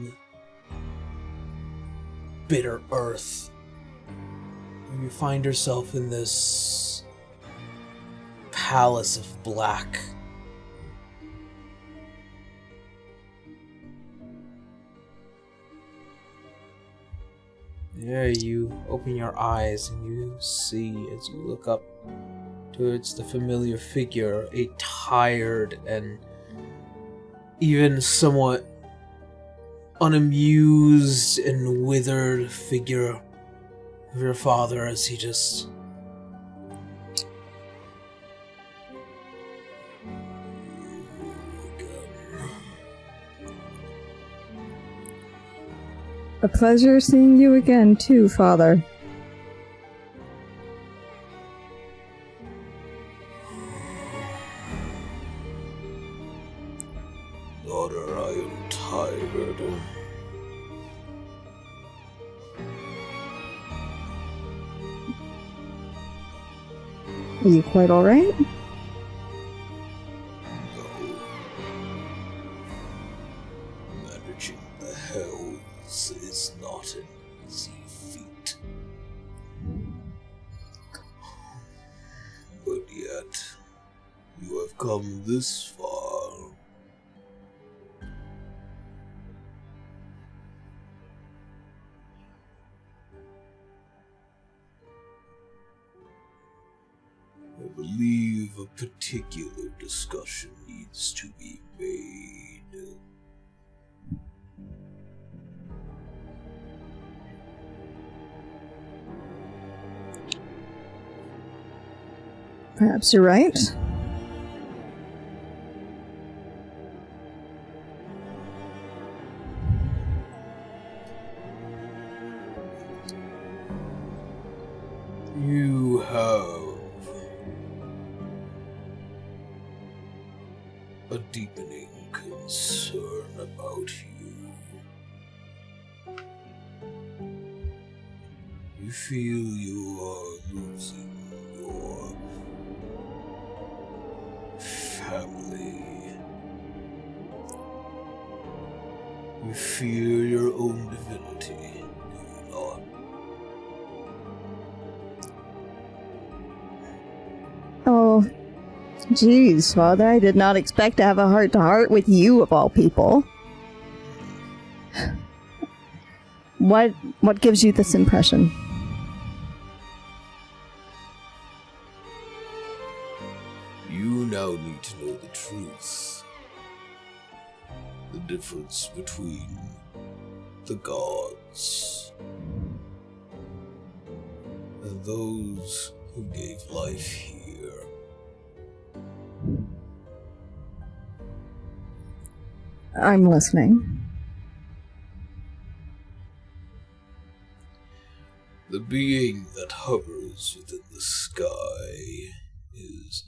bitter earth. You find yourself in this palace of black. There you open your eyes and you see, as you look up towards the familiar figure, a tired and even somewhat unamused and withered figure of your father as he just A pleasure seeing you again, too, Father. Daughter, I am tired. Are you quite alright? Managing the hells is not an easy feat. But yet, you have come this far. I believe a particular discussion needs to be made. Perhaps you're right. You have a deepening concern about you. You feel you are losing your family. You fear your own divinity, do you not? Oh, jeez, Father, I did not expect to have a heart-to-heart with you, of all people. What gives you this impression? You now need to know the truth. The difference between the gods and those who gave life here. I'm listening. The being that hovers within the sky is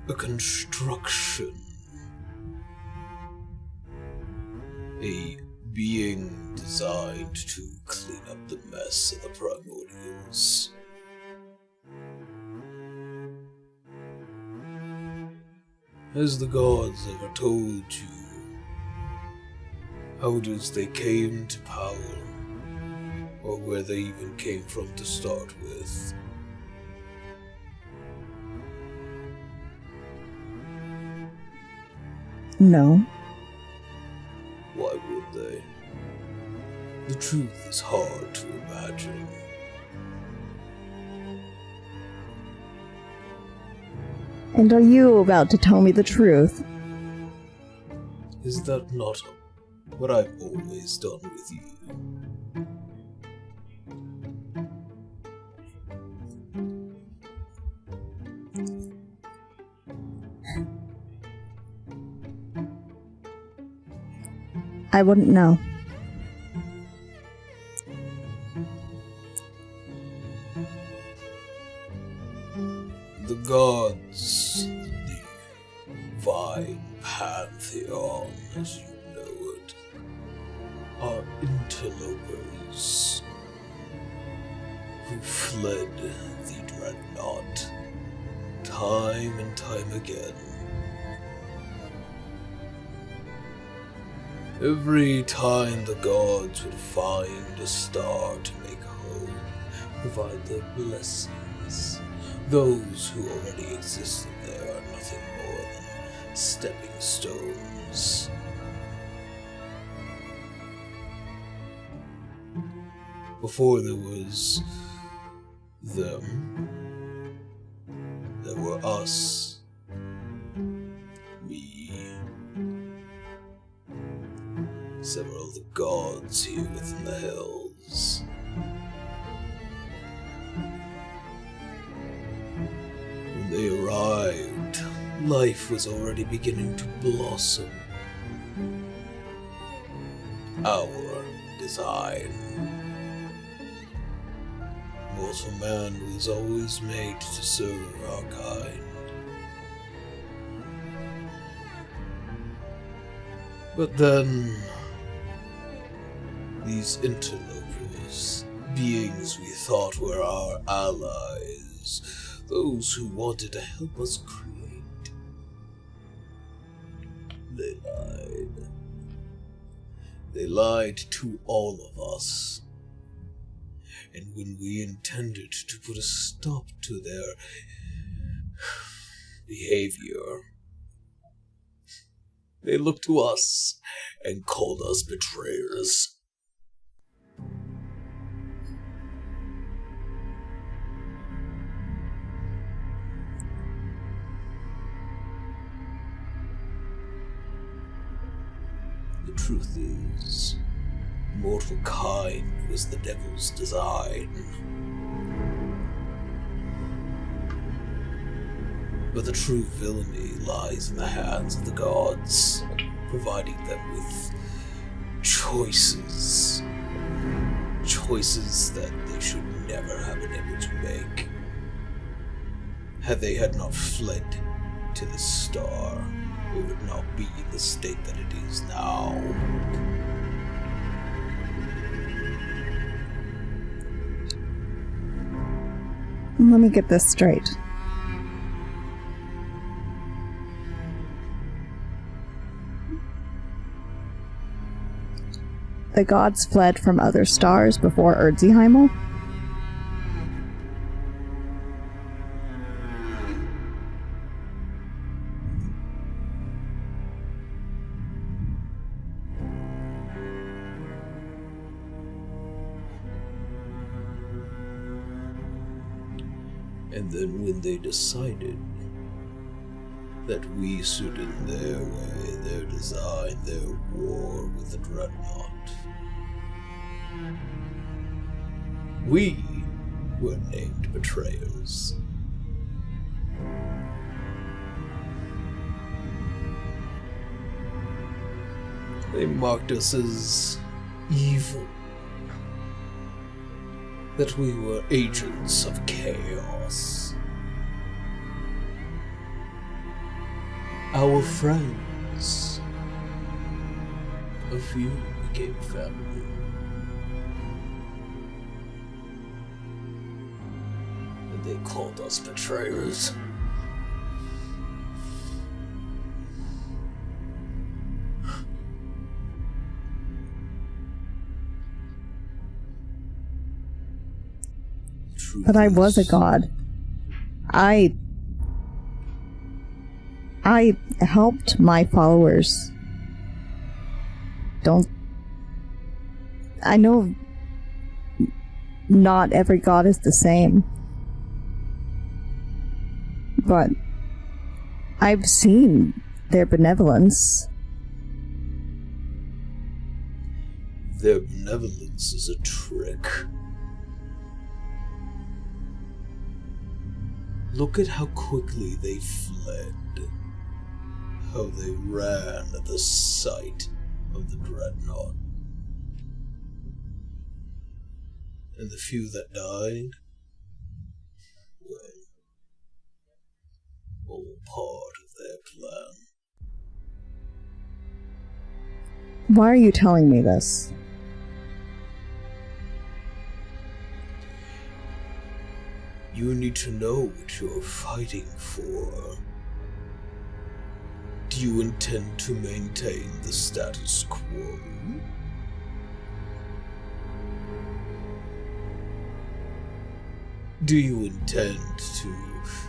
a construction. A being designed to clean up the mess of the primordials. Has the gods ever told you how it is they came to power, or where they even came from to start with? No. Why would they? The truth is hard to imagine. And are you about to tell me the truth? Is that not what I've always done with you? I wouldn't know. The gods, the divine pantheon, as you know it, are interlopers who fled the dreadnought time and time again. Every time the gods would find a star to make home, provide their blessings, those who already existed there are nothing more than stepping stones. Before there was them, there were us, me, several of the gods here within the hills. When they arrived, life was already beginning to blossom. Our design. Mortal man was always made to serve our kind. But then, these interlopers, beings we thought were our allies, those who wanted to help us create, they lied. They lied to all of us. And when we intended to put a stop to their behavior, they looked to us and called us betrayers. The truth is, mortal kind was the devil's design. But the true villainy lies in the hands of the gods, providing them with choices. Choices that they should never have been able to make. Had they had not fled to the star, it would not be in the state that it is now. Let me get this straight. The gods fled from other stars before Erdzeheimel? And then when they decided that we stood in their way, their design, their war with the dreadnought, we were named betrayers. They marked us as evil, that we were agents of chaos. Our friends, a few became family. And they called us betrayers. But I was a god. I I helped my followers. I know not every god is the same. But I've seen their benevolence. Their benevolence is a trick. Look at how quickly they fled. How they ran at the sight of the dreadnought. And the few that died, well, all part of their plan. Why are you telling me this? You need to know what you're fighting for. Do you intend to maintain the status quo? Do you intend to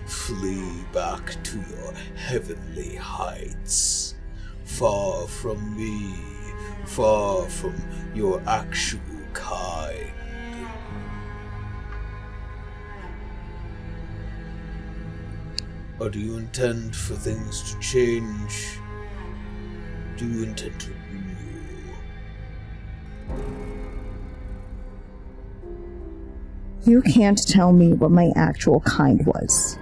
flee back to your heavenly heights? Far from me, far from your actual kind. Or do you intend for things to change? Do you intend to rule? You can't tell me what my actual kind was.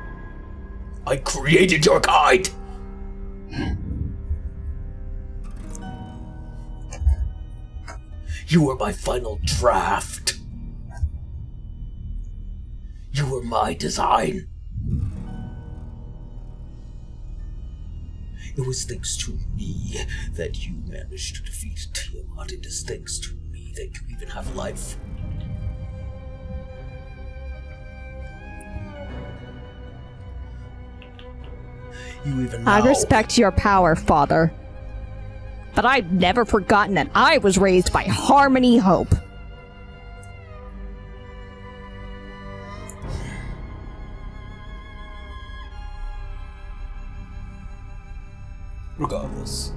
I created your kind! You were my final draft. You were my design. It was thanks to me that you managed to defeat Tiamat. It is thanks to me that you even have life. You even now... I respect your power, Father. But I've never forgotten that I was raised by Harmony Hope. Regardless.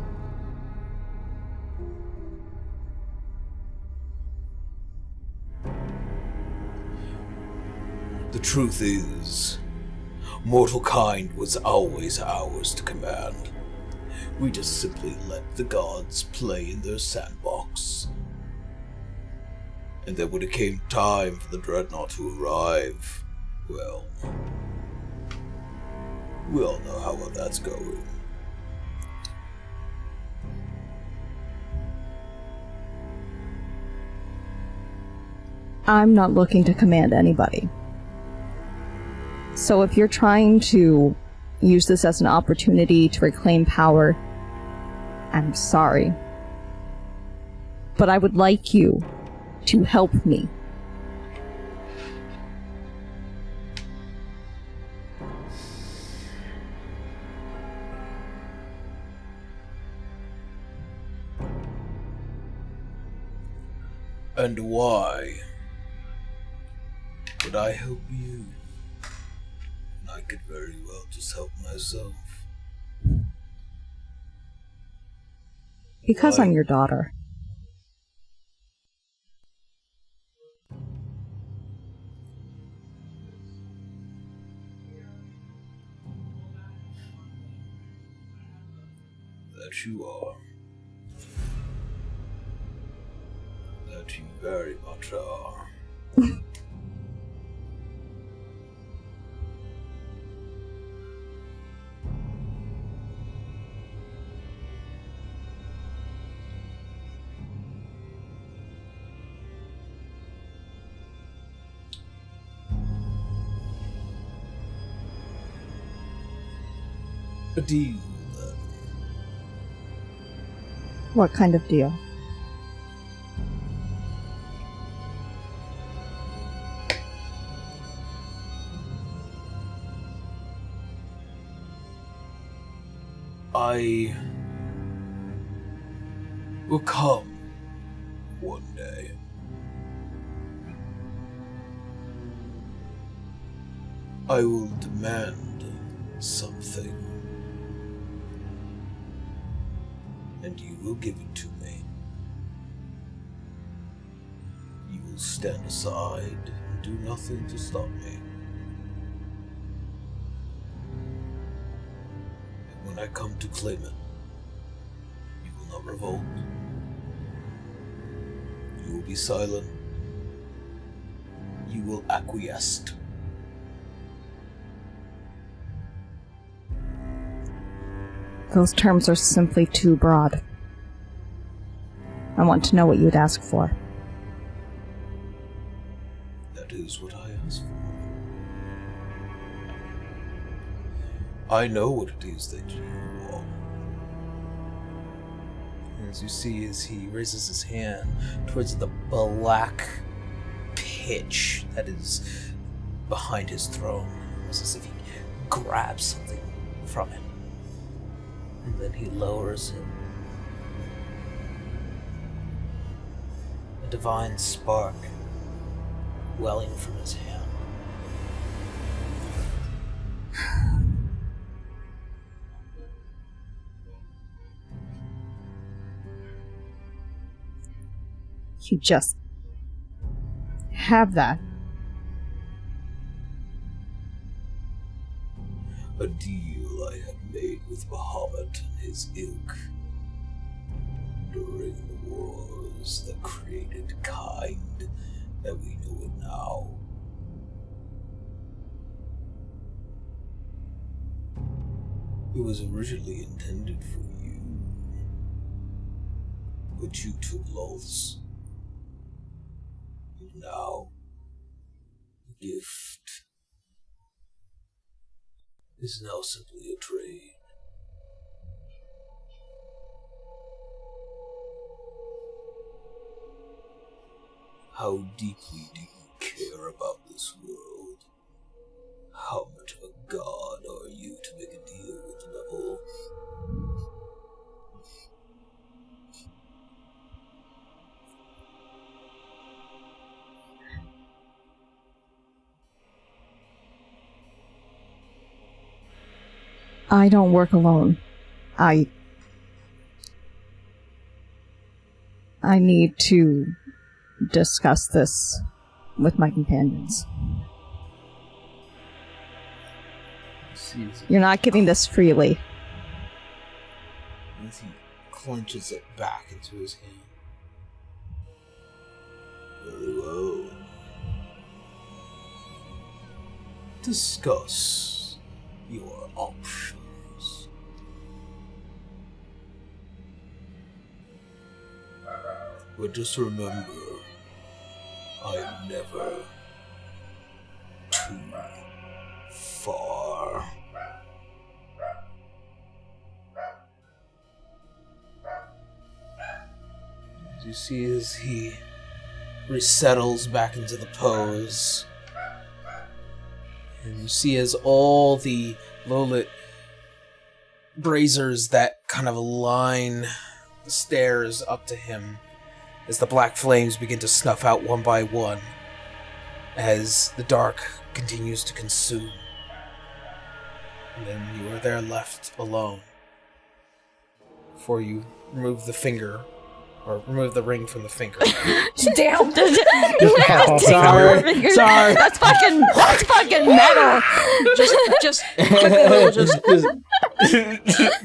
The truth is, mortal kind was always ours to command. We just simply let the gods play in their sandbox. And then when it came time for the dreadnought to arrive, well, we all know how well that's going. I'm not looking to command anybody. So if you're trying to use this as an opportunity to reclaim power, I'm sorry. But I would like you to help me. And why would I help you? I could very well just help myself. Because Why? I'm your daughter. That you are. That you very much are. A deal, then. What kind of deal? I will come one day. I will demand something. and you will give it to me. You will stand aside and do nothing to stop me. And when I come to claim it, you will not revolt. You will be silent. You will acquiesce. Those terms are simply too broad. I want to know what you'd ask for. That is what I ask for. I know what it is that you want. As you see, as he raises his hand towards the black pitch that is behind his throne, it's as if he grabs something from it. And then he lowers it. A divine spark welling from his hand. You just have that. A deal I have made with Bahamut and his ilk during the wars that created kind that we know it now. It was originally intended for you, but you took loss. And now, the gift is now simply a trade. How deeply do you care about this world? How much of a god are you to make a deal with Level? I don't work alone. I need to discuss this with my companions. You're not giving this freely. As he clenches it back into his hand. Very well. Discuss your options. But just remember, I'm never too far. As you see as he resettles back into the pose, and you see as all the low-lit braziers that kind of line the stairs up to him, as the black flames begin to snuff out one by one, as the dark continues to consume. And then you are there left alone. Before you remove the finger, or remove the ring from the finger. Damn. Sorry. That's fucking metal. Just quickly,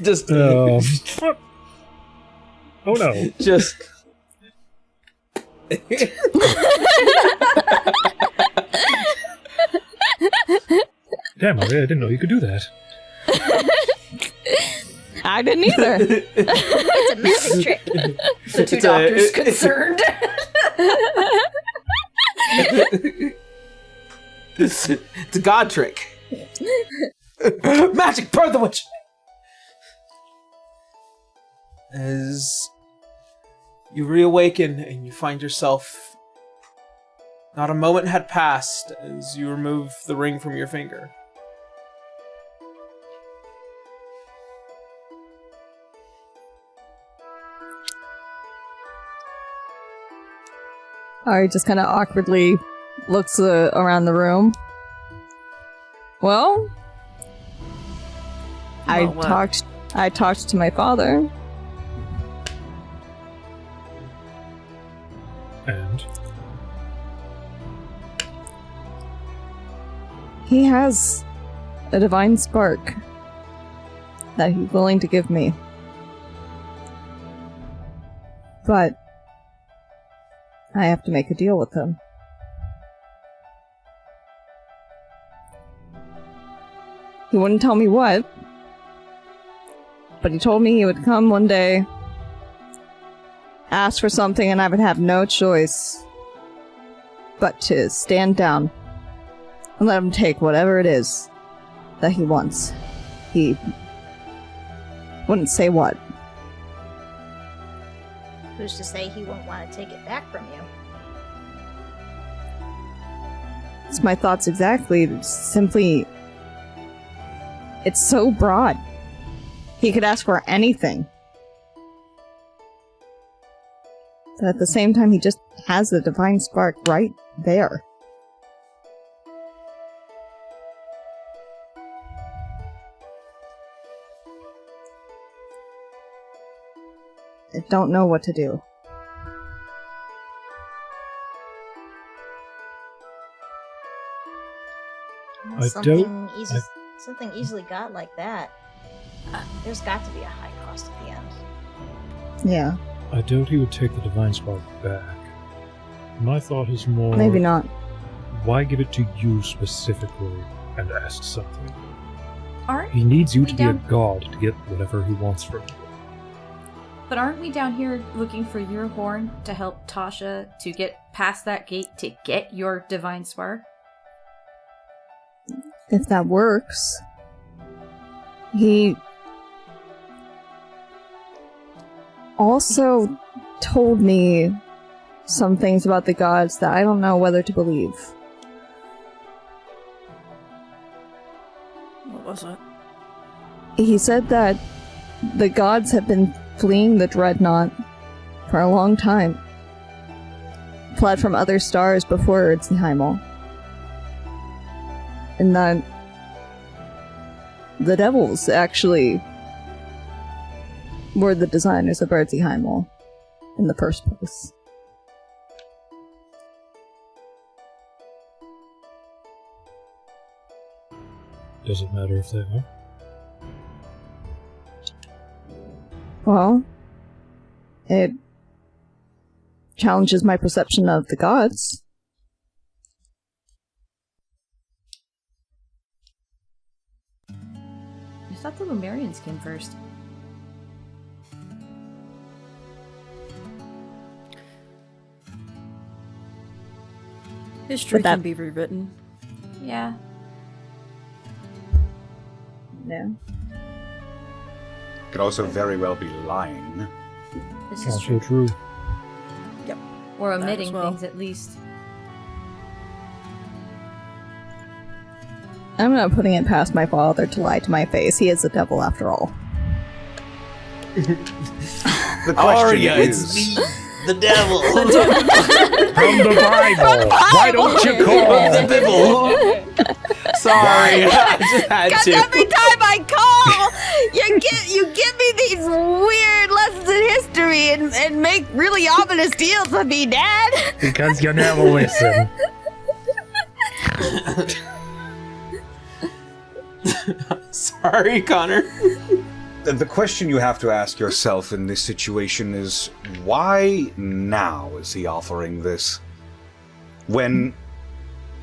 Just Oh no. just Damn, Maria, I didn't know you could do that. I didn't either. it's a magic trick. The two doctors concerned. it's a god trick. Magic, burn the witch. As you reawaken and you find yourself, not a moment had passed as you remove the ring from your finger. Ari just kind of awkwardly looks around the room. Well, I Well, what? talked to my father. And? He has a divine spark that he's willing to give me. But I have to make a deal with him. He wouldn't tell me what, but he told me he would come one day, ask for something, and I would have no choice but to stand down and let him take whatever it is that he wants. He wouldn't say what. Who's to say he won't want to take it back from you? It's my thoughts exactly. It's simply... It's so broad. He could ask for anything. But at the same time, he just has the divine spark right there. I don't know what to do. Something easily got like that. There's got to be a high cost at the end. Yeah. I doubt he would take the divine spark back. My thought is more... Maybe not. Why give it to you specifically and ask something? Aren't He needs you we to be a down- god to get whatever he wants from you. But aren't we down here looking for your horn to help Tasha to get past that gate to get your divine spark? If that works. He also told me some things about the gods that I don't know whether to believe. What was it? He said that the gods have been fleeing the dreadnought for a long time. Fled from other stars before Erzenheimel. And that the devils actually were the designers of Erzenheimel in the first place. Does it matter if they are? Well, it challenges my perception of the gods. I thought the Lumerians came first. But History that- can be rewritten. Yeah. No. Could also very well be lying. This is Also true. Or That as omitting well. things at least. I'm not putting it past my father to lie to my face. He is the devil after all. The question Arya, is, it's me, the devil. From the Bible! Why don't you The call? devil. Sorry, I just had Because to. every time I call, you give me these weird lessons in history and make really ominous deals with me, Dad. Because you never listen. Sorry, Connor. the question you have to ask yourself in this situation is, why now is he offering this? When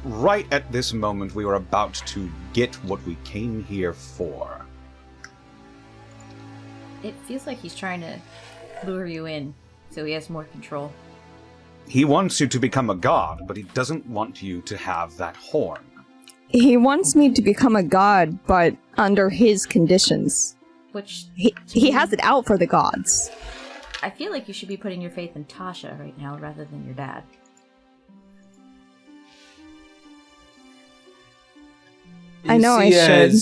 right at this moment we were about to get what we came here for. It feels like he's trying to lure you in so he has more control. He wants you to become a god, but he doesn't want you to have that horn. He wants me to become a god, but under his conditions. Which He has it out for the gods. I feel like you should be putting your faith in Tasha right now rather than your dad. I know I should.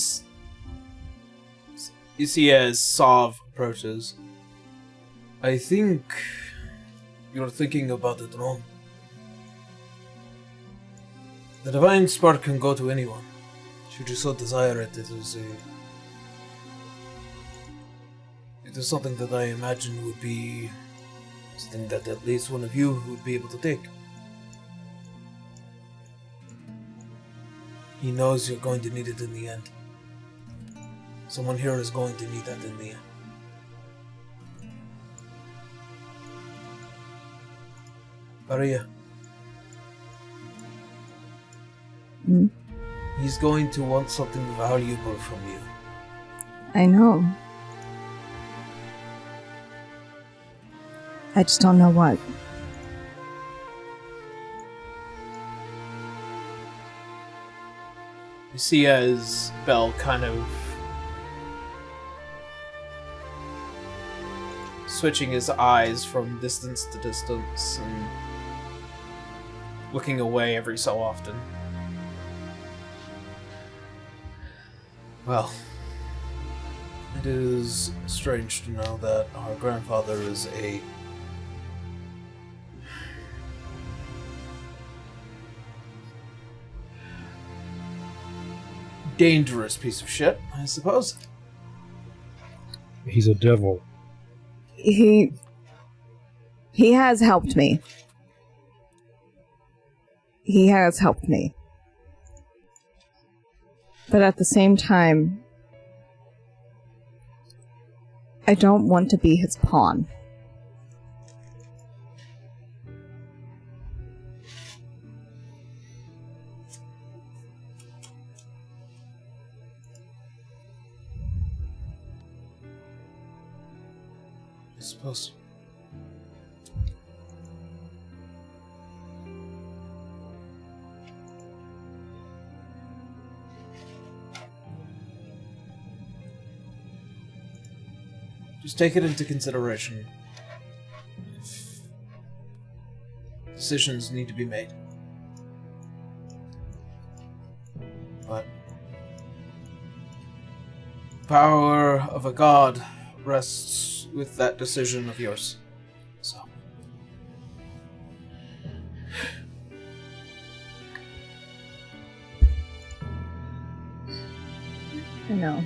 You see, as Sov approaches, I think you're thinking about it wrong. The divine spark can go to anyone. Should you so desire it, it is something that I imagine would be Something that at least one of you would be able to take. He knows you're going to need it in the end. Someone here is going to need that in the end. Maria. He's going to want something valuable from you. I know. I just don't know what. You see as Belle kind of switching his eyes from distance to distance and looking away every so often. Well, it is strange to know that our grandfather is a dangerous piece of shit, I suppose. He's a devil. He has helped me. He has helped me. But at the same time, I don't want to be his pawn. I suppose. Just take it into consideration. Decisions need to be made. But the power of a god rests with that decision of yours. So. I know.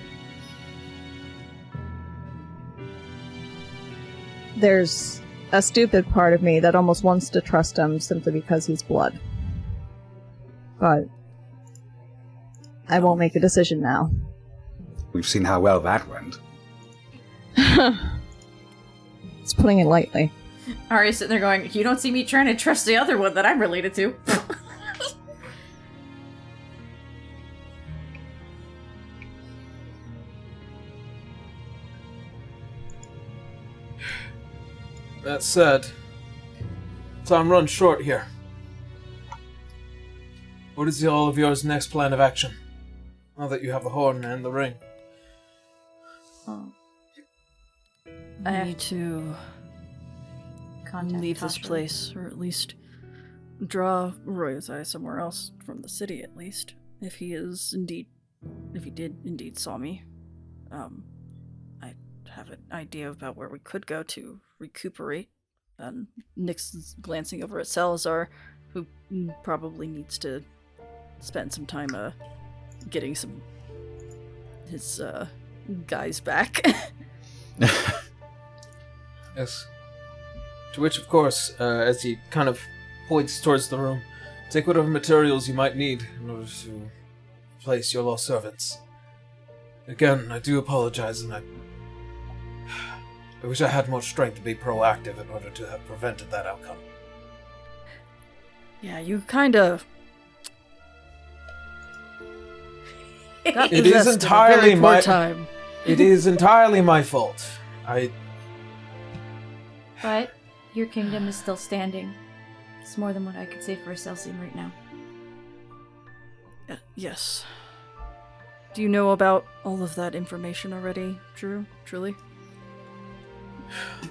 There's a stupid part of me that almost wants to trust him simply because he's blood. But I won't make a decision now. We've seen how well that went. It's putting it lightly. Arya's sitting there going, you don't see me trying to trust the other one that I'm related to. That said, time runs short here. What is all of yours next plan of action? Now that you have the horn and the ring. I need to Contact leave this Tasha. place, or at least draw Roy's eye somewhere else from the city, at least. If he did indeed saw me. I have an idea about where we could go to recuperate. And Nyx glancing over at Salazar, who probably needs to spend some time getting his guys back. Yes. To which, of course, as he kind of points towards the room, take whatever materials you might need in order to replace your lost servants. Again, I do apologize, and I wish I had more strength to be proactive in order to have prevented that outcome. Yeah, you kind of. It is entirely my time. It is entirely my fault. But your kingdom is still standing. It's more than what I could say for Celsium right now. Yes. Do you know about all of that information already, Drew? Truly?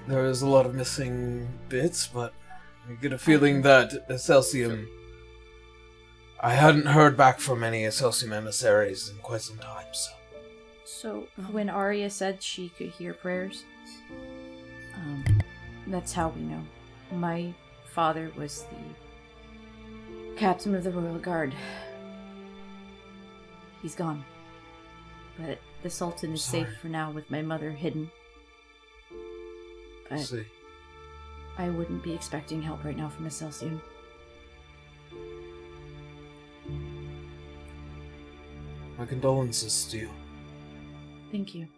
There is a lot of missing bits, but I get a feeling that Celsium... I hadn't heard back from any Celsium emissaries in quite some time, so... So, when Arya said she could hear prayers, that's how we know. My father was the captain of the Royal Guard. He's gone. But the Sultan is safe for now with my mother hidden. I see. I wouldn't be expecting help right now from Miss Celsium. My condolences to you. Thank you.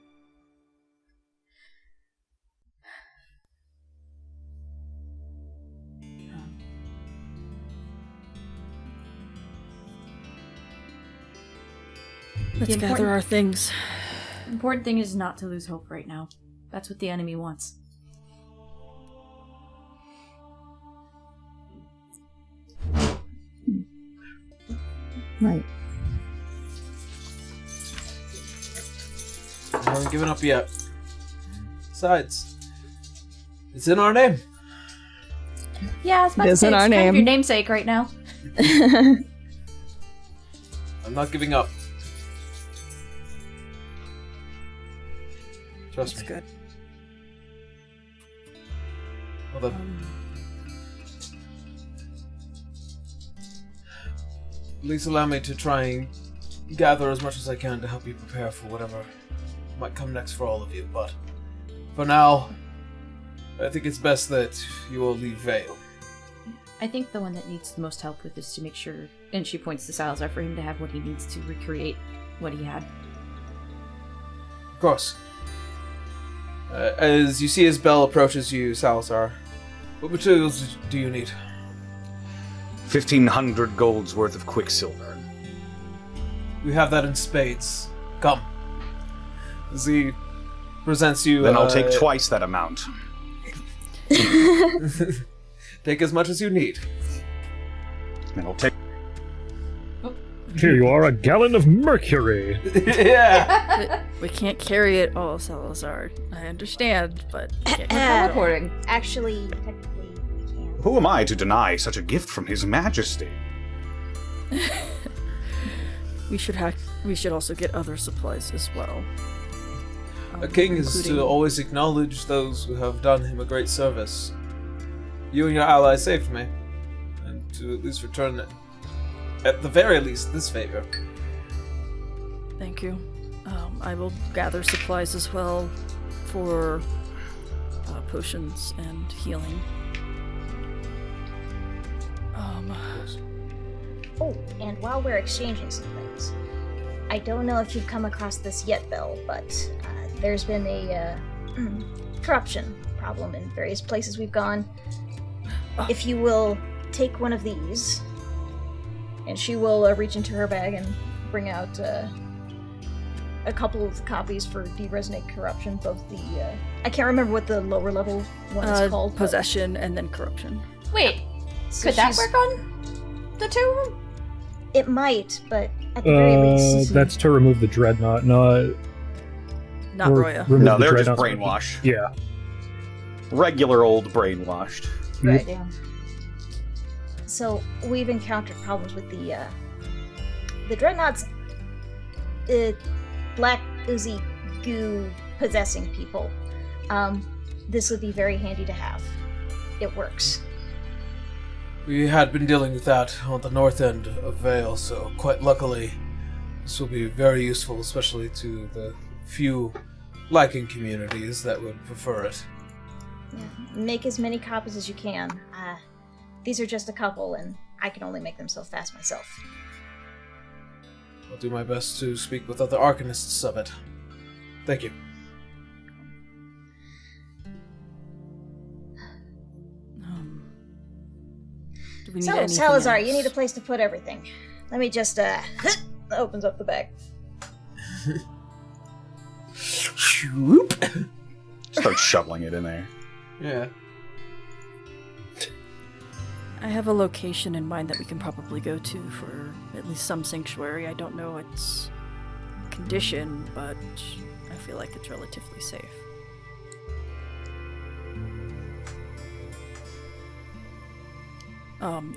Let's gather our things. The important thing is not to lose hope right now. That's what the enemy wants. Right. I haven't given up yet. Besides, it's in our name. Yeah, I was about It to is say in it's our kind of name. your namesake right now. I'm not giving up. Trust That's me. good. Well then, please allow me to try and gather as much as I can to help you prepare for whatever might come next for all of you. But for now, I think it's best that you all leave Vale. I think the one that needs the most help with this to make sure, and she points to Salazar, for him to have what he needs to recreate what he had. Of course. As you see as Belle approaches you, Salazar, what materials do you need? 1,500 gold's worth of quicksilver. We have that in spades. Come. As he presents you... Then I'll take twice that amount. Take as much as you need. And I'll take... Here you are, a gallon of mercury. Yeah! We can't carry it all, Salazar. I understand, but we can't carry it all. Teleporting. Actually, technically, we can. Who am I to deny such a gift from His Majesty? We should also get other supplies as well. A king is to including- always acknowledge those who have done him a great service. You and your allies saved me, and to at least return, at the very least, this favor. Thank you. I will gather supplies as well for potions and healing. Oh, and while we're exchanging some things, I don't know if you've come across this yet, Bill, but there's been a corruption problem in various places we've gone. If you will take one of these, and she will reach into her bag and bring out a couple of copies for De-Resonate Corruption, both the... I can't remember what the lower level one is called. but- Possession and then corruption. Wait, So could that she's- work on the two of them? It might, but at the very least... That's to remove the dreadnought, not Roya. remove No, the they're just dreadnoughts. brainwashed. Yeah. Regular old brainwashed. Right, yeah. So we've encountered problems with the dreadnoughts, black oozy goo possessing people. This would be very handy to have. It works. We had been dealing with that on the north end of Vale, so quite luckily, this will be very useful, especially to the few Lycan communities that would prefer it. Yeah. Make as many copies as you can. These are just a couple, and I can only make them so fast myself. I'll do my best to speak with other arcanists of it. Thank you. Do we need So, anything Salazar, else? you need a place to put everything. Let me just, opens up the bag. Shoop. Start shoveling it in there. Yeah. I have a location in mind that we can probably go to for at least some sanctuary. I don't know its condition, but I feel like it's relatively safe.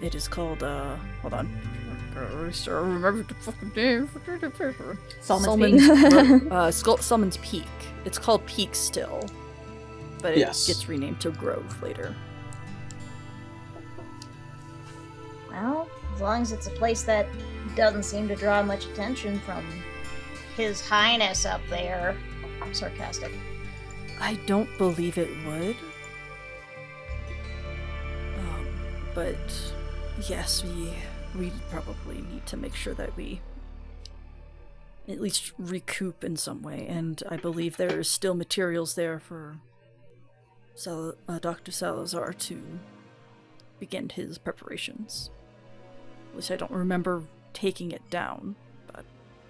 It is called, hold on. I remember the fucking name. Salmon's Peak. It's called Peak still, but it Yes. gets renamed to Grove later. Well, as long as it's a place that doesn't seem to draw much attention from His Highness up there. I'm sarcastic. I don't believe it would. but yes, we probably need to make sure that we at least recoup in some way, and I believe there is still materials there for Dr. Salazar to begin his preparations. Which I don't remember taking it down, but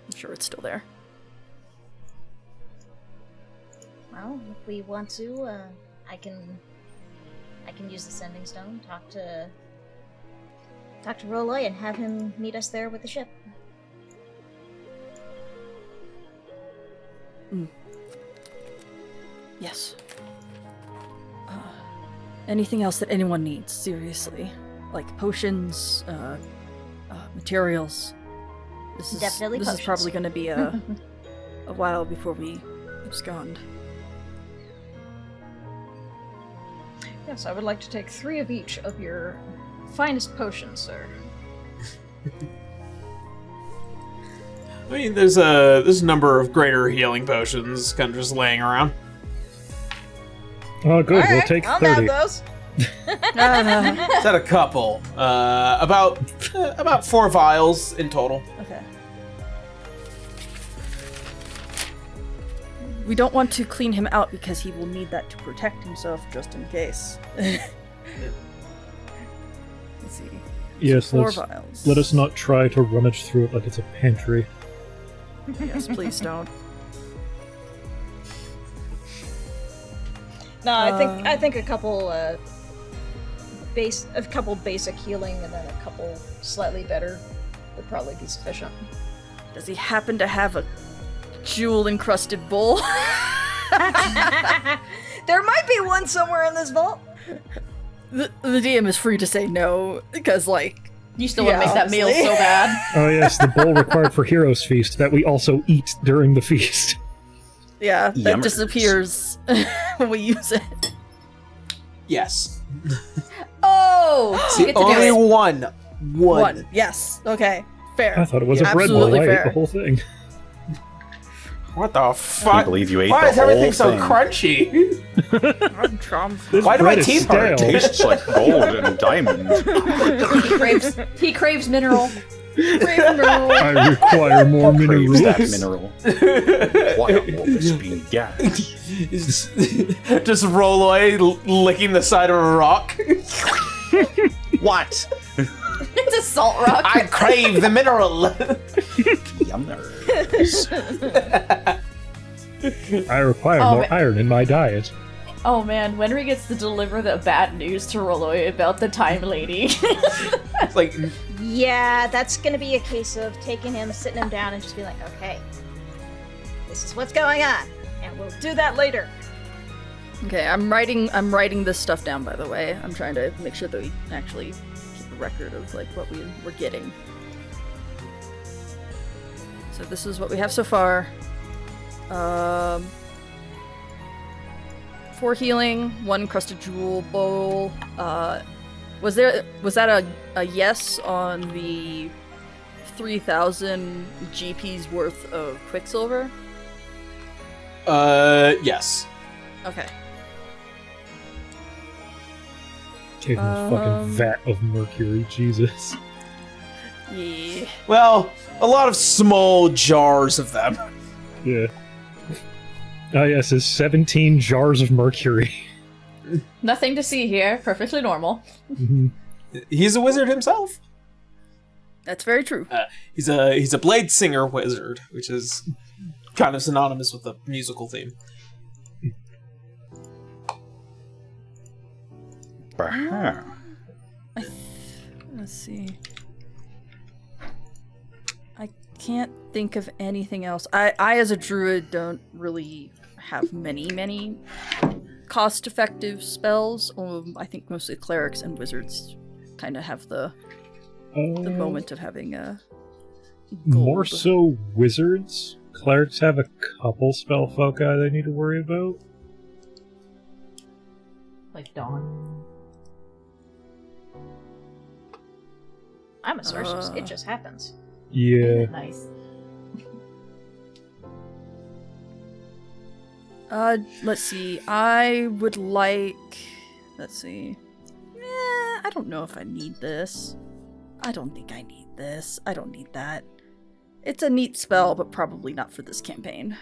I'm sure it's still there. Well, if we want to, I can use the sending stone. Talk to Rolloy and have him meet us there with the ship. Yes. Anything else that anyone needs, seriously. Like potions, materials. Definitely This potions. is probably going to be a while before we abscond. Yes, I would like to take 3 of each of your finest potions, sir. I mean, there's a number of greater healing potions kind of just laying around. Oh, good. We'll Alright, take I'll 30. have those. Is that a couple? About 4 vials in total. Okay. We don't want to clean him out because he will need that to protect himself just in case. Let's see. Yes, 4 vials. let us not try to rummage through it like it's a pantry. Yes, please don't. No, I think a couple basic healing and then a couple slightly better would probably be sufficient. Does he happen to have a jewel-encrusted bowl? There might be one somewhere in this vault. The DM is free to say no, because, like... You still want to make that meal honestly. so bad. Oh yes, the bowl required for Heroes Feast that we also eat during the feast. Yeah, that Yummers. disappears when we use it. Yes. Oh! See, You get to do only it. one. Yes. Okay. Fair. I thought it was a bread bowl. Absolutely I ate fair. the whole thing. What the I fuck? can't believe you ate Why the is everything whole so thing. crunchy? This Why do my bread is teeth hurt? stale. Tastes like gold and diamonds. He craves mineral. I require more Craves that minerals. mineral. Why am I this being gagged? Just Rolloy licking the side of a rock. What? It's a salt rock. I crave the mineral. Yummers. I require Oh, more man. iron in my diet. Oh man, Wenry gets to deliver the bad news to Rolloy about the time lady. It's like, Yeah, that's gonna be a case of taking him, sitting him down, and just be like, okay, this is what's going on, and we'll do that later. Okay, I'm writing this stuff down, by the way. I'm trying to make sure that we actually keep a record of like what we're getting. So this is what we have so far. 4 healing, 1 crusted jewel bowl. Was that a yes on the 3,000 GP's worth of Quicksilver? yes. Okay. Gave him a fucking vat of mercury, Jesus. Yeah. Well, a lot of small jars of them. Yeah. Ah yes, it's 17 jars of mercury. Nothing to see here. Perfectly normal. He's a wizard himself. That's very true. He's a blade singer wizard, which is kind of synonymous with the musical theme. Let's see. I can't think of anything else. I as a druid don't really have many cost-effective spells. I think mostly clerics and wizards kind of have the moment of having a gold. More so wizards. Clerics have a couple spell foci they need to worry about. Like Dawn. I'm a sorceress. It just happens. Yeah. Nice. Let's see. I would like. Let's see. I don't know if I need this. I don't think I need this. I don't need that. It's a neat spell, but probably not for this campaign.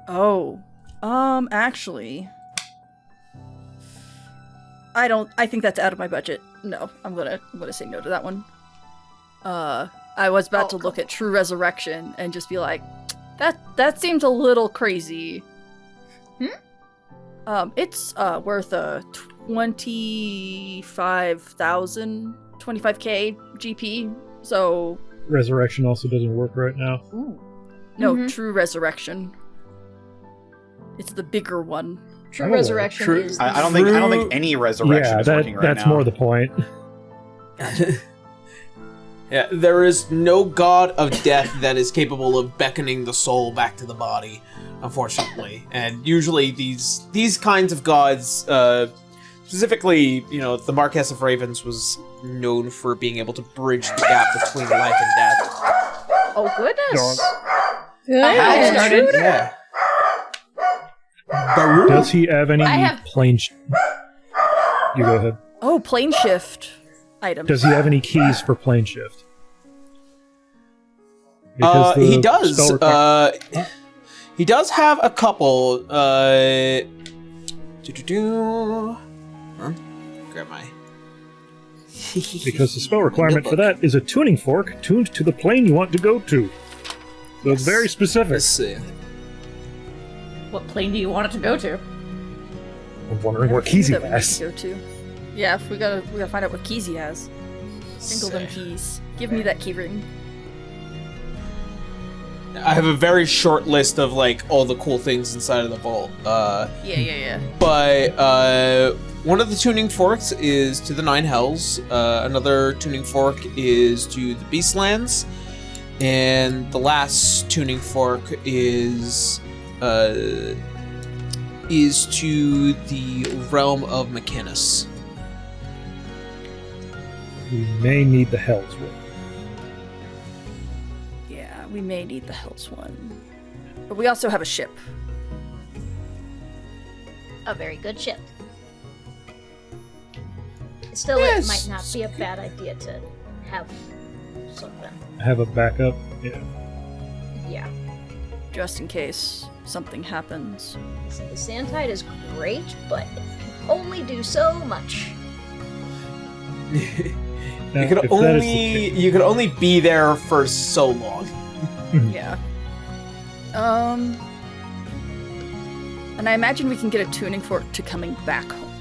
Oh. Actually... I think that's out of my budget. No, I'm gonna say no to that one. I was about to look at True Resurrection and just be like, that seems a little crazy. It's worth a 25k GP, so... Resurrection also doesn't work right now. Ooh. No, True Resurrection. It's the bigger one. True Resurrection is... I don't think any resurrection is working right now. That's more the point. Yeah, there is no god of death that is capable of beckoning the soul back to the body, unfortunately. And usually these kinds of gods, specifically, the Marquess of Ravens was known for being able to bridge the gap between life and death. Oh, goodness! Yeah. Baru? Does he have any plane... You go ahead. Oh, plane shift items. Does he have any keys for plane shift? He does. He does have a couple. Grab my... Because the spell requirement for that is a tuning fork tuned to the plane you want to go to. So it's very specific. Let's see. What plane do you want it to go to? I'm wondering what keys he has. Go to. Yeah, we gotta find out what keys he has. Single them keys. Give me that key ring. I have a very short list of all the cool things inside of the vault. Yeah. But one of the tuning forks is to the Nine Hells. Another tuning fork is to the Beastlands, and the last tuning fork is to the realm of Canus. We may need the Hells one. Yeah, we may need the Hells one. But we also have a ship. A very good ship. Still, it might not be a bad idea to have something. Have a backup? Yeah. Yeah. Just in case something happens. So the Sandtide is great, but it can only do so much. Now, you could only be there for so long. Yeah. And I imagine we can get a tuning fork to coming back home.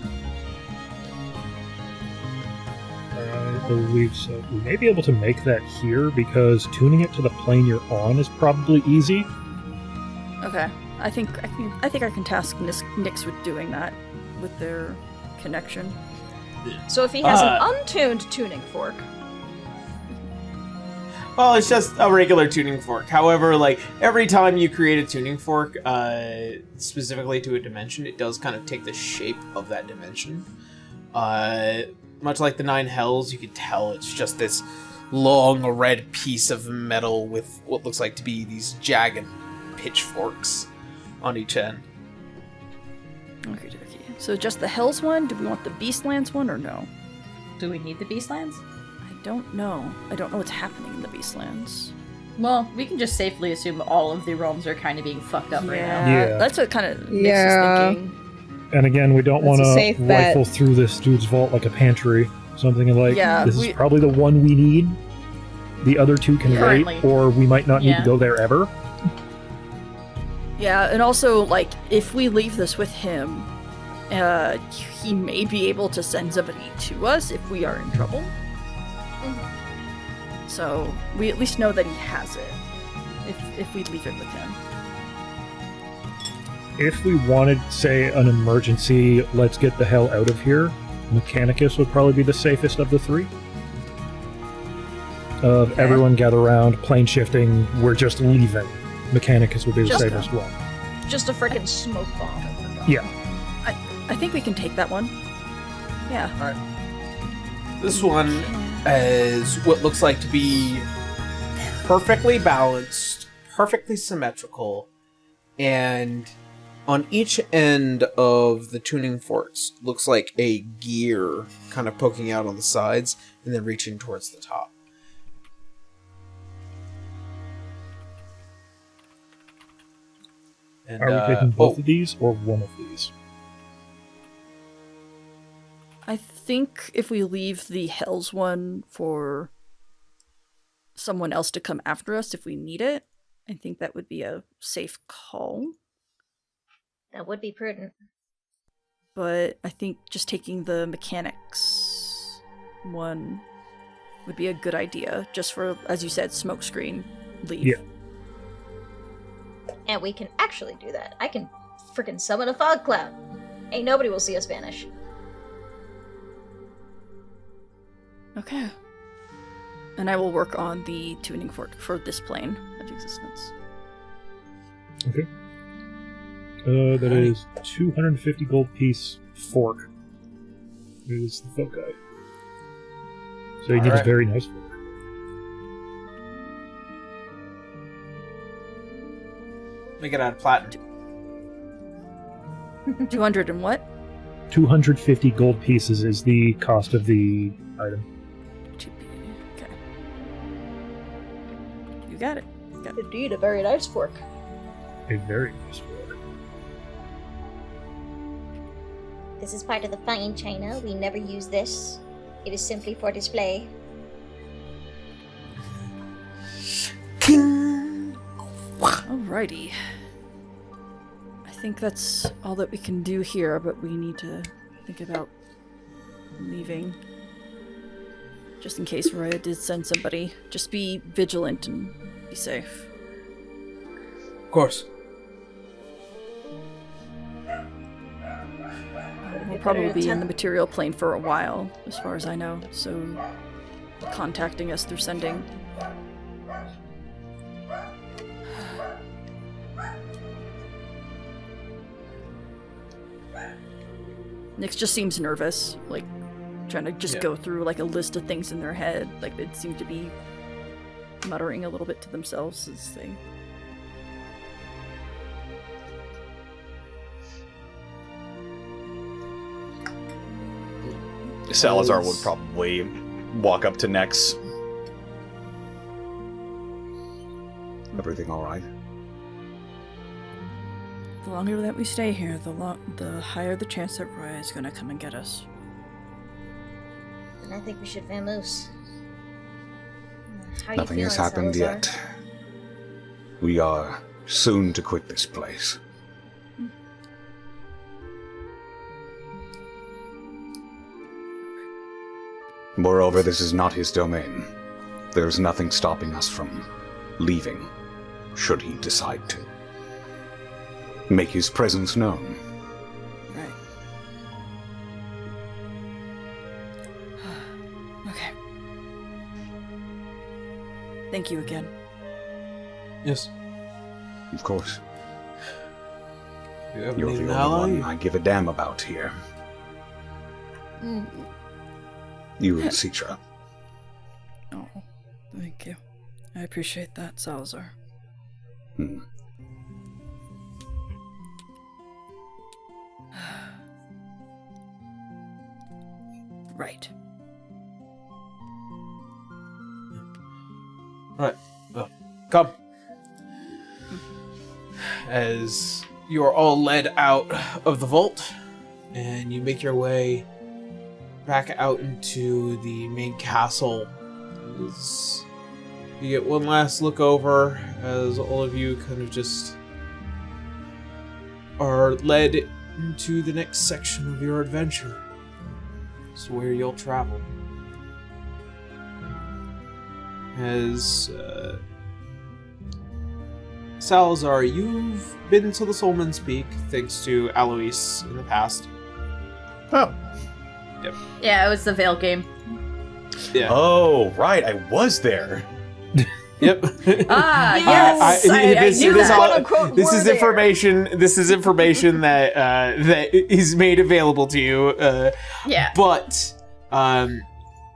I believe so. We may be able to make that here because tuning it to the plane you're on is probably easy. Okay. I think I can task Nyx with doing that with their connection. So if he has an untuned tuning fork. Well, it's just a regular tuning fork. However, every time you create a tuning fork, specifically to a dimension, it does kind of take the shape of that dimension. Much like the Nine Hells, you can tell it's just this long red piece of metal with what looks like to be these jagged pitchforks on each end. Okay. So just the Hells one? Do we want the Beastlands one or no? Do we need the Beastlands? I don't know. I don't know what's happening in the Beastlands. Well, we can just safely assume all of the realms are kind of being fucked up right now. Yeah. That's what kind of Nyx is thinking. And again, we don't want to safe bet. rifle through this dude's vault like a pantry. Something like, this is probably the one we need. The other two can Currently. wait, or we might not need to go there ever. Yeah, and also, if we leave this with him, he may be able to send somebody to us if we are in trouble. So, we at least know that he has it, if we leave it with him. If we wanted, say, an emergency, let's get the hell out of here, Mechanicus would probably be the safest of the three. Everyone gather around, plane shifting, we're just leaving. Mechanicus would be the safest one. Just a freaking smoke bomb. Yeah. I think we can take that one. Yeah. Alright. This one is what looks like to be perfectly balanced, perfectly symmetrical, and on each end of the tuning forks looks like a gear kind of poking out on the sides and then reaching towards the top. And, Are we taking both of these or one of these? I think if we leave the Hells one for someone else to come after us if we need it, I think that would be a safe call. That would be prudent. But I think just taking the mechanics one would be a good idea, just for, as you said, smokescreen leave. Yeah. And we can actually do that. I can freaking summon a fog cloud. Ain't nobody will see us vanish. Okay. And I will work on the tuning fork for this plane of existence. Okay. That is 250 gold piece fork. It is the foci. So you need a very nice fork. Make it out of platinum. 200 and what? 250 gold pieces is the cost of the item. Okay. You got it. Indeed, a very nice fork. A very nice fork. This is part of the fine china. We never use this. It is simply for display. Alrighty. I think that's all that we can do here, but we need to think about leaving. Just in case Roya did send somebody. Just be vigilant and be safe. Of course. We'll probably be in the material plane for a while, as far as I know, so contacting us through sending. Nyx just seems nervous, like trying to just go through like a list of things in their head. Like they seem to be muttering a little bit to themselves as they... Salazar would probably walk up to Nex. Everything all right? The longer that we stay here, the higher the chance that Roya is gonna come and get us. And I think we should vamoose. How are Nothing you has feeling, happened Salazar? yet. We are soon to quit this place. Moreover, this is not his domain. There's nothing stopping us from leaving, should he decide to. Make his presence known. Right. Okay. Thank you again. Yes. Of course. You You're the only one I give a damn about here. You and Citra. Oh, thank you. I appreciate that, Salazar. Right. Right. Well, come. As you are all led out of the vault, and you make your way back out into the main castle, as you get one last look over as all of you kind of just are led into the next section of your adventure. It's where you'll travel. As Salazar, you've been to the Soulman's Peak thanks to Alois in the past. Oh. Yep. Yeah, it was the Veil game. Yeah. Oh, right, I was there. Yep. Yes. I knew that. This is information. This is information that that is made available to you. Yeah. But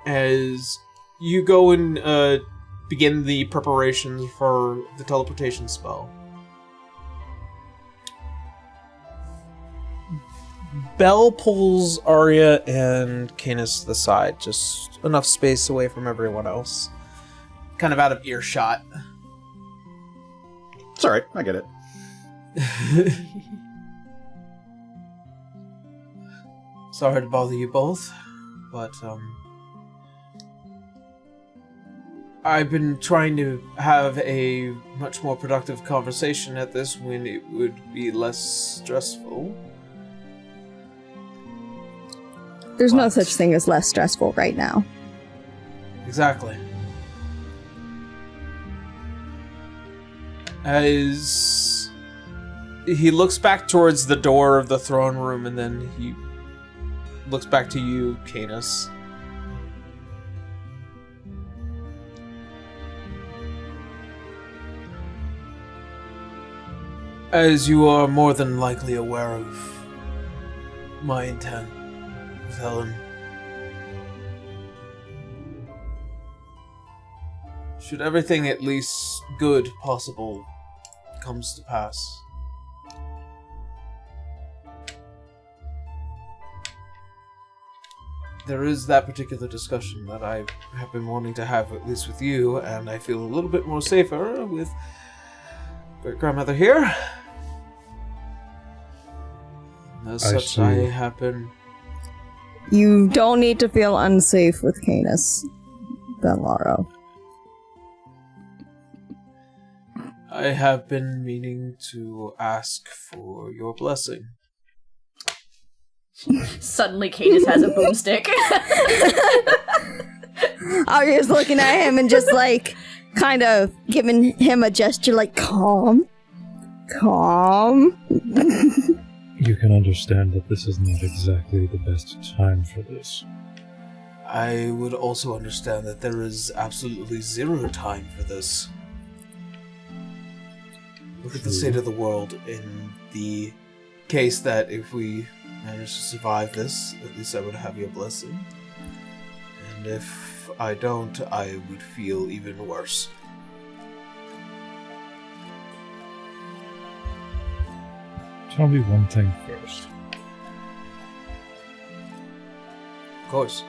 as you go and begin the preparations for the teleportation spell, Belle pulls Arya and Canus to the side, just enough space away from everyone else. Kind of out of earshot. It's alright, I get it. Sorry to bother you both, but I've been trying to have a much more productive conversation at this when it would be less stressful. There's no But- such thing as less stressful right now. Exactly. As he looks back towards the door of the throne room, and then he looks back to you, Canus. As you are more than likely aware of my intent with Helen, should everything at least good possible comes to pass, there is that particular discussion that I have been wanting to have, at least with you, and I feel a little bit more safer with great-grandmother here. As I such, see. I have been... You don't need to feel unsafe with Canus, Benlaro. I have been meaning to ask for your blessing. Suddenly, Canus has a boomstick. Arya's looking at him and just like kind of giving him a gesture like calm. Calm. You can understand that this is not exactly the best time for this. I would also understand that there is absolutely zero time for this. Look at the state of the world in the case that if we manage to survive this, at least I would have your blessing. And if I don't, I would feel even worse. Tell me one thing first. Of course.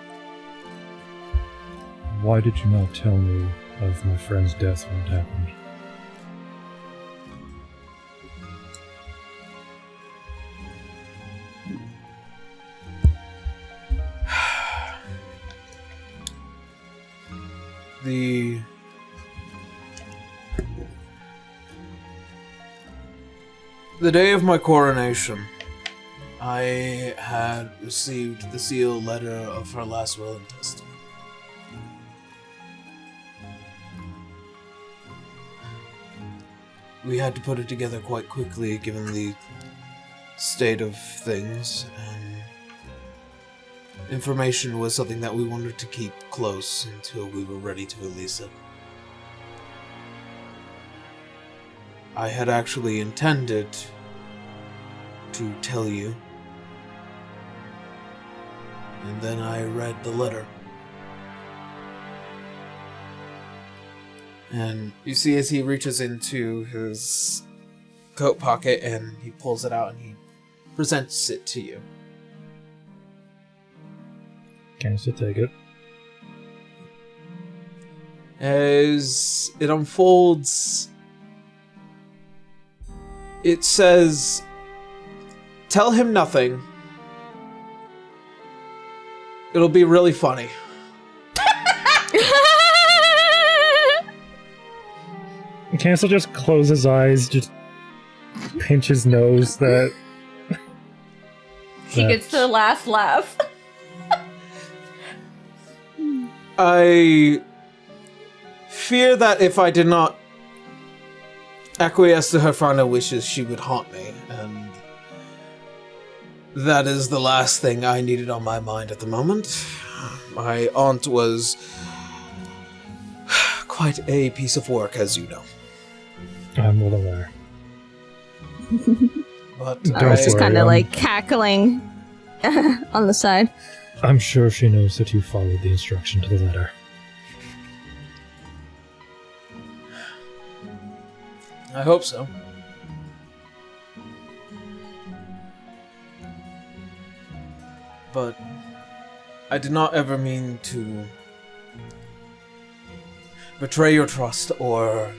Why did you not tell me of my friend's death when it happened? The day of my coronation, I had received the sealed letter of her last will and testament. We had to put it together quite quickly given the state of things, and information was something that we wanted to keep close until we were ready to release it. I had actually intended to tell you, and then I read the letter. And you see as he reaches into his coat pocket and he pulls it out and he presents it to you. Can I still take it? As it unfolds, it says, "Tell him nothing. It'll be really funny." Cancel just close his eyes, just pinch his nose that... He gets the last laugh. I fear that if I did not acquiesce to her final wishes, she would haunt me, and that is the last thing I needed on my mind at the moment. My aunt was quite a piece of work, as you know. I'm well aware. But Don't Arya's just worry, kind of I'm- like cackling on the side. I'm sure she knows that you followed the instruction to the letter. I hope so. but I did not ever mean to betray your trust or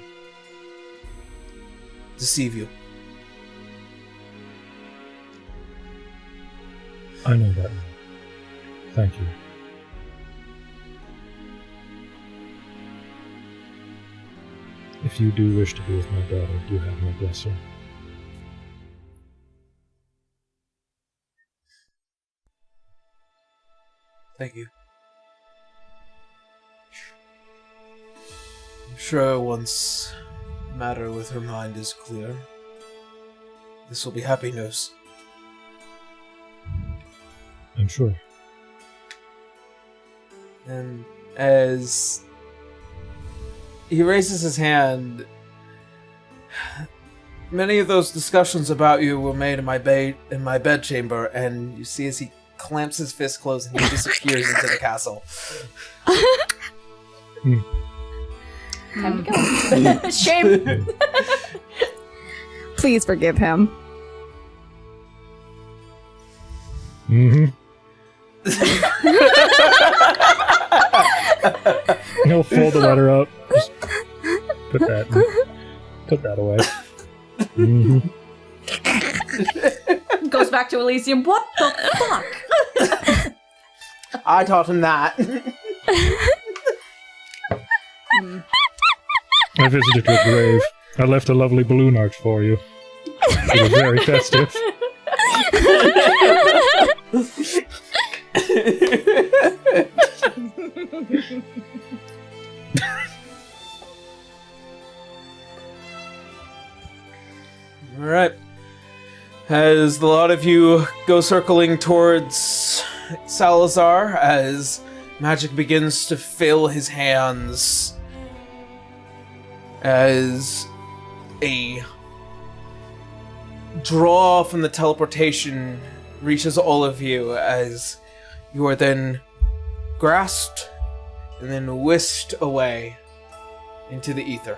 deceive you. I know that now. Thank you. If you do wish to be with my daughter, do have my blessing. Thank you. I'm sure once the matter with her mind is clear, this will be happy news. I'm sure. And as he raises his hand, many of those discussions about you were made in my bedchamber, and you see as he clamps his fist closed and he disappears into the castle. Time to go. Shame. Please forgive him. Mm-hmm. He'll fold the letter up. Just put that away. Mm-hmm. Goes back to Elysium. What the fuck? I taught him that. I visited your grave. I left a lovely balloon arch for you. It was very festive. Alright. As the lot of you go circling towards Salazar, as magic begins to fill his hands, as a draw from the teleportation reaches all of you, as you are then grasped and then whisked away into the ether.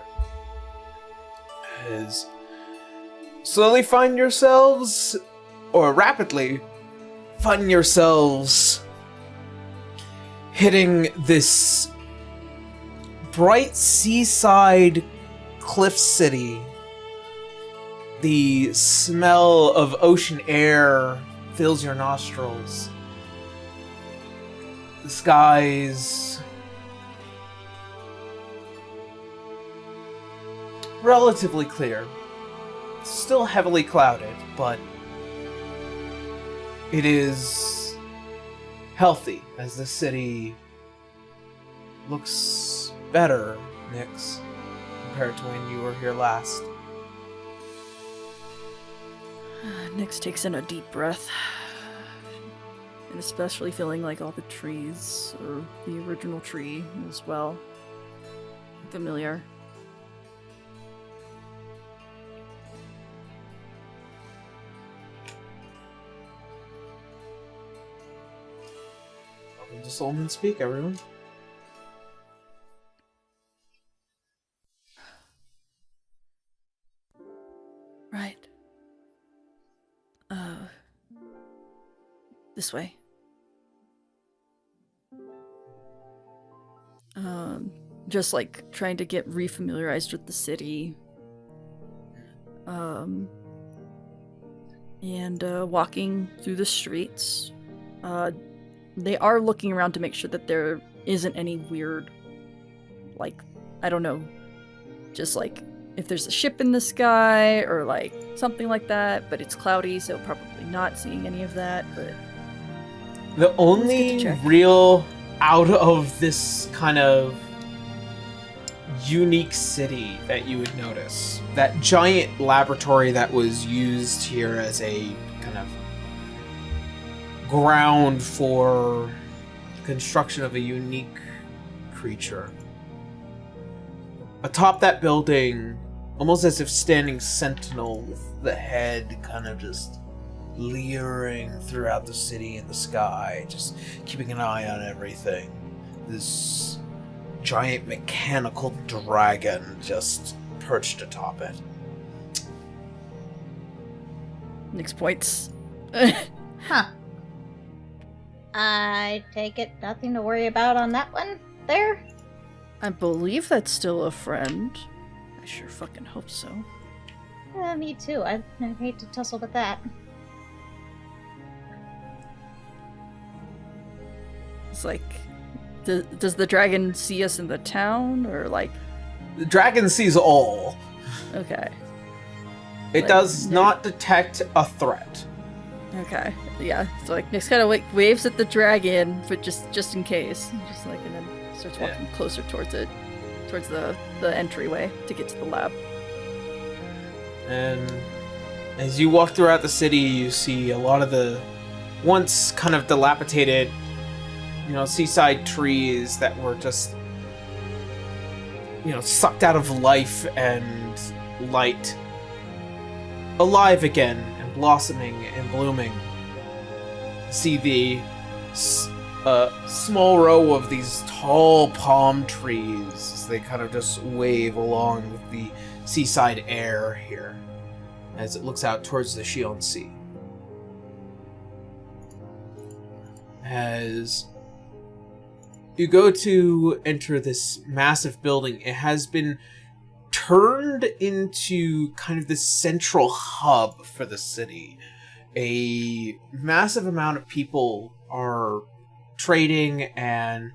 As slowly find yourselves, or rapidly find yourselves hitting this bright seaside cliff city. The smell of ocean air fills your nostrils. The skies relatively clear. Still heavily clouded, but it is healthy as the city looks better, Nyx, compared to when you were here last. Nyx takes in a deep breath. And especially feeling like all the trees, or the original tree as well, familiar. Welcome to Soulman Speak, everyone. Right. This way. Just like trying to get refamiliarized with the city. And walking through the streets. They are looking around to make sure that there isn't any weird, like, I don't know, just like if there's a ship in the sky or like something like that, but it's cloudy, so probably not seeing any of that, but the only real out of this kind of unique city that you would notice, that giant laboratory that was used here as a kind of ground for construction of a unique creature. Atop that building, almost as if standing sentinel with the head kind of just leering throughout the city and the sky, just keeping an eye on everything. This giant mechanical dragon just perched atop it. Nyx points. Huh. I take it nothing to worry about on that one there? I believe that's still a friend. I sure fucking hope so. Me too. I'd hate to tussle with that. It's like, does the dragon see us in the town, or like? The dragon sees all. Okay. It Like, does not detect a threat. Okay. Yeah. So like Nyx kind of like waves at the dragon, but just in case, just like, and then starts walking closer towards it, towards the entryway to get to the lab. And as you walk throughout the city, you see a lot of the once kind of dilapidated, seaside trees that were just, sucked out of life and light, alive again and blossoming and blooming. See the small row of these tall palm trees as they kind of just wave along with the seaside air here as it looks out towards the Shion Sea. As you go to enter this massive building, it has been turned into kind of this central hub for the city. A massive amount of people are trading, and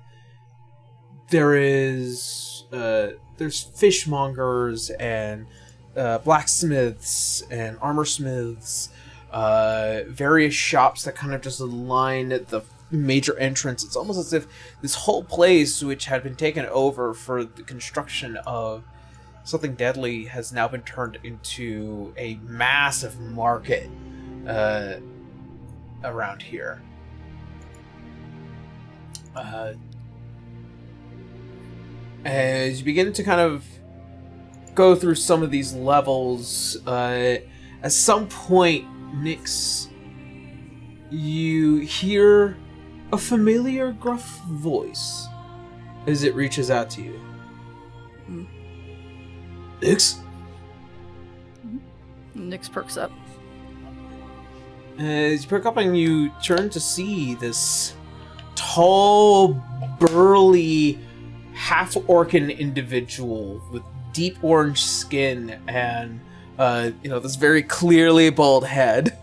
there's fishmongers and blacksmiths and armor smiths, various shops that kind of just line the major entrance. It's almost as if this whole place, which had been taken over for the construction of something deadly, has now been turned into a massive market around here. As you begin to kind of go through some of these levels, at some point, Nyx, you hear a familiar gruff voice as it reaches out to you. Nyx? Nyx perks up. As you perk up and you turn to see this tall, burly, half-orcan individual with deep orange skin and, this very clearly bald head.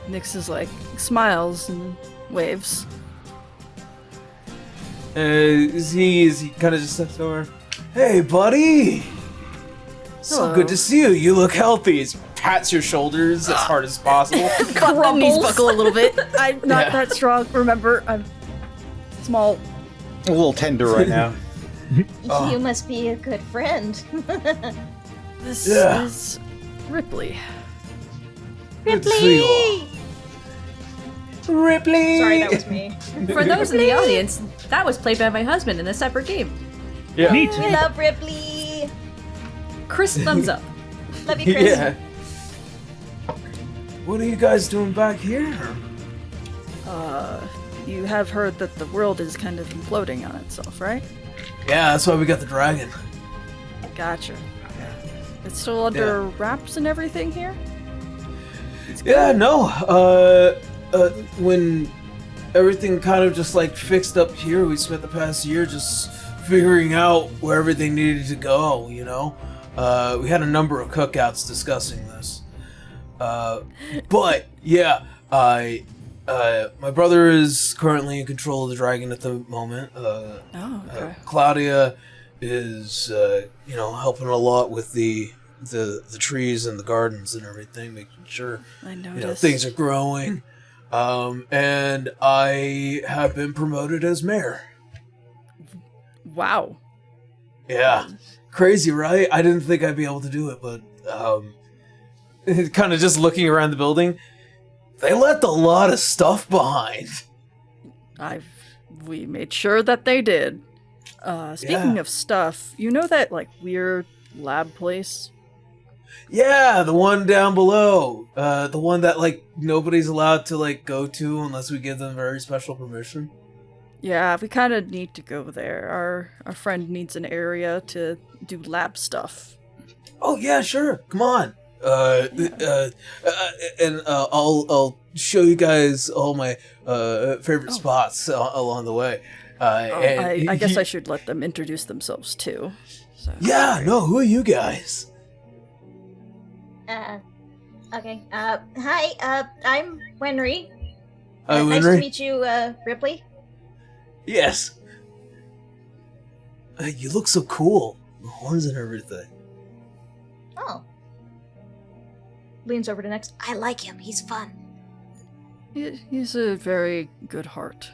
Nyx is like, smiles and waves. He kind of just steps over. Hey, buddy! So Hello. good to see you. You look healthy. He pats your shoulders as hard as possible. Cut the knees buckle a little bit. I'm not that strong. Remember, I'm small. A little tender right now. You must be a good friend. This is Ripley. Good to see you all. Ripley! Sorry, that was me. For those in the audience, that was played by my husband in a separate game. Yeah. Neat. We love Ripley. Chris, thumbs up. Love you, Chris. Yeah. What are you guys doing back here? You have heard that the world is kind of imploding on itself, right? Yeah, that's why we got the dragon. Gotcha. It's still under wraps and everything here? Yeah, no. When everything kind of just like fixed up here, we spent the past year just figuring out where everything needed to go, We had a number of cookouts discussing this. But yeah, my brother is currently in control of the dragon at the moment. Okay. Claudia is, helping a lot with the trees and the gardens and everything, making sure I noticed. things are growing. And I have been promoted as mayor. Wow. Yeah, crazy, right? I didn't think I'd be able to do it, but kind of just looking around the building, they left a lot of stuff behind. We made sure that they did. Speaking of stuff, you know that like weird lab place? Yeah, the one down below. The one that like nobody's allowed to like go to unless we give them very special permission. Yeah, we kind of need to go there. Our friend needs an area to do lab stuff. Oh yeah, sure. Come on. And I'll show you guys all my favorite spots along the way. I guess I should let them introduce themselves too. So. Yeah, no, who are you guys? Okay. Hi, I'm Wenry. Hi, Nice Winry. to meet you, Ripley. Yes. You look so cool. The horns and everything. Oh. Leans over to next. I like him. He's fun. He's a very good heart.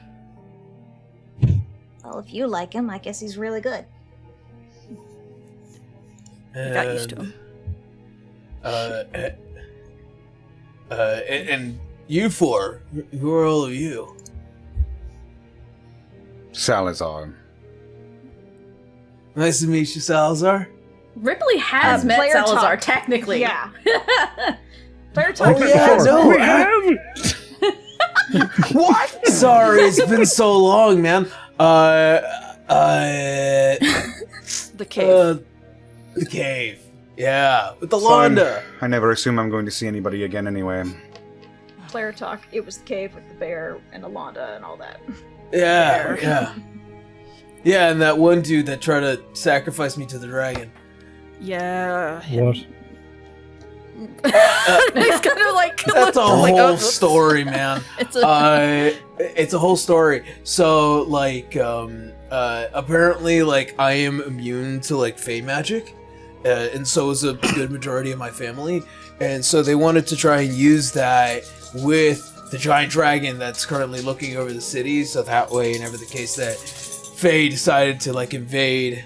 Well, if you like him, I guess he's really good. I got used to him. And you four, who are all of you? Salazar. Nice to meet you, Salazar. Ripley has met player Salazar, talk. technically. Yeah. Player talk. Oh yeah, no. We have. What? Sorry, it's been so long, man. The cave. The cave. Yeah, with the Fine. Londa. I never assume I'm going to see anybody again anyway. Player talk. It was the cave with the bear and Alonda and all that. Yeah, yeah. Yeah, and that one dude that tried to sacrifice me to the dragon. Yeah. What? He's kind of like. That's a like, whole story, man. It's a. It's a whole story. So, like, apparently, like, I am immune to, like, fey magic, and so is a good majority of my family, and so they wanted to try and use that with the giant dragon that's currently looking over the city, so that way, whenever the case that Faye decided to, like, invade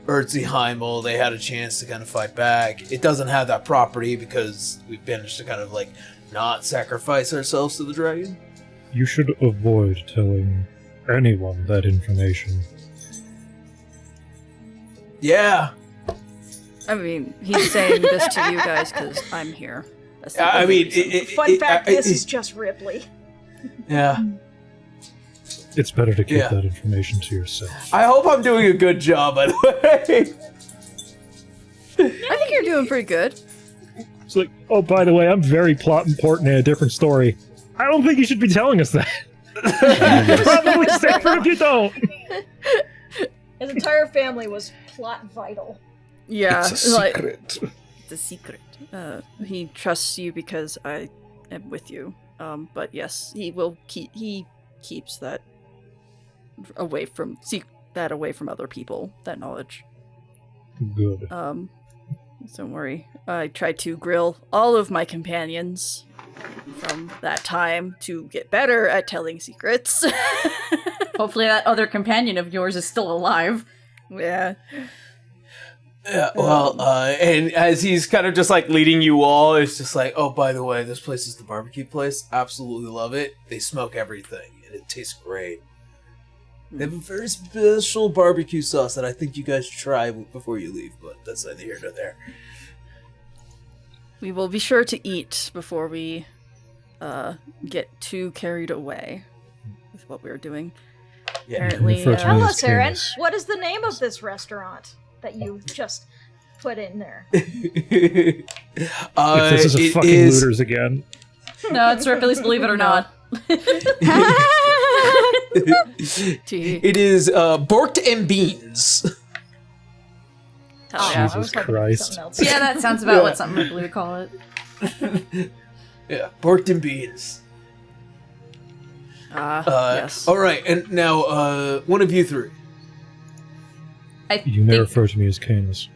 Erzheimel, they had a chance to kind of fight back. It doesn't have that property because we've managed to kind of, like, not sacrifice ourselves to the dragon. You should avoid telling anyone that information. Yeah. I mean, he's saying this to you guys because I'm here. That's the I only mean, reason. Fun fact, this is just Ripley. Yeah. It's better to keep Yeah. that information to yourself. I hope I'm doing a good job, by the way. I think you're doing pretty good. It's like, oh, by the way, I'm very plot important in a different story. I don't think you should be telling us that. Probably safer if you don't. His entire family was plot vital. Yeah, It's a secret. It's a secret. He trusts you because I am with you. But yes, he will keep. He keeps that away from other people. That knowledge. Good. Don't worry. I tried to grill all of my companions from that time to get better at telling secrets. Hopefully that other companion of yours is still alive. Yeah. Yeah, well, and as he's kind of just like leading you all, it's just like, oh, by the way, this place is the barbecue place. Absolutely love it. They smoke everything, and it tastes great. They have a very special barbecue sauce that I think you guys should try before you leave, but that's neither here nor there. We will be sure to eat before we get too carried away with what we're doing. Yeah. Apparently, Refer to Tell me as us, Aaron, Canus. what is the name of this restaurant that you just put in there? If this is a fucking looters again. No, it's Ripley's Believe It or Not. It is Borked and Beans. Hell yeah. I was Jesus hoping Christ. something else. Yeah, that sounds about what something Ripley would call it. Yeah, Borked and Beans. Yes. All right, and now one of you three. You may refer to me as Canus.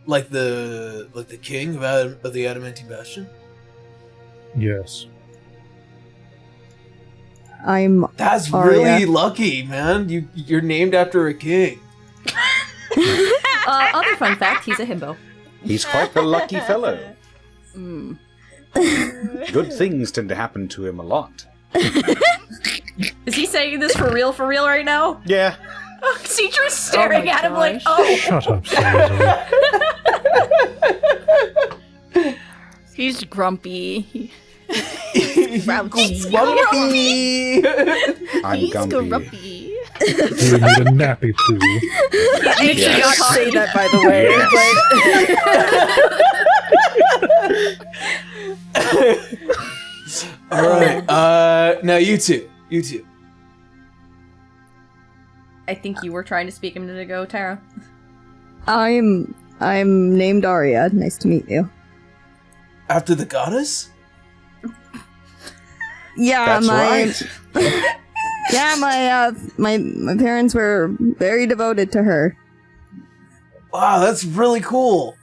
Like the king of the Adamantine Bastion? Yes. I'm That's Arya. really lucky, man. You're named after a king. Other fun fact, he's a himbo. He's quite the lucky fellow. Mm. Good things tend to happen to him a lot. Is he saying this for real right now? Yeah. Cedra's staring my at him like, gosh. oh! Shut up, Salazar. He's grumpy. Grumpy. I'm He's Gumby. grumpy. You need a nappy poo. Make sure not to say that, by the way. All right. Now you two. I think you were trying to speak a minute ago, Tara. I'm named Arya. Nice to meet you. After the goddess? Yeah, That's right. Yeah, my parents were very devoted to her. Wow, that's really cool.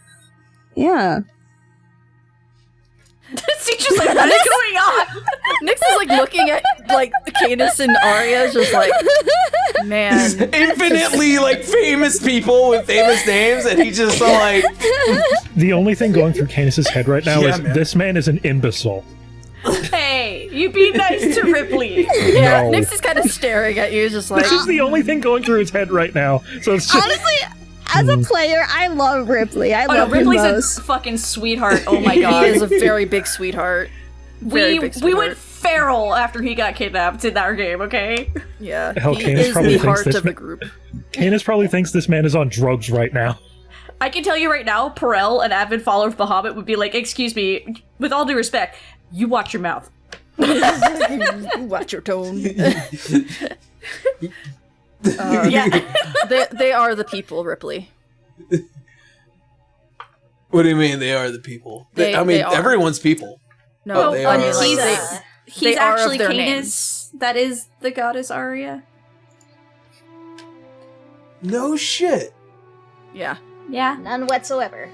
Yeah. Teacher's like, what is going on? Nyx is like looking at like Canus and Arya, just like, man. Infinitely like famous people with famous names, and he just like. The only thing going through Canus's head right now Yeah, is man. this man is an imbecile. Hey, you be nice to Ripley. Yeah, No. Nyx is kind of staring at you, just like, This is the only thing going through his head right now. So it's just Honestly, as a player, I love Ripley. I Oh no, love him Ripley's a most. fucking sweetheart. Oh my he god. is a very big sweetheart. Very big we sweetheart. went feral after he got kidnapped in our game, okay? Yeah, Hell, he Canus is probably the thinks heart this of the ma- group. Canus probably thinks this man is on drugs right now. I can tell you right now, Perel, an avid follower of The Hobbit, would be like, excuse me, with all due respect, you watch your mouth. Watch your tone. Yeah. They are the people, Ripley. What do you mean they are the people? They I mean, are. everyone's people. No, they I are. mean, like, He's- they He's are of actually their Canus. That is the goddess Arya. No shit. yeah. Yeah. None whatsoever.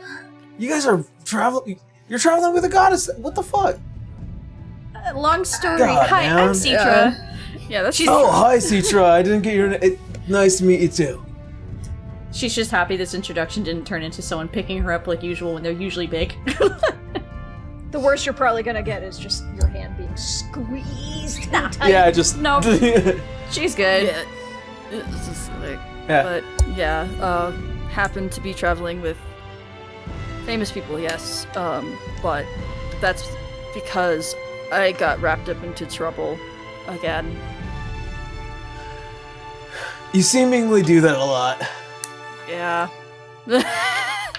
You guys are traveling. You're traveling with a goddess. What the fuck? Long story. God, Hi, man. I'm Citra. Yeah, that's Oh, hi, Citra. I didn't get your name. Nice to meet you too. She's just happy this introduction didn't turn into someone picking her up like usual when they're usually big. The worst you're probably gonna get is just your hand being squeezed tight. Yeah, just No. She's good. Yeah. It's just like, Yeah. but yeah, happened to be traveling with famous people, yes. But that's because I got wrapped up into trouble again. You seemingly do that a lot. Yeah.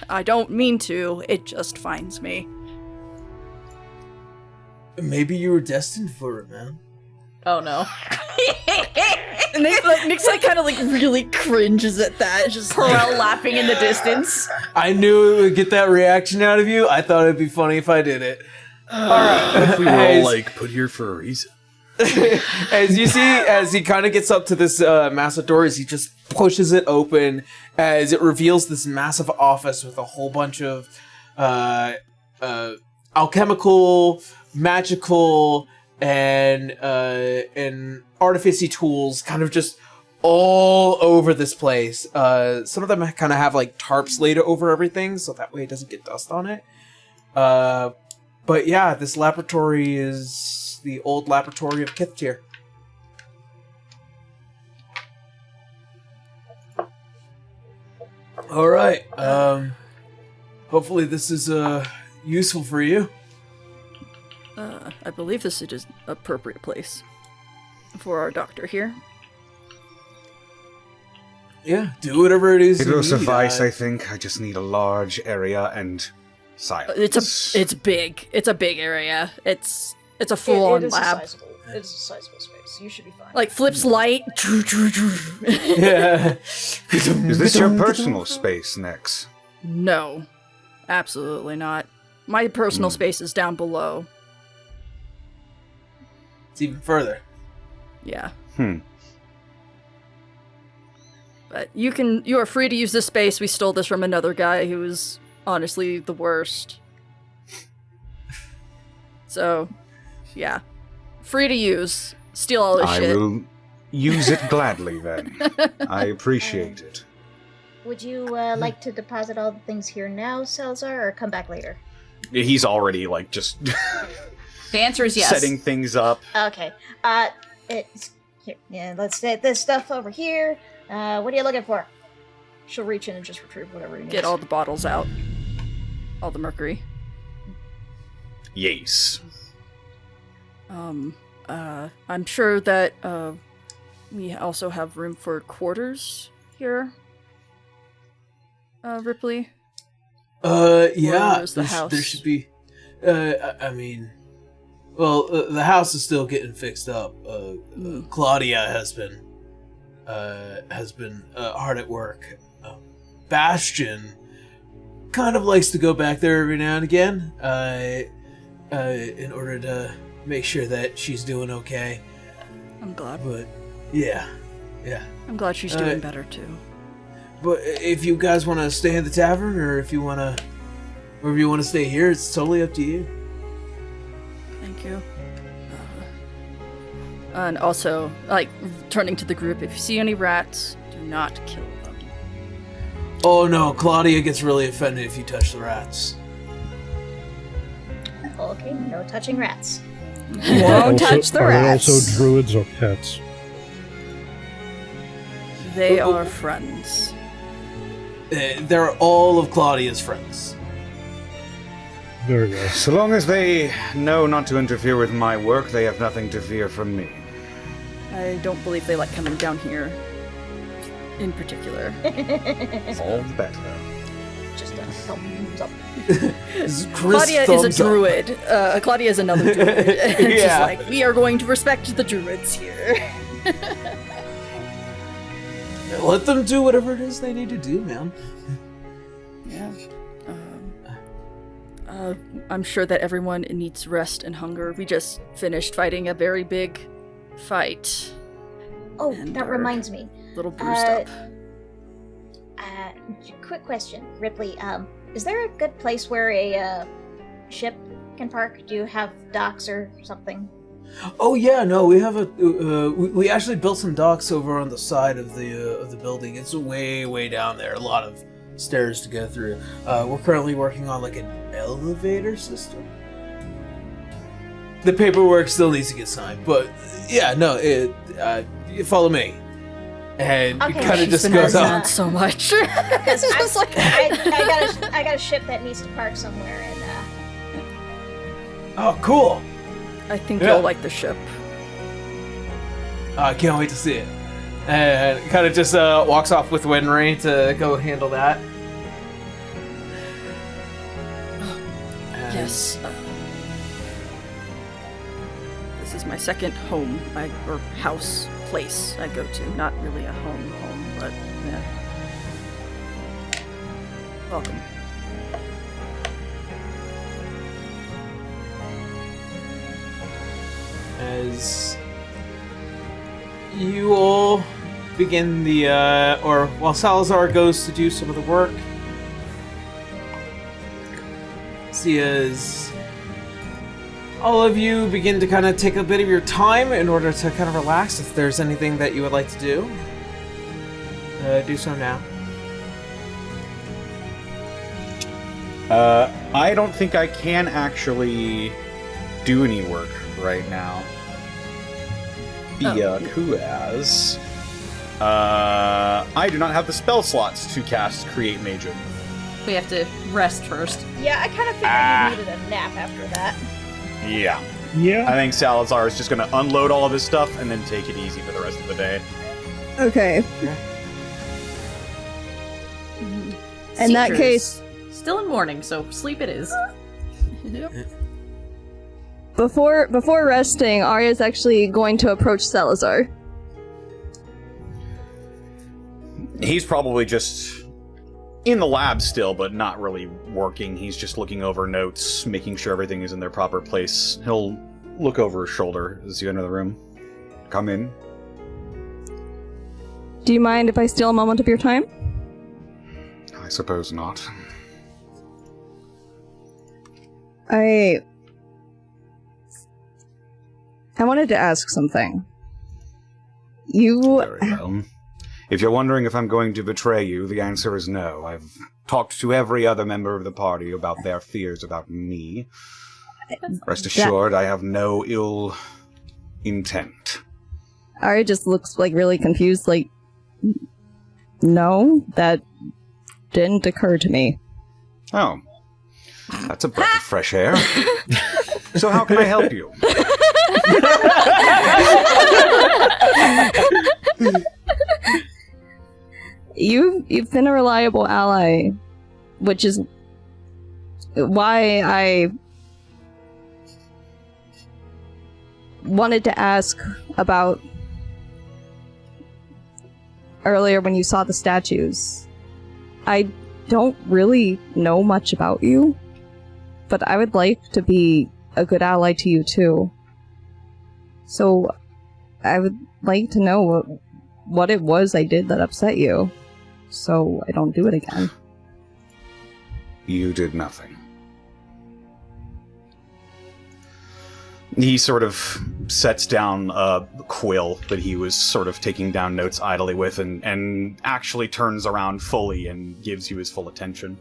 I don't mean to, it just finds me. Maybe you were destined for it, man. Oh no. And Nick's like kind of like really cringes at that. Just Perel laughing in the distance. I knew it would get that reaction out of you. I thought it'd be funny if I did it. If we were As- all like put here for a reason. As you see, as he kind of gets up to this massive door, as he just pushes it open, as it reveals this massive office with a whole bunch of alchemical, magical, and artificy tools, kind of just all over this place. Some of them kind of have like tarps laid over everything, so that way it doesn't get dust on it. But yeah, this laboratory is the old laboratory of Kithtir. All right. Hopefully this is useful for you. I believe this is an appropriate place for our doctor here. Yeah, do whatever it is. It you will need. suffice, I think. I just need a large area and silence. It's big. It's a big area. It's a It full-on is lab. a sizable space. You should be fine. Like flips light. Yeah. Is this your personal space, Nex? No, absolutely not. My personal space is down below. It's even further. Yeah. Hmm. But you are free to use this space. We stole this from another guy who was honestly the worst. So, yeah. Free to use. Steal all this I shit. will use it gladly then. I appreciate it. Would you like to deposit all the things here now, Salazar, or come back later? He's already like just The answer is yes. setting things up. Okay. It's here. Yeah, let's set this stuff over here. What are you looking for? She'll reach in and just retrieve whatever you need. Get all the bottles out. All the mercury. Yes. I'm sure that we also have room for quarters here. Ripley. Yeah. Where's the house? There should be. I mean, well, the house is still getting fixed up. Claudia has been hard at work. Bastion kind of likes to go back there every now and again, in order to make sure that she's doing okay. I'm glad. But yeah. I'm glad she's doing better too. But if you guys want to stay in the tavern, or if you want to stay here, it's totally up to you. Thank you. And also, like, turning to the group, if you see any rats, do not kill them. Oh no, Claudia gets really offended if you touch the rats. Okay, no touching rats. Won't touch the Are they rats. also druids or pets? They are friends. They're all of Claudia's friends. Very well. So long as they know not to interfere with my work, they have nothing to fear from me. I don't believe they like coming down here in particular. All the better. Just a thumbs up. Claudia is a druid. Claudia is another druid. And she's Yeah. like, we are going to respect the druids here. Let them do whatever it is they need to do, man. Yeah. I'm sure that everyone needs rest and hunger. We just finished fighting a very big fight. Oh, And that our reminds me. Little bruised up. Quick question, Ripley. Is there a good place where a ship can park? Do you have docks or something? Oh yeah, no, we have we actually built some docks over on the side of the building. It's way down there. A lot of stairs to go through. We're currently working on like an elevator system. The paperwork still needs to get signed, but yeah, no, you follow me, and Okay. it kind of She's just been goes arguing up. so much. Because I got a ship that needs to park somewhere, and Oh, cool! I think Yeah. you'll like the ship. I can't wait to see it. And kind of just walks off with Winry to go handle that. And- Yes. This is my second home, or house, place I go to. Not really a home, but yeah. Welcome. As you all begin or while Salazar goes to do some of the work, see as all of you begin to kind of take a bit of your time in order to kind of relax. If there's anything that you would like to do so now. I don't think I can actually do any work right now. Whereas I do not have the spell slots to cast Create Magen. We have to rest first. yeah, I kind of figured you needed a nap after that. Yeah. Yeah. I think Salazar is just going to unload all of his stuff and then take it easy for the rest of the day. Okay. In that Seizures. case, Still in mourning, so sleep it is. before resting, Arya's actually going to approach Salazar. He's probably just in the lab still, but not really working. He's just looking over notes, making sure everything is in their proper place. He'll look over his shoulder as you enter the room. Come in. Do you mind if I steal a moment of your time? I suppose not. I wanted to ask something. You... Very well. If you're wondering if I'm going to betray you, the answer is no. I've talked to every other member of the party about their fears about me. Rest assured, I have no ill intent. Arya just looks like really confused, like, no, that didn't occur to me. Oh. That's a breath of fresh air. So how can I help you? You've been a reliable ally, which is why I wanted to ask about earlier when you saw the statues. I don't really know much about you, but I would like to be a good ally to you too. So I would like to know what it was I did that upset you, so I don't do it again. You did nothing. He sort of sets down a quill that he was sort of taking down notes idly with and actually turns around fully and gives you his full attention.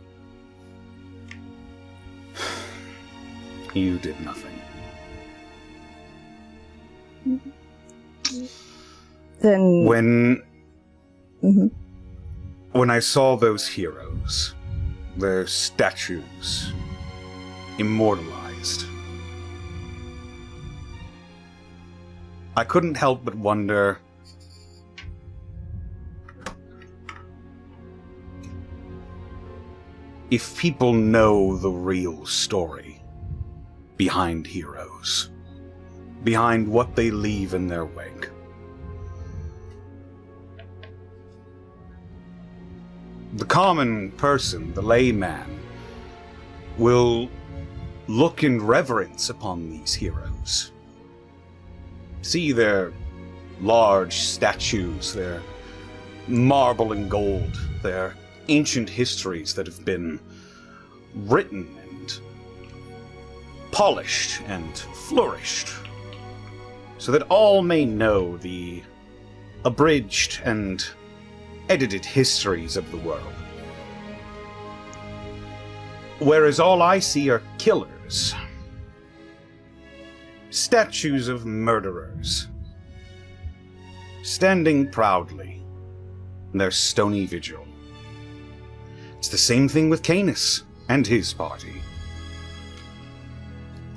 You did nothing. Then... When I saw those heroes, their statues, immortalized, I couldn't help but wonder if people know the real story behind heroes, behind what they leave in their wake. The common person, the layman, will look in reverence upon these heroes. See their large statues, their marble and gold, their ancient histories that have been written and polished and flourished, so that all may know the abridged and edited histories of the world. Whereas all I see are killers. Statues of murderers, standing proudly in their stony vigil. It's the same thing with Canus and his party.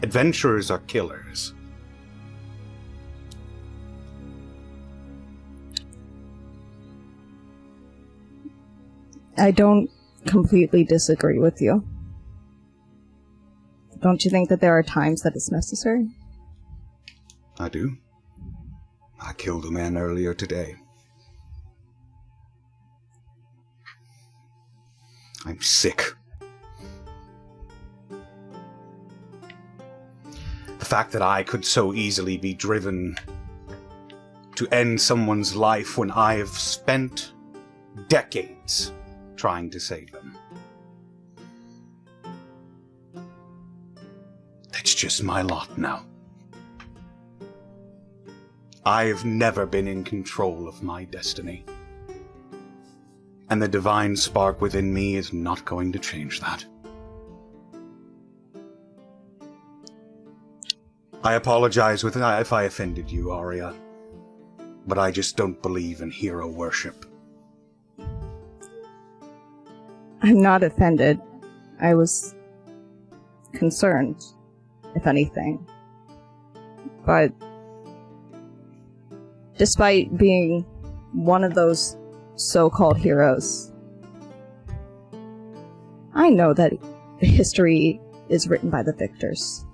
Adventurers are killers. I don't completely disagree with you. Don't you think that there are times that it's necessary? I do. I killed a man earlier today. I'm sick. The fact that I could so easily be driven to end someone's life when I have spent decades trying to save them. That's just my lot now. I have never been in control of my destiny. And the divine spark within me is not going to change that. I apologize if I offended you, Arya. But I just don't believe in hero worship. I'm not offended. I was concerned, if anything. But despite being one of those so-called heroes, I know that history is written by the victors.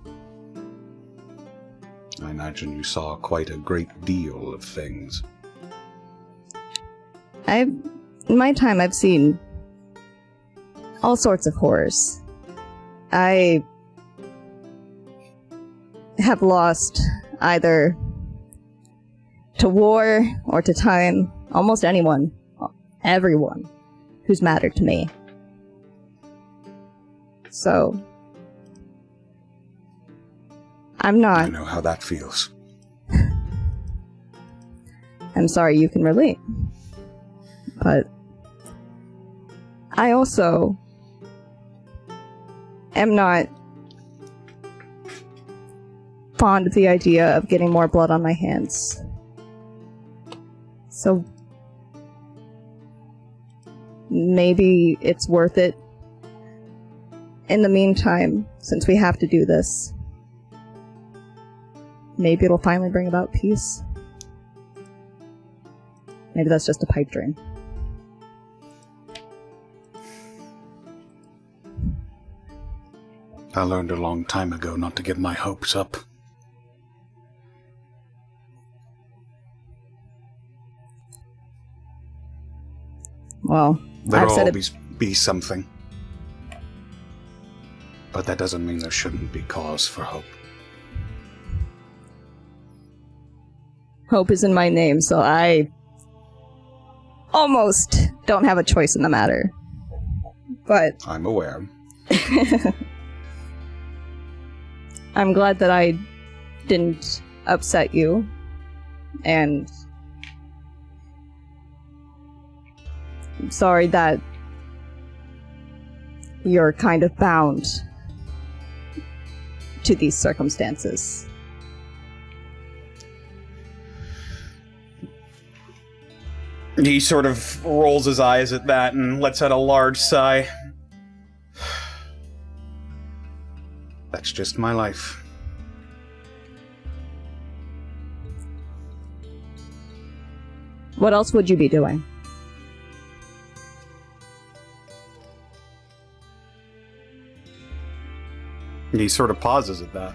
I imagine you saw quite a great deal of things. In my time, I've seen all sorts of horrors. I have lost either to war or to time almost everyone who's mattered to me. So I'm not... I know how that feels. I'm sorry you can relate. But I also am not fond of the idea of getting more blood on my hands. So maybe it's worth it. In the meantime, since we have to do this, maybe it'll finally bring about peace. Maybe that's just a pipe dream. I learned a long time ago not to get my hopes up. Well, There'll I've said it. always be something. But that doesn't mean there shouldn't be cause for hope. Hope is in my name, so I almost don't have a choice in the matter. But I'm aware. I'm glad that I didn't upset you, and I'm sorry that you're kind of bound to these circumstances. He sort of rolls his eyes at that and lets out a large sigh. That's just my life. What else would you be doing? He sort of pauses at that.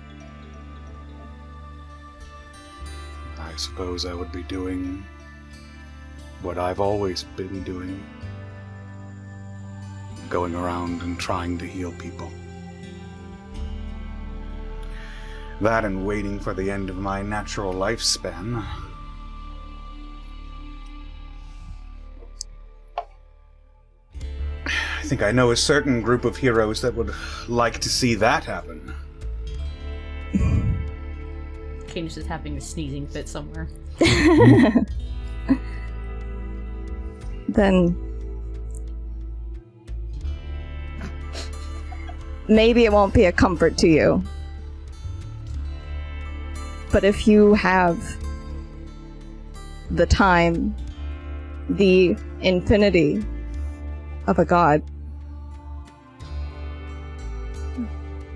I suppose I would be doing what I've always been doing. Going around and trying to heal people. That and waiting for the end of my natural lifespan. I think I know a certain group of heroes that would like to see that happen. Canus is having a sneezing fit somewhere. Then maybe it won't be a comfort to you. But if you have the time, the infinity of a god,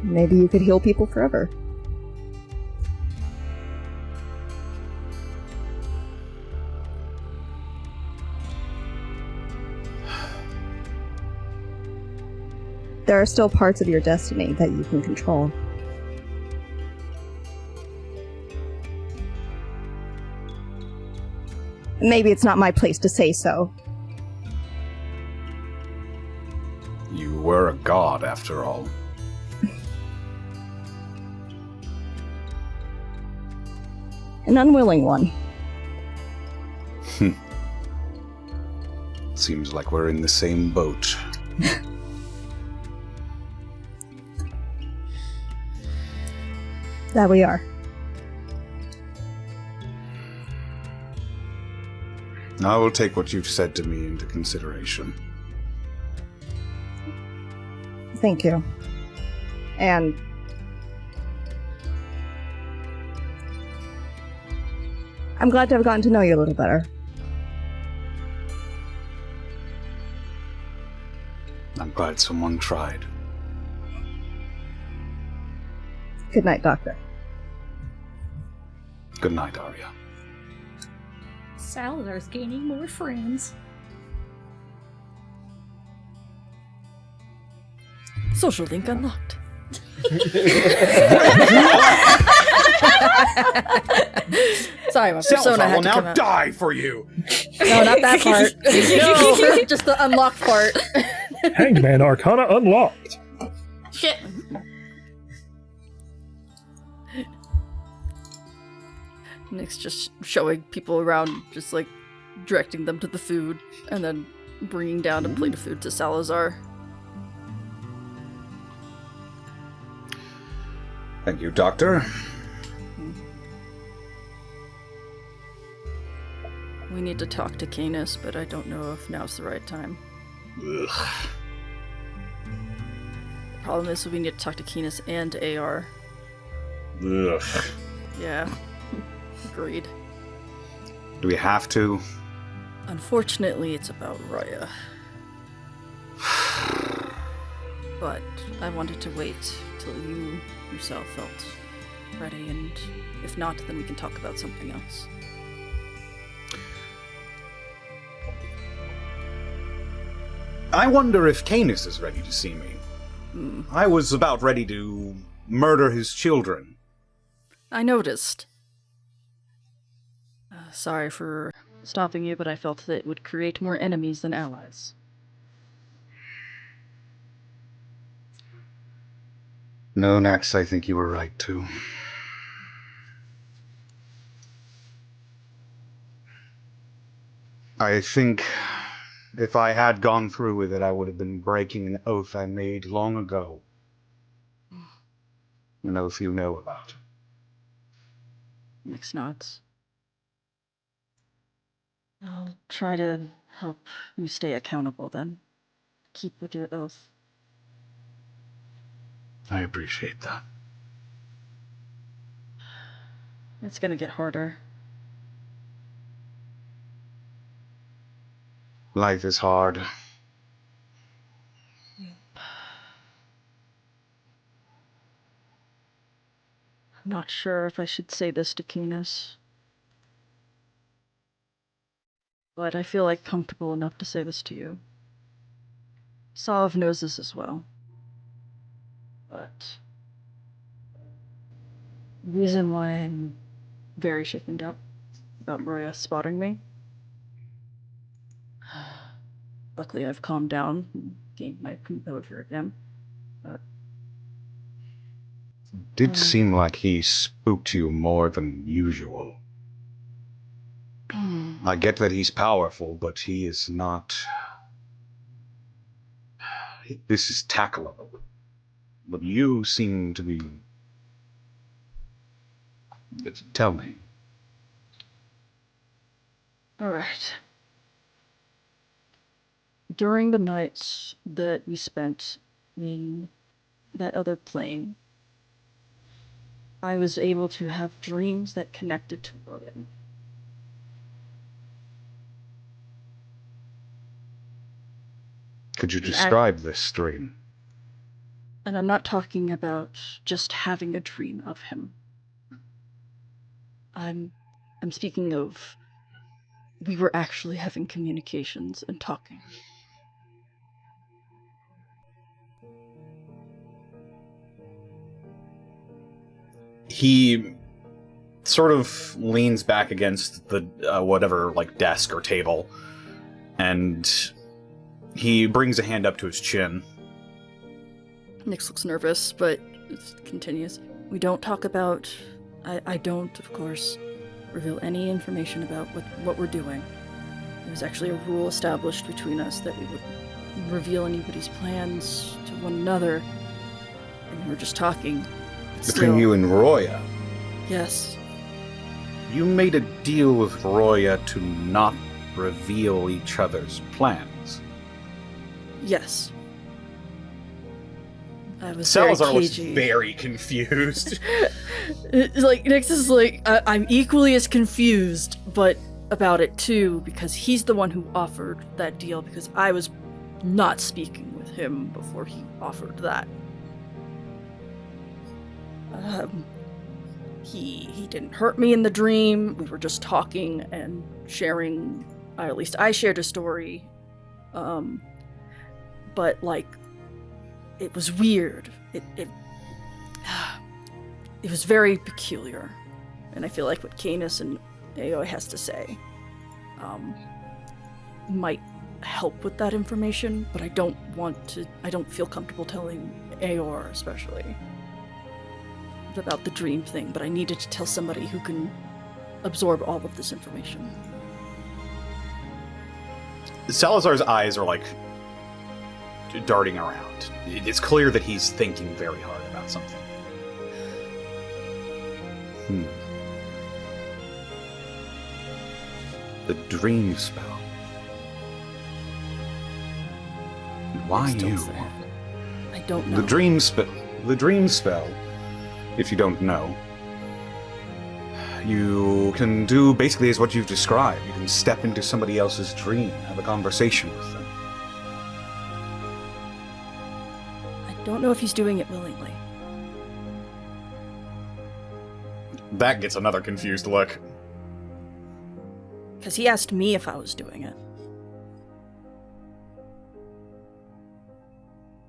maybe you could heal people forever. There are still parts of your destiny that you can control. Maybe it's not my place to say so. You were a god, after all. An unwilling one. Seems like we're in the same boat. That we are. I will take what you've said to me into consideration. Thank you. And I'm glad to have gotten to know you a little better. I'm glad someone tried. Good night, Doctor. Good night, Arya. Salazar's gaining more friends. Social link unlocked. Sorry, my persona Salazar had will to come now out. die for you. No, not that part. No, just the unlocked part. Hangman Arcana unlocked. Shit. Nick's just showing people around, just like directing them to the food, and then bringing down a plate of food to Salazar. Thank you, Doctor. We need to talk to Canus, but I don't know if now's the right time. Ugh. The problem is we need to talk to Canus and AR. Ugh. Yeah. Agreed. Do we have to? Unfortunately, it's about Raya. But I wanted to wait till you yourself felt ready, and if not, then we can talk about something else. I wonder if Canus is ready to see me. I was about ready to murder his children. I noticed. Sorry for stopping you, but I felt that it would create more enemies than allies. No, Nax, I think you were right, too. I think if I had gone through with it, I would have been breaking an oath I made long ago. An oath you know about. Nick's nods. I'll try to help you stay accountable then. Keep with your oath. I appreciate that. It's gonna get harder. Life is hard. I'm not sure if I should say this to Canus, but I feel like comfortable enough to say this to you. Sov knows this as well. But the reason why I'm very shaken up about Maria spotting me, luckily I've calmed down and gained my composure again. But Did seem like he spooked you more than usual. I get that he's powerful, but he is not... This is tackleable. But you seem to be... Tell me. Alright. During the nights that we spent in that other plane, I was able to have dreams that connected to William. Could you describe this dream? And I'm not talking about just having a dream of him. I'm speaking of we were actually having communications and talking. He sort of leans back against the whatever, like, desk or table, and he brings a hand up to his chin. Nyx looks nervous, but continues. We don't talk about... I don't, of course, reveal any information about what we're doing. It was actually a rule established between us that we would reveal anybody's plans to one another, and we were just talking. Between you and Roya? Yes. You made a deal with Roya to not reveal each other's plans. Yes. I was Salazar very looks cagey. very confused. Like, Nyx is like, I'm equally as confused, but about it too, because he's the one who offered that deal, because I was not speaking with him before he offered that. He didn't hurt me in the dream. We were just talking and sharing, or at least I shared a story. But like, it was weird. It was very peculiar. And I feel like what Canus and Aoi has to say might help with that information, but I don't feel comfortable telling Aor especially about the dream thing, but I needed to tell somebody who can absorb all of this information. Salazar's eyes are, like, darting around. It's clear that he's thinking very hard about something. The dream spell. Why you? I don't know. The dream spell, if you don't know, you can do basically as what you've described. You can step into somebody else's dream, have a conversation with them. I don't know if he's doing it willingly. That gets another confused look. Because he asked me if I was doing it.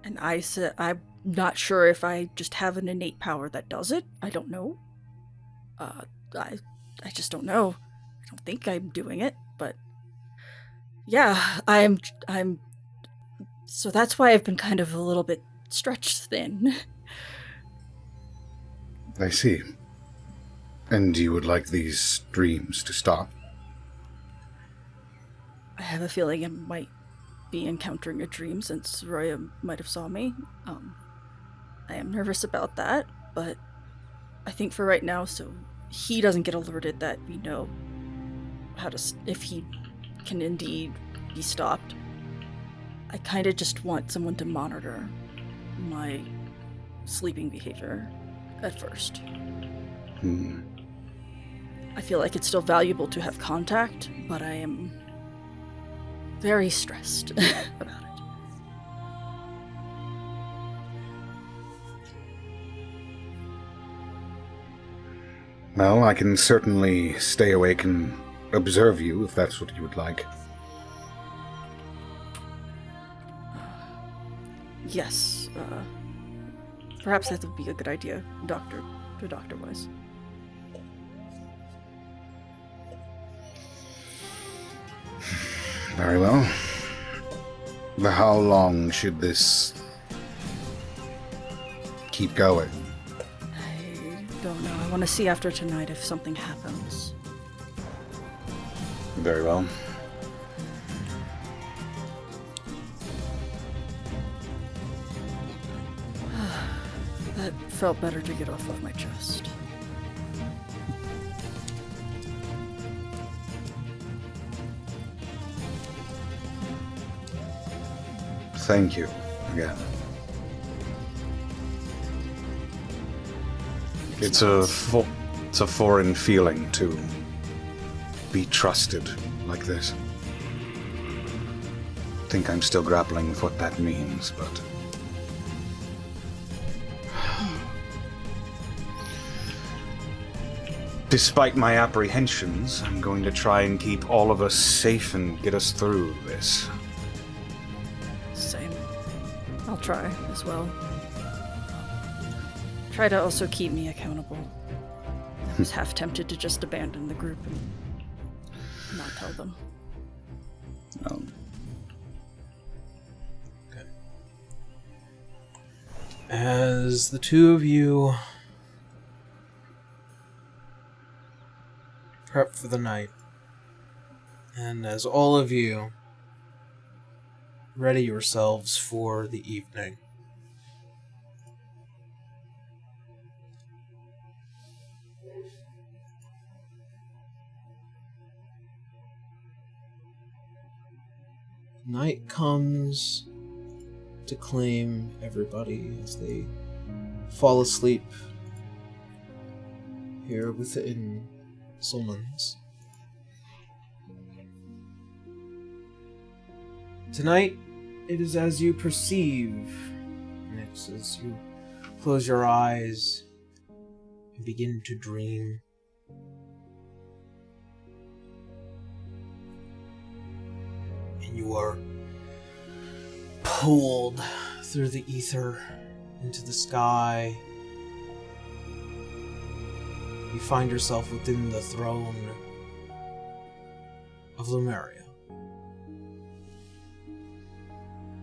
And I said, I'm not sure if I just have an innate power that does it. I don't know. I just don't know. I don't think I'm doing it, but but yeah, I'm so that's why I've been kind of a little bit stretched thin. I see. And you would like these dreams to stop? I have a feeling I might be encountering a dream since Roya might have saw me. I am nervous about that, but I think for right now, so he doesn't get alerted that we know how to, if he can indeed be stopped. I kind of just want someone to monitor my sleeping behavior at first. I feel like it's still valuable to have contact, but I am very stressed about it. Well, I can certainly stay awake and observe you if that's what you would like. Yes, perhaps that would be a good idea, doctor-wise. Very well. But how long should this keep going? I don't know. I want to see after tonight if something happens. Very well. That felt better to get off of my chest. Thank you again. It's a foreign feeling to be trusted like this. I think I'm still grappling with what that means, but... Despite my apprehensions, I'm going to try and keep all of us safe and get us through this. Same. I'll try as well. Try to also keep me accountable. I was half tempted to just abandon the group and not tell them. Okay. As the two of you prep for the night, and as all of you ready yourselves for the evening, night comes to claim everybody as they fall asleep here within Solmon's. Tonight, it is as you perceive, next as you close your eyes and begin to dream. And you are pulled through the ether into the sky. You find yourself within the throne of Lumeria.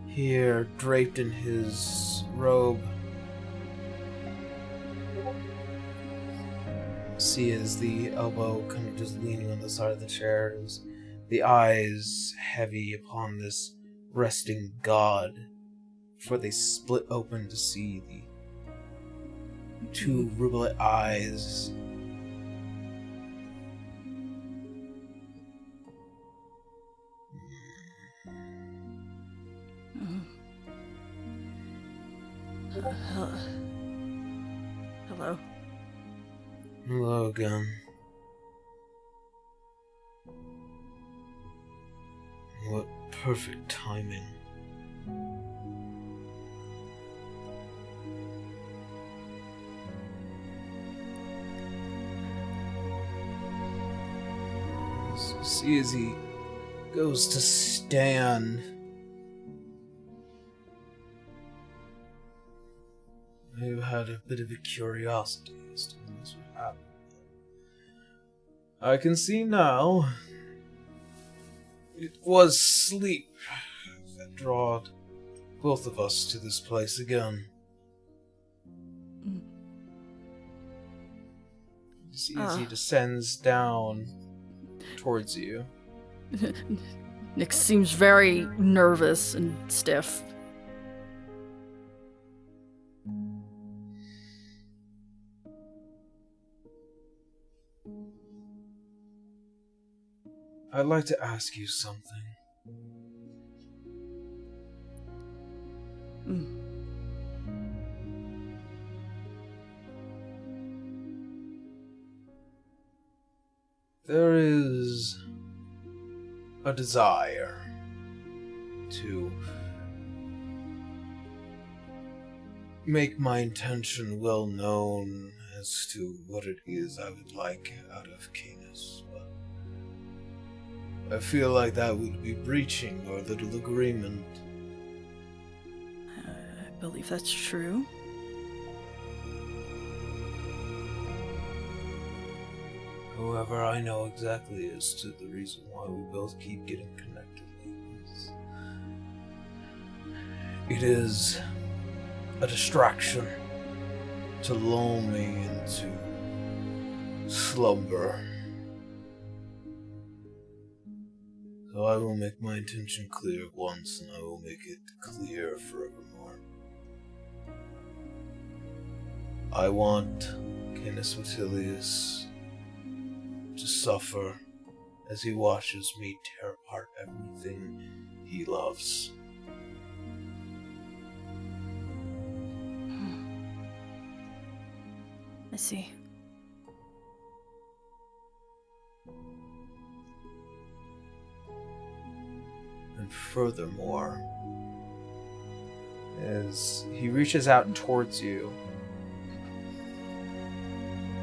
Here, draped in his robe, see as the elbow kind of just leaning on the side of the chair, as the eyes heavy upon this resting god, before they split open to see the two rubelet eyes. Hello. Hello again. What perfect timing. See as he goes to stand, I've had a bit of a curiosity as to when this would happen. I can see now It was sleep that drawed both of us to this place again. You see as he descends down towards you. Nick seems very nervous and stiff. I'd like to ask you something. There is a desire to make my intention well known as to what it is I would like out of Canus, but I feel like that would be breaching our little agreement. I believe that's true. However, I know exactly as to the reason why we both keep getting connected. It is a distraction to lull me into slumber. So I will make my intention clear once, and I will make it clear forevermore. I want Canus Vitellius to suffer as he watches me tear apart everything he loves. I see. And furthermore, as he reaches out towards you,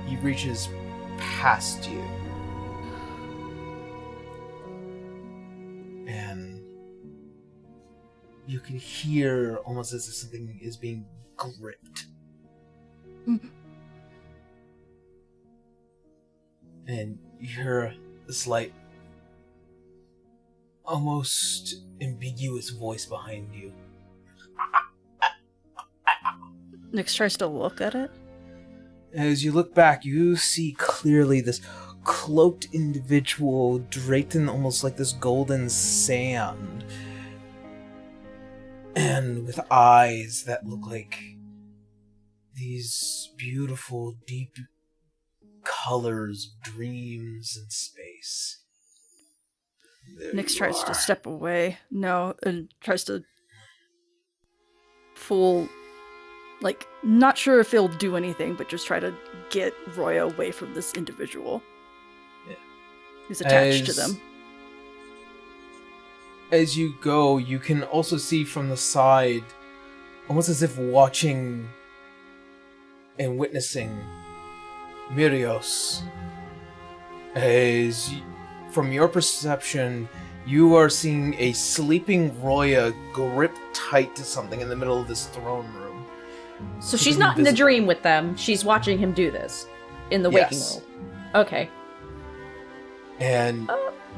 he reaches past you. And you can hear almost as if something is being gripped. And you hear a slight, almost ambiguous voice behind you. Nyx tries to look at it. As you look back, you see clearly this cloaked individual draped in almost like this golden sand. And with eyes that look like these beautiful, deep colors, dreams, and space. Nyx tries to step away. No, and tries to pull, like, not sure if he'll do anything, but just try to get Roya away from this individual. Yeah. Who's attached to them. As you go, you can also see from the side, almost as if watching and witnessing Mirios. As from your perception, you are seeing a sleeping Roya grip tight to something in the middle of this throne room. So she's not in the dream with them. She's watching him do this in the waking world. Okay. And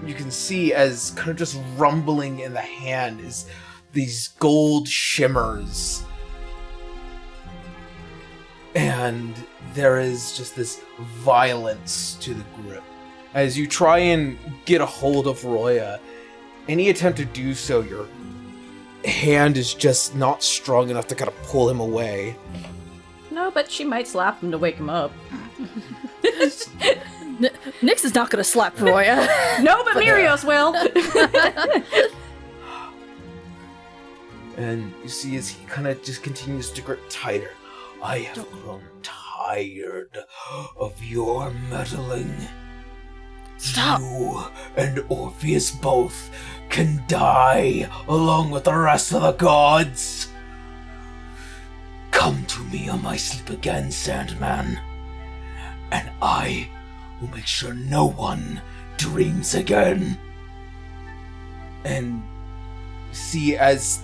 you can see as kind of just rumbling in the hand is these gold shimmers. And there is just this violence to the grip. As you try and get a hold of Roya, any attempt to do so, your hand is just not strong enough to kind of pull him away. No, but she might slap him to wake him up. Nyx is not going to slap Roya. No, but Mirios will. And you see as he kind of just continues to grip tighter. I have grown tired of your meddling. Stop. You and Orpheus both can die along with the rest of the gods. Come to me on my sleep again, Sandman, and I will make sure no one dreams again. And see as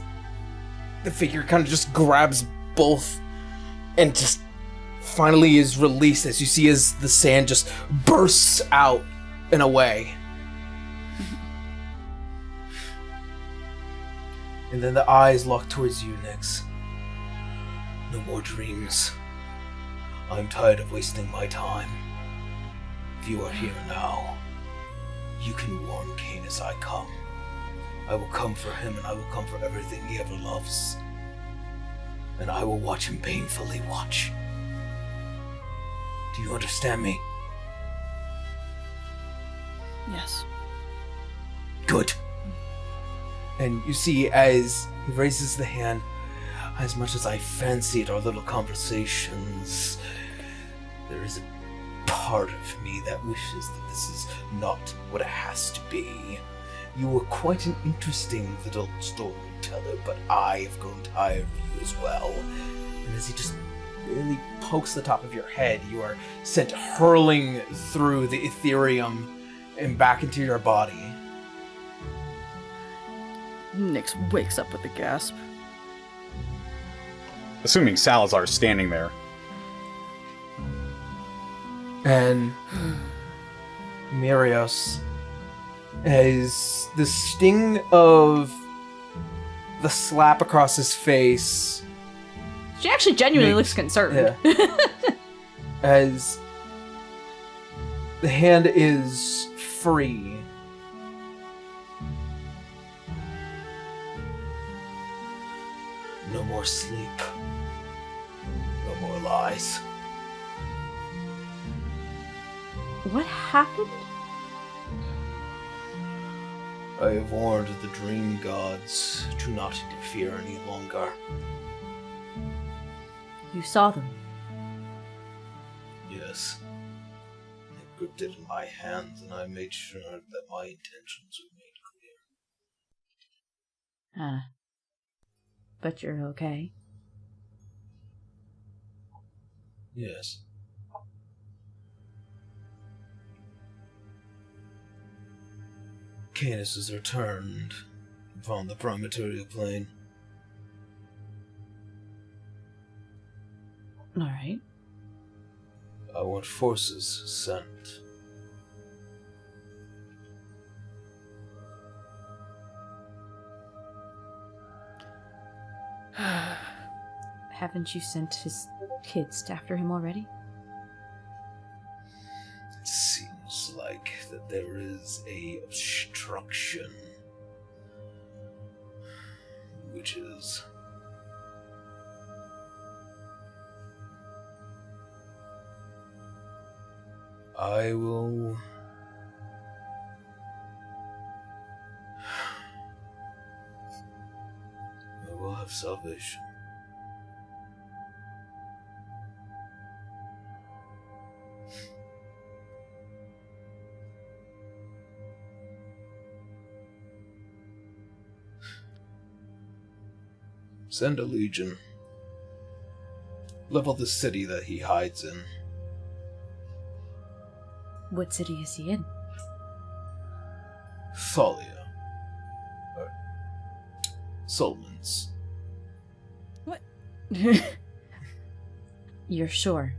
the figure kind of just grabs both and just finally is released, as you see as the sand just bursts out in a way. And then the eyes lock towards you, Nyx. No more dreams. I'm tired of wasting my time. If you are here now, you can warn Canus I come. I will come for him, and I will come for everything he ever loves. And I will watch him painfully watch. Do you understand me? Yes. Good. And you see, as he raises the hand, as much as I fancied our little conversations, there is a part of me that wishes that this is not what it has to be. You were quite an interesting little storyteller, but I have grown tired of you as well. And as he just barely pokes the top of your head, you are sent hurling through the Ethereum and back into your body. Nyx wakes up with a gasp. Assuming Salazar's standing there. And Mirios, as the sting of the slap across his face, She actually genuinely looks concerned. yeah, as the hand is free. No more sleep. No more lies. What happened? I have warned the dream gods to not interfere any longer. You saw them. Yes. I gripped it in my hands, and I made sure that my intentions were made clear. Ah. But you're okay. Yes. Canus has returned from the prime-material plane. Alright. I want forces sent. Haven't you sent his kids after him already? It seems like that there is a obstruction. Witches. I will... have salvation. Send a legion. Level the city that he hides in. What city is he in? Thalia. Solomon's. What? You're sure?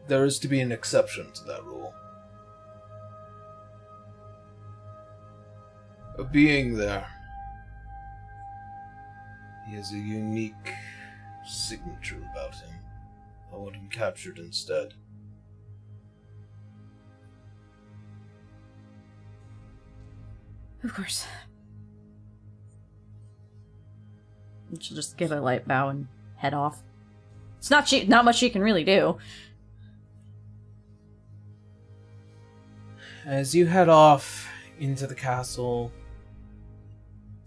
There is to be an exception to that rule. A being there. He has a unique signature about him. I want him captured instead. Of course. She'll just give a light bow and head off. It's not much she can really do. As you head off into the castle,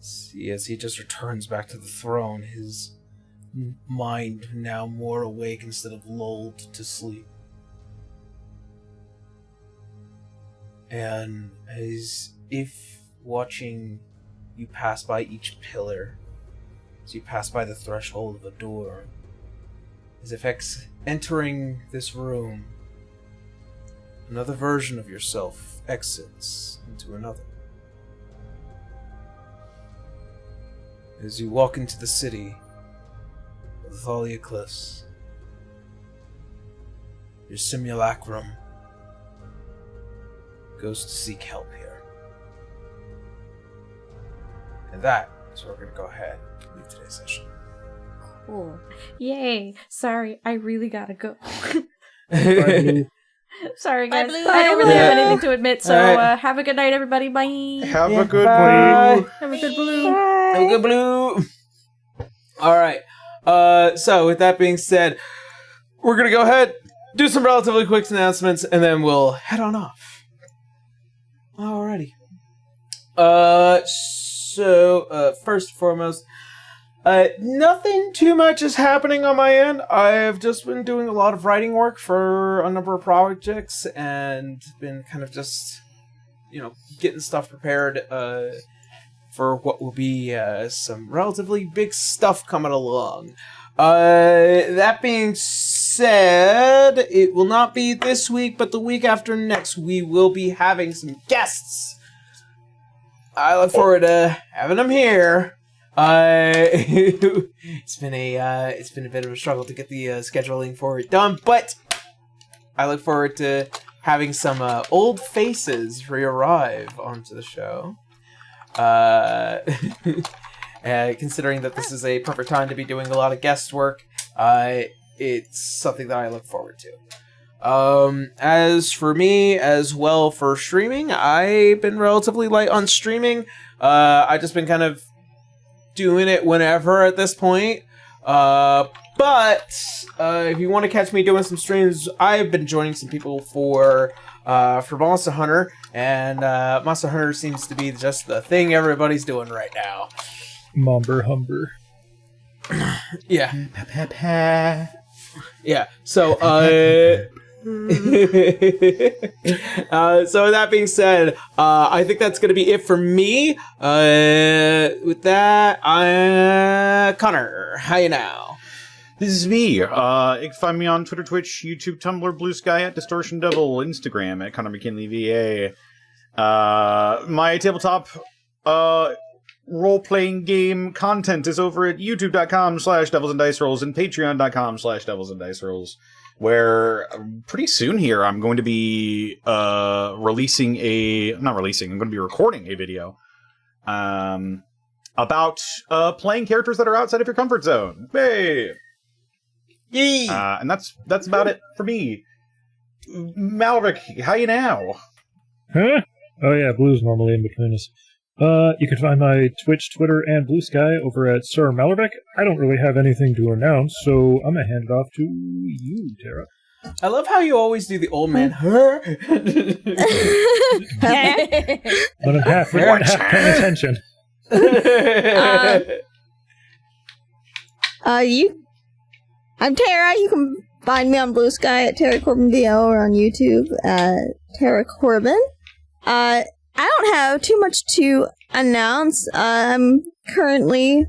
see as he just returns back to the throne, his mind now more awake instead of lulled to sleep. And as if watching you pass by each pillar, as you pass by the threshold of a door, as if entering this room, another version of yourself exits into another. As you walk into the city of the Thalia Cliffs, your simulacrum goes to seek help here. And that is where we're going to go ahead and leave today's session. Cool. Yay. Sorry, I really gotta go. Sorry, Bye, guys. Blue. I don't really have Bye. anything to admit, so Alright. have a good night, everybody. Bye. Have a good Bye. one. Have a good blue. Have a good blue. All right. So with that being said, we're gonna go ahead, do some relatively quick announcements, and then we'll head on off. Alrighty. So first and foremost, nothing too much is happening on my end. I've just been doing a lot of writing work for a number of projects, and been kind of just, getting stuff prepared for what will be some relatively big stuff coming along. That being said, it will not be this week, but the week after next, we will be having some guests. I look forward to having them here. It's been a bit of a struggle to get the scheduling for it done, but I look forward to having some old faces re-arrive onto the show. Considering that this is a perfect time to be doing a lot of guest work, it's something that I look forward to. As for me, as well for streaming, I've been relatively light on streaming. I've just been kind of doing it whenever at this point. But if you want to catch me doing some streams, I've been joining some people for Monster Hunter, and Monster Hunter seems to be just the thing everybody's doing right now. Momber Humber. Yeah. Yeah. So, so with that being said, I think that's going to be it for me. With that, Connor, how you now? This is me. You can find me on Twitter, Twitch, YouTube, Tumblr, Blue Sky at Distortion Devil, Instagram at Connor McKinley VA. My tabletop role-playing game content is over at youtube.com/devilsanddicerolls and patreon.com/devilsanddicerolls, where pretty soon here I'm going to be I'm going to be recording a video about playing characters that are outside of your comfort zone. Hey! Yee! And that's about it for me. Malric, how you now? Huh? Oh yeah, Blue's normally in between us. You can find my Twitch, Twitter, and Blue Sky over at Sir Malric. I don't really have anything to announce, so I'm gonna hand it off to you, Tara. I love how you always do the old man. Her. When I'm half paying attention. I'm Tara. You can find me on Blue Sky at Tara Corbin VO or on YouTube at Tara Corbin. I don't have too much to announce. I'm currently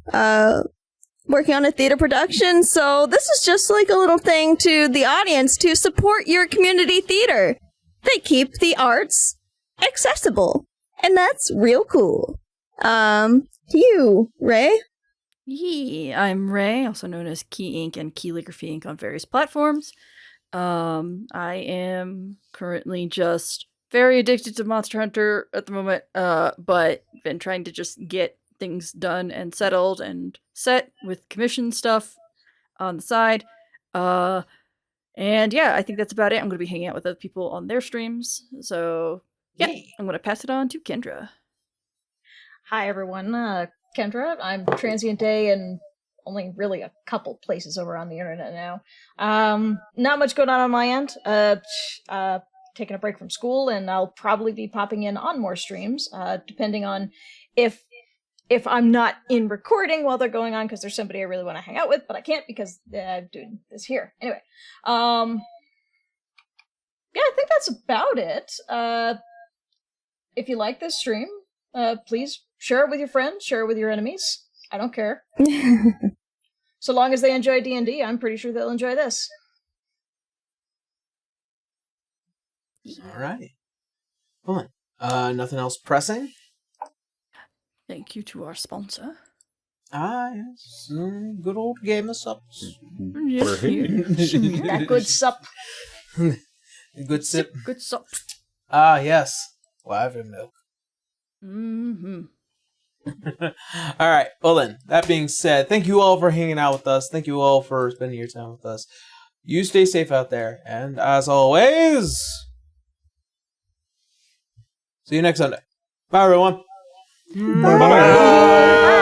working on a theater production, so this is just like a little thing to the audience to support your community theater. They keep the arts accessible, and that's real cool. To you, Ray? Yeah, I'm Ray, also known as Key Inc. and Keyligraphy Inc. on various platforms. I am currently just very addicted to Monster Hunter at the moment, but been trying to just get things done and settled and set with commission stuff on the side. And yeah, I think that's about it. I'm going to be hanging out with other people on their streams. So yeah, I'm going to pass it on to Kendra. Hi everyone, Kendra. I'm Transient Day and only really a couple places over on the internet now. Not much going on my end. Taking a break from school, and I'll probably be popping in on more streams, depending on if I'm not in recording while they're going on, because there's somebody I really want to hang out with, but I can't because I'm doing this here. Anyway, yeah, I think that's about it. If you like this stream, please share it with your friends, share it with your enemies. I don't care. So long as they enjoy D&D, I'm pretty sure they'll enjoy this. Alrighty. Fun. Nothing else pressing? Thank you to our sponsor. Yes. Good old Game of Sups. Yes, That good sup. Good sip. Good sup. Yes. Lavin milk. Mm-hmm. All right. Well then, that being said, thank you all for hanging out with us. Thank you all for spending your time with us. You stay safe out there, and as always, see you next Sunday. Bye, everyone. Bye.